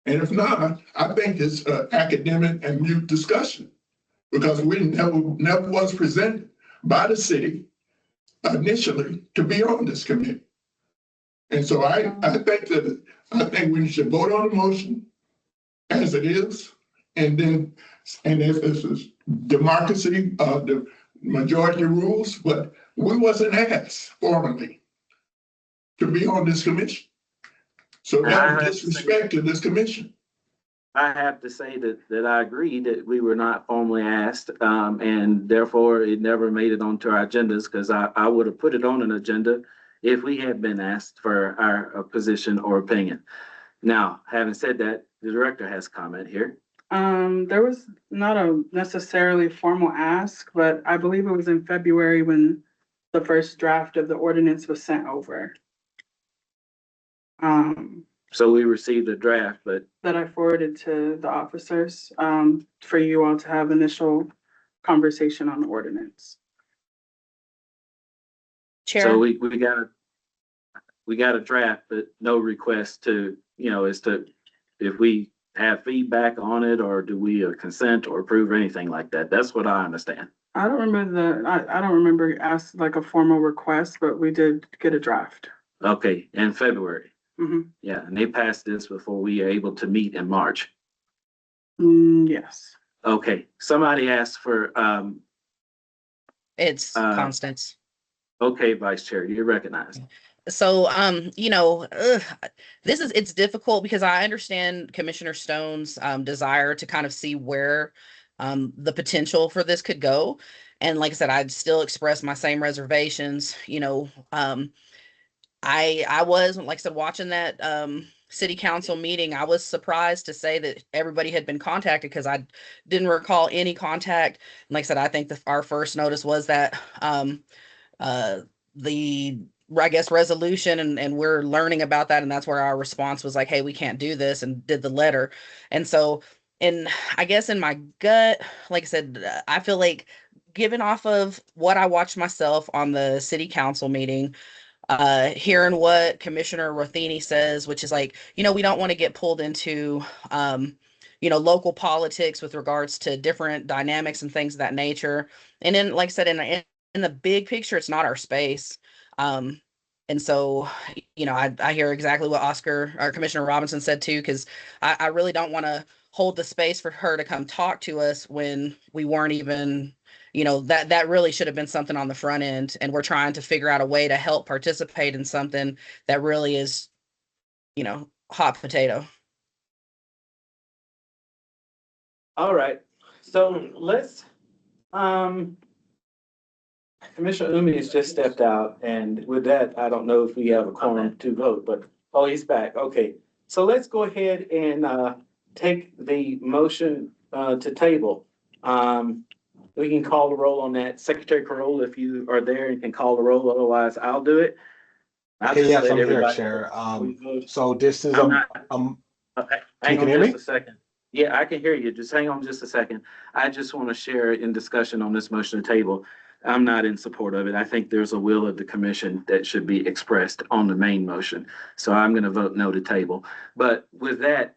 And if not, I think it's academic and mute discussion, because we never was presented by the city initially to be on this committee. And so I think we should vote on the motion as it is, and if this is democracy, the majority rules, but we wasn't asked formally to be on this commission. So that was disrespect to this commission. I have to say that I agree that we were not formally asked, and therefore it never made it onto our agendas, because I would have put it on an agenda if we had been asked for our position or opinion. Now, having said that, the director has comment here. There was not a necessarily formal ask, but I believe it was in February when the first draft of the ordinance was sent over. So we received a draft, but that I forwarded to the officers, for you all to have initial conversation on the ordinance. Chair. so we got a draft, but no request to, as to if we have feedback on it, or do we consent or approve or anything like that. That's what I understand. I don't remember I don't remember asked like a formal request, but we did get a draft. Okay, in February. Mm-hmm. Yeah, and they passed this before we are able to meet in March. Yes. Okay, somebody asked for, It's Constance. okay, Vice Chair, you're recognized. So, it's difficult because I understand Commissioner Stone's desire to kind of see where the potential for this could go. And like I said, I'd still express my same reservations. I was, like I said, watching that city council meeting, I was surprised to say that everybody had been contacted, because I didn't recall any contact. And like I said, I think our first notice was that the, I guess, resolution, and we're learning about that, and that's where our response was like, hey, we can't do this, and did the letter. And so, and I guess in my gut, like I said, I feel like, given off of what I watched myself on the city council meeting, hearing what Commissioner Rothini says, which is like, we don't want to get pulled into local politics with regards to different dynamics and things of that nature. And then, like I said, in the big picture, it's not our space. And so, I hear exactly what Oscar or Commissioner Robinson said too, because I really don't want to hold the space for her to come talk to us when we weren't even, that really should have been something on the front end. And we're trying to figure out a way to help participate in something that really is, hot potato. All right, so let's, Commissioner Umi has just stepped out, and with that, I don't know if we have a quorum to vote, but, oh, he's back. Okay, so let's go ahead and take the motion to table. We can call the roll on that. Secretary Carroll, if you are there, you can call the roll, otherwise I'll do it. Okay, yes, I'm here, Chair. So this is, Hang you on can hear me? just a second. Yeah, I can hear you. Just hang on just a second. I just want to share in discussion on this motion to table. I'm not in support of it. I think there's a will of the commission that should be expressed on the main motion. So I'm going to vote no to table. But with that,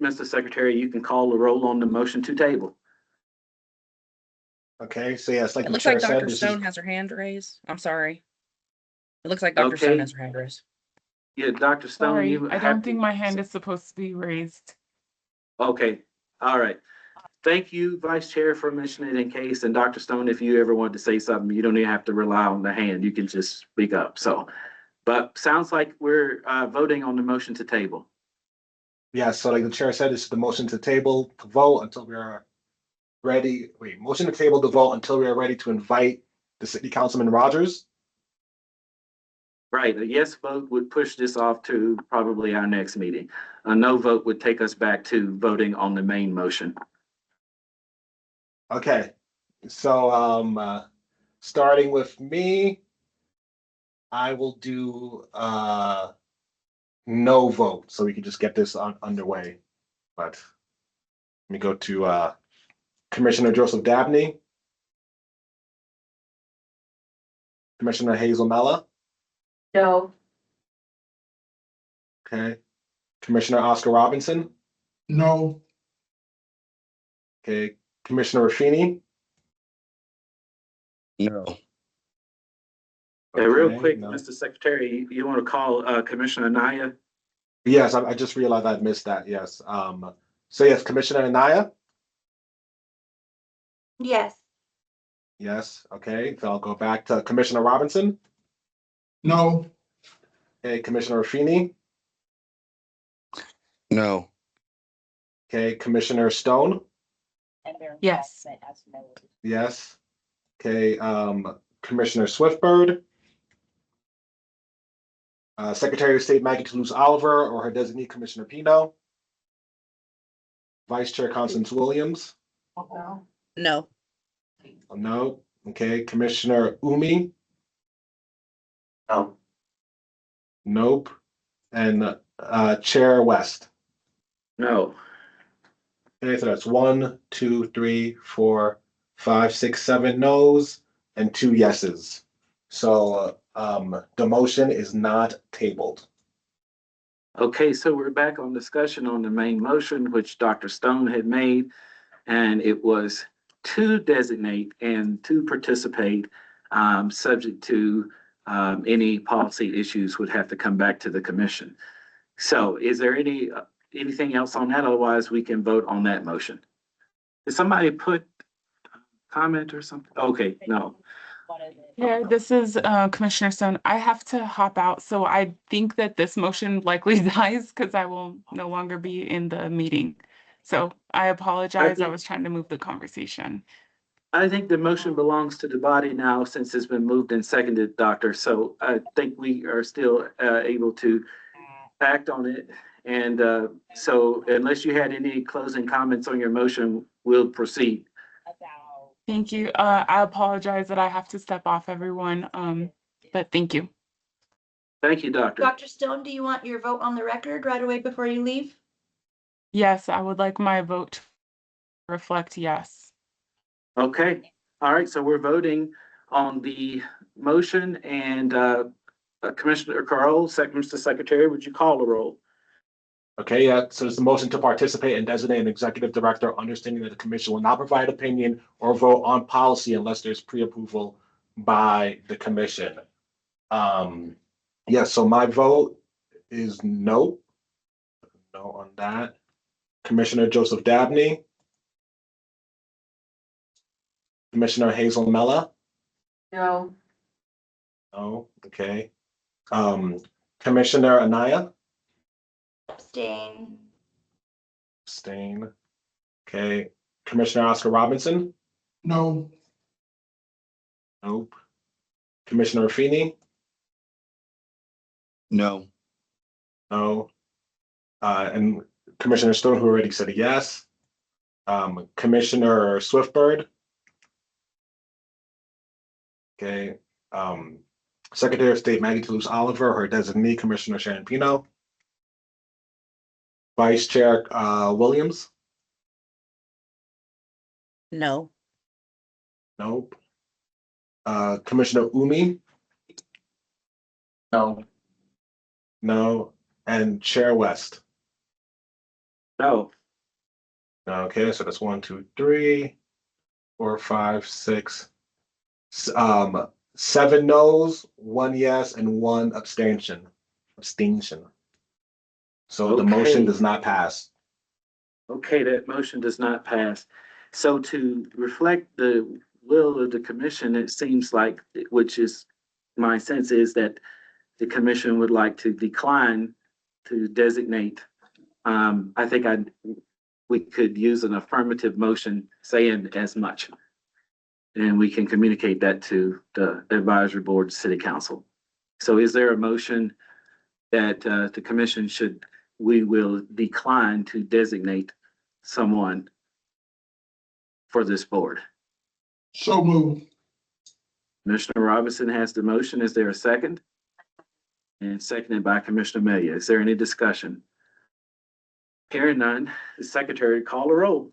Mr. Secretary, you can call the roll on the motion to table. Okay, so yes, like It the looks chair like said, Dr. this is, Stone has her hand raised. I'm sorry. It looks like Dr. Stone Okay. has her hand raised. Yeah, Dr. Stone, Sorry, you I have. don't think my hand is supposed to be raised. Okay, all right. Thank you, Vice Chair, for mentioning it in case, and Dr. Stone, if you ever want to say something, you don't even have to rely on the hand, you can just speak up, so. But sounds like we're voting on the motion to table. yeah, so like the chair said, this is the motion to table to vote until we are ready. Wait, motion to table to vote until we are ready to invite the city councilman Rogers. Right, a yes vote would push this off to probably our next meeting. A no vote would take us back to voting on the main motion. Okay, so starting with me, I will do no vote so we can just get this underway. But let me go to Commissioner Joseph Dabney, Commissioner Hazel Mella, No. okay, Commissioner Oscar Robinson, No, okay, Commissioner Raffini. No. Real Okay, quick, no. Mr. Secretary, you want to call Commissioner Naya? Yes, I just realized I missed that. Yes. So yes, Commissioner Anaya. Yes. Yes. Okay. So I'll go back to Commissioner Robinson. no, Okay. Commissioner Raffini. No. Okay. Commissioner Stone. Yes. Yes. Okay. Commissioner Swiftbird. Secretary of State Maggie Toulouse Oliver or her designee Commissioner Pino. Vice Chair Constance Williams. No. No. Okay. Commissioner Umi. No, Nope. And Chair West. No. Okay, so that's 1, 2, 3, 4, 5, 6, 7 no's and 2 yeses. So the motion is not tabled. Okay, so we're back on discussion on the main motion, which Dr. Stone had made, and it was to designate and to participate, subject to any policy issues would have to come back to the commission. So is there anything else on that? Otherwise, we can vote on that motion. Did somebody put comment or something? Okay, no. Yeah, this is Commissioner Stone. I have to hop out, so I think that this motion likely dies because I will no longer be in the meeting. So I apologize. I was trying to move the conversation. I think the motion belongs to the body now since it's been moved and seconded, Doctor. So I think we are still able to act on it. And so unless you had any closing comments on your motion, we'll proceed. Thank you. I apologize that I have to step off, everyone. But thank you. Thank you, Doctor. Dr. Stone, do you want your vote on the record right away before you leave? Yes, I would like my vote to reflect yes. Okay. All right. So we're voting on the motion and Commissioner Carl, Mr. Secretary, would you call the roll? Okay, yeah, so it's the motion to participate and designate an executive director, understanding that the commission will not provide opinion or vote on policy unless there's pre-approval by the commission. Yeah, so my vote is no. No on that. Commissioner Joseph Dabney. Commissioner Hazel Mella. No. No, okay. Commissioner Anaya. Abstain. Abstain. Okay. Commissioner Oscar Robinson. no, Nope. Commissioner Raffini. No. No. And Commissioner Stone, who already said yes. Commissioner Swiftbird. Okay. Secretary of State Maggie Toulouse Oliver, her designee, Commissioner Sharon Pino. Vice Chair Williams. No. Nope. Commissioner Umi. no, No. And Chair West. No. Okay, so that's 1, 2, 3, 4, 5, 6. 7 no's, 1 yes, and 1 abstention. Abstention. So the motion Okay. does not pass. Okay, that motion does not pass. So to reflect the will of the commission, it seems like, which is, my sense is that the commission would like to decline to designate. I think we could use an affirmative motion saying as much. And we can communicate that to the advisory board, city council. So is there a motion that the commission we will decline to designate someone for this board? So move. Commissioner Robinson has the motion. Is there a second? And seconded by Commissioner Melia. Is there any discussion? Hearing none, the secretary call a roll.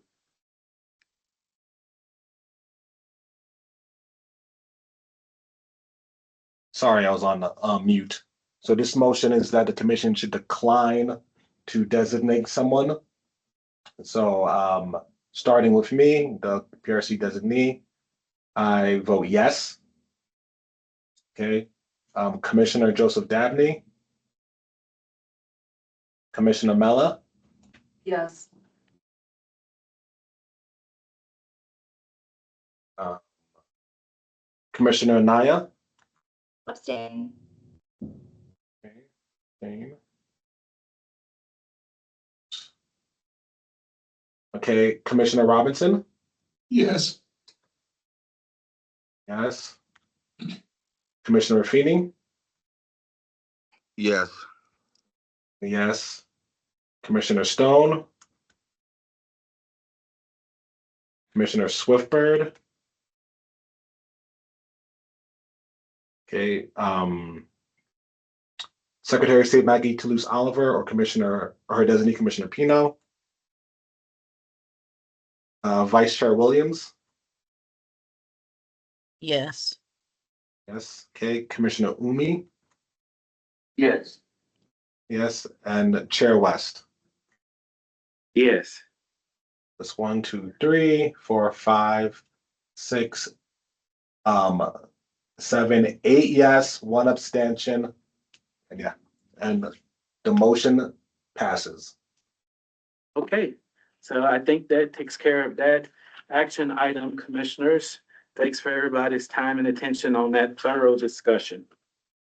Sorry, I was on mute. So this motion is that the commission should decline to designate someone. So starting with me, the PRC designee, I vote yes. Okay. Commissioner Joseph Dabney, Commissioner Mella, Yes. Commissioner Naya. Abstain. Okay. Abstain. Okay, Commissioner Robinson. Yes. Yes. Commissioner Feeney. Yes. Yes. Commissioner Stone. Commissioner Swiftbird. Okay. Secretary of State Maggie Toulouse Oliver or Commissioner or her designee Commissioner Pino. Vice Chair Williams. Yes. Yes. Okay. Commissioner Umi. Yes. Yes. And Chair West. Yes. That's 1, 2, 3, 4, 5, 6, 7, 8 yes, 1 abstention. And yeah, and the motion passes. Okay, so I think that takes care of that action item, commissioners. Thanks for everybody's time and attention on that thorough discussion.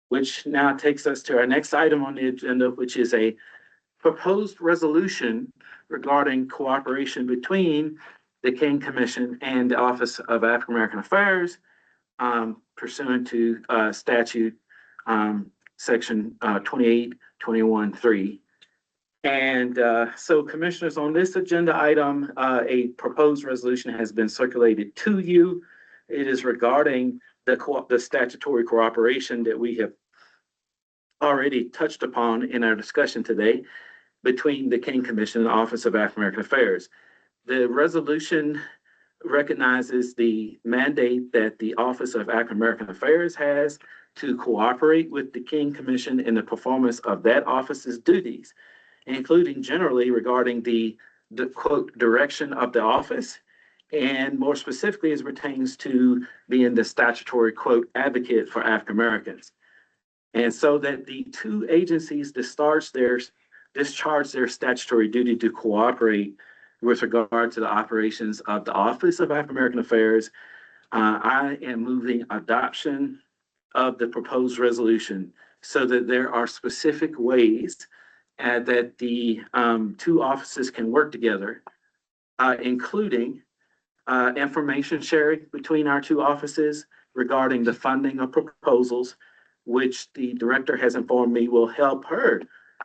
Which now takes us to our next item on the agenda, which is a proposed resolution regarding cooperation between the King Commission and the Office of African American Affairs pursuant to statute section 2821(3). And so commissioners, on this agenda item, a proposed resolution has been circulated to you. It is regarding the statutory cooperation that we have already touched upon in our discussion today between the King Commission and the Office of African American Affairs. The resolution recognizes the mandate that the Office of African American Affairs has to cooperate with the King Commission in the performance of that office's duties, including generally regarding the quote direction of the office, and more specifically as pertains to being the statutory quote advocate for African Americans. And so that the two agencies discharge their statutory duty to cooperate with regard to the operations of the Office of African American Affairs. I am moving adoption of the proposed resolution so that there are specific ways that the two offices can work together, including information sharing between our two offices regarding the funding of proposals, which the director has informed me will help her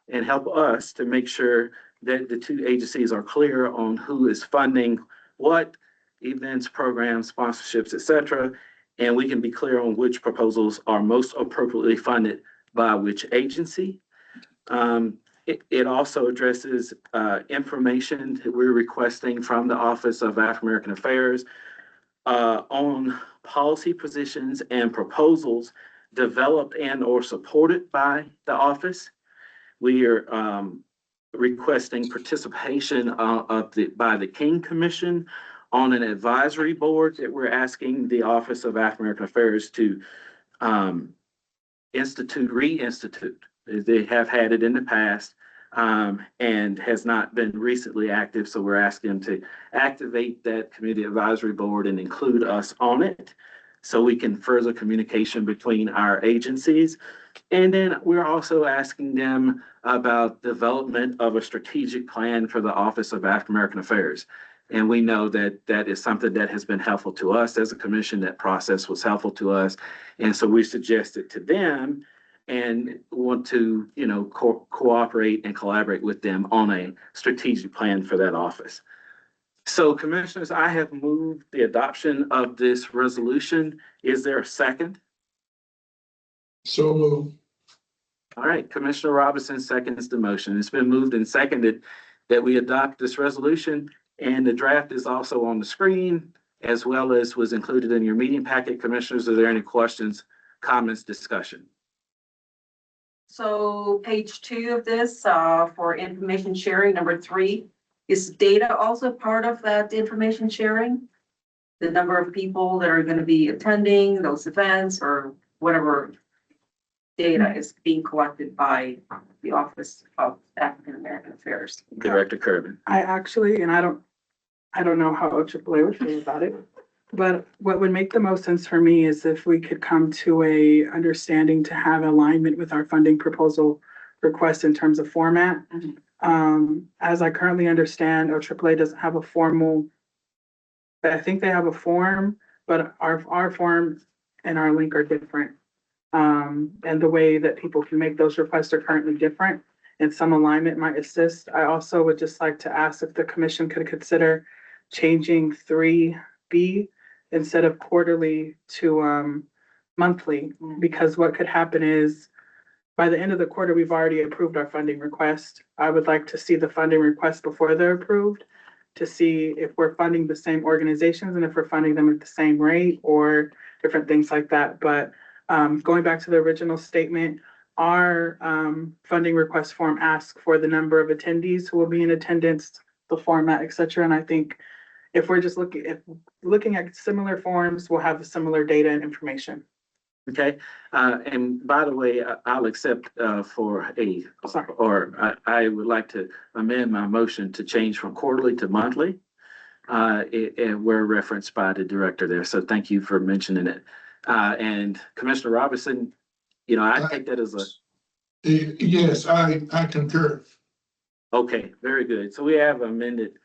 and help us to make sure that the two agencies are clear on who is funding what events, programs, sponsorships, etc. And we can be clear on which proposals are most appropriately funded by which agency. It also addresses information that we're requesting from the Office of African American Affairs on policy positions and proposals developed and or supported by the office. We are requesting participation by the King Commission on an advisory board that we're asking the Office of African American Affairs to reinstitute. They have had it in the past and has not been recently active. So we're asking them to activate that committee advisory board and include us on it so we can further communication between our agencies. And then we're also asking them about development of a strategic plan for the Office of African American Affairs. And we know that that is something that has been helpful to us as a commission. That process was helpful to us. And so we suggested to them and want to, cooperate and collaborate with them on a strategic plan for that office. So commissioners, I have moved the adoption of this resolution. Is there a second? So moved. All right, Commissioner Robinson seconds the motion. It's been moved and seconded that we adopt this resolution, and the draft is also on the screen, as well as was included in your meeting packet. Commissioners, are there any questions, comments, discussion? So page 2 of this, for information sharing, number 3, is data also part of that information sharing? The number of people that are going to be attending those events or whatever data is being collected by the Office of African American Affairs. Director Kervin. I actually, and I don't know how AAA would feel about it, but what would make the most sense for me is if we could come to a understanding to have alignment with our funding proposal request in terms of format. As I currently understand, AAA doesn't have a formal, I think they have a form, but our form and our link are different. And the way that people can make those requests are currently different, and some alignment might assist. I also would just like to ask if the commission could consider changing 3B instead of quarterly to monthly, because what could happen is by the end of the quarter, we've already approved our funding request. I would like to see the funding request before they're approved to see if we're funding the same organizations and if we're funding them at the same rate or different things like that. But going back to the original statement, our funding request form asks for the number of attendees who will be in attendance, the format, et cetera. And I think if we're just looking at similar forms, we'll have similar data and information. Okay, and by the way, I'll accept I would like to amend my motion to change from quarterly to monthly. And we're referenced by the director there, so thank you for mentioning it. And Commissioner Robinson, I take that as a. Yes, I concur. Okay, very good. So we have amended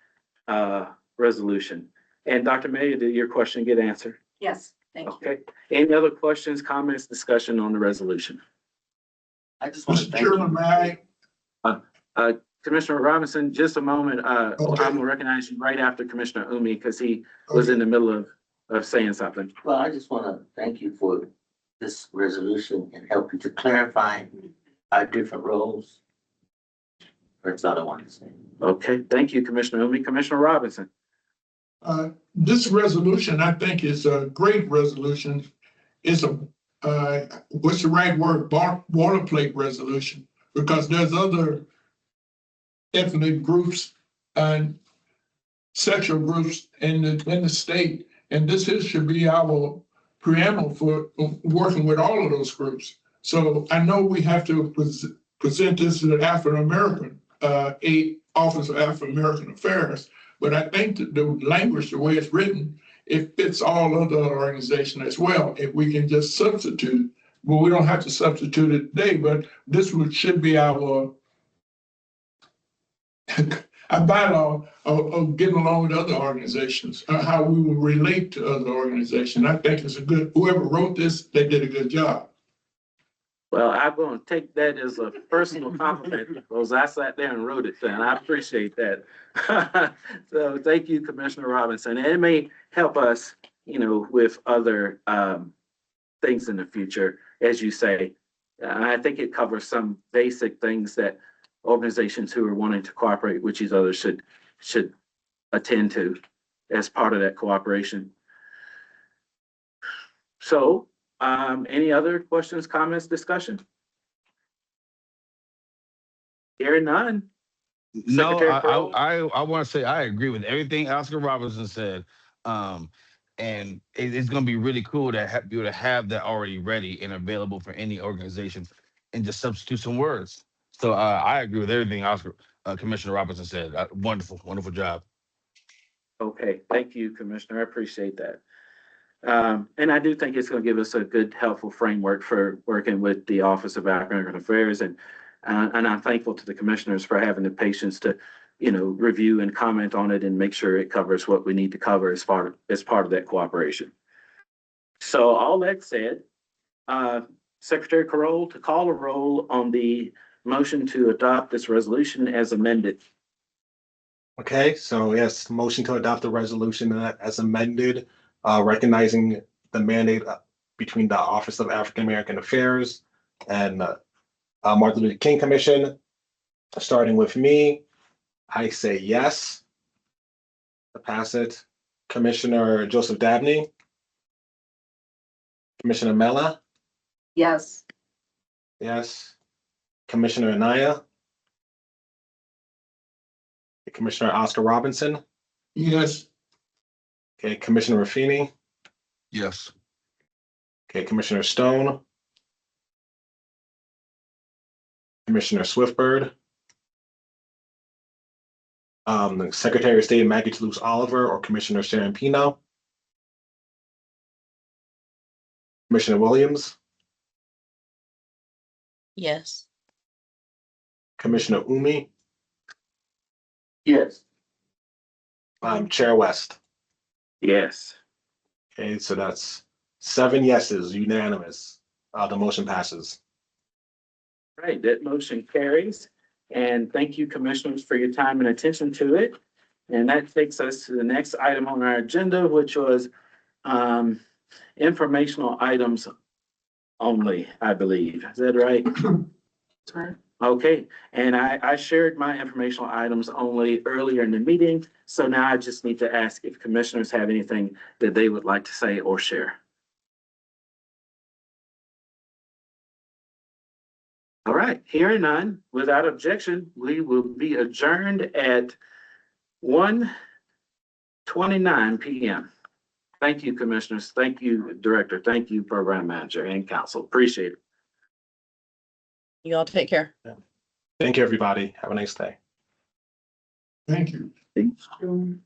resolution. And Dr. Mayor, did your question get answered? Yes, thank you. Okay. Any other questions, comments, discussion on the resolution? I just want to Mr. thank Chairman, you. may I? Commissioner Robinson, just a moment. Okay. I'm gonna recognize you right after Commissioner Umi because he was in the middle of saying something. Well, I just want to thank you for this resolution and help you to clarify our different roles. That's all I want to say. Okay, thank you, Commissioner Umi. Commissioner Robinson. This resolution, I think, is a great resolution. It's what's the right word? Boilerplate resolution, because there's other ethnic groups and sexual groups in the state, and this should be our preamble for working with all of those groups. So I know we have to present this to the African American Office of African American Affairs. But I think that the language, the way it's written, it fits all other organizations as well. If we can just substitute, well, we don't have to substitute it today, but this should be our bylaw of getting along with other organizations, how we will relate to other organizations. I think it's whoever wrote this, they did a good job. Well, I'm going to take that as a personal compliment because I sat there and wrote it down. I appreciate that. So thank you, Commissioner Robinson. And it may help us, with other things in the future, as you say. I think it covers some basic things that organizations who are wanting to cooperate with each other should attend to as part of that cooperation. So, any other questions, comments, discussion? Hearing none, No, Secretary Crowell? I want to say I agree with everything Oscar Robertson said. Um, and it's going to be really cool to be able to have that already ready and available for any organization, and just substitute some words. So I agree with everything Commissioner Robertson said. Wonderful, wonderful job. Okay, thank you, Commissioner. I appreciate that. And I do think it's going to give us a good, helpful framework for working with the Office of African American Affairs. And I'm thankful to the commissioners for having the patience to, review and comment on it and make sure it covers what we need to cover as part of that cooperation. So all that said, Secretary Carroll, to call a roll on the motion to adopt this resolution as amended. Okay, so yes, motion to adopt the resolution as amended, recognizing the mandate between the Office of African American Affairs and Martin Luther King Commission. Starting with me, I say yes to pass it. Commissioner Joseph Dabney, Commissioner Mella, Yes. yes. Commissioner Anaya, Commissioner Oscar Robinson, Yes. okay, Commissioner Raffini, Yes. okay, Commissioner Stone, Commissioner Swiftbird, Secretary of State Maggie Toulouse Oliver or Commissioner Sharon Pino, Commissioner Williams, Yes. Commissioner Umi, Yes. Chair West. Yes. Okay, so that's 7 yeses, unanimous. The motion passes. Right, that motion carries. And thank you, commissioners, for your time and attention to it. And that takes us to the next item on our agenda, which was informational items only, I believe. Is that right? Okay, and I shared my informational items only earlier in the meeting. So now I just need to ask if commissioners have anything that they would like to say or share. All right, hearing none, without objection, we will be adjourned at 1:29 p.m. Thank you, commissioners. Thank you, director. Thank you, program manager and council. Appreciate it. You all take care. Thank you, everybody. Have a nice day. Thank you. Thank you.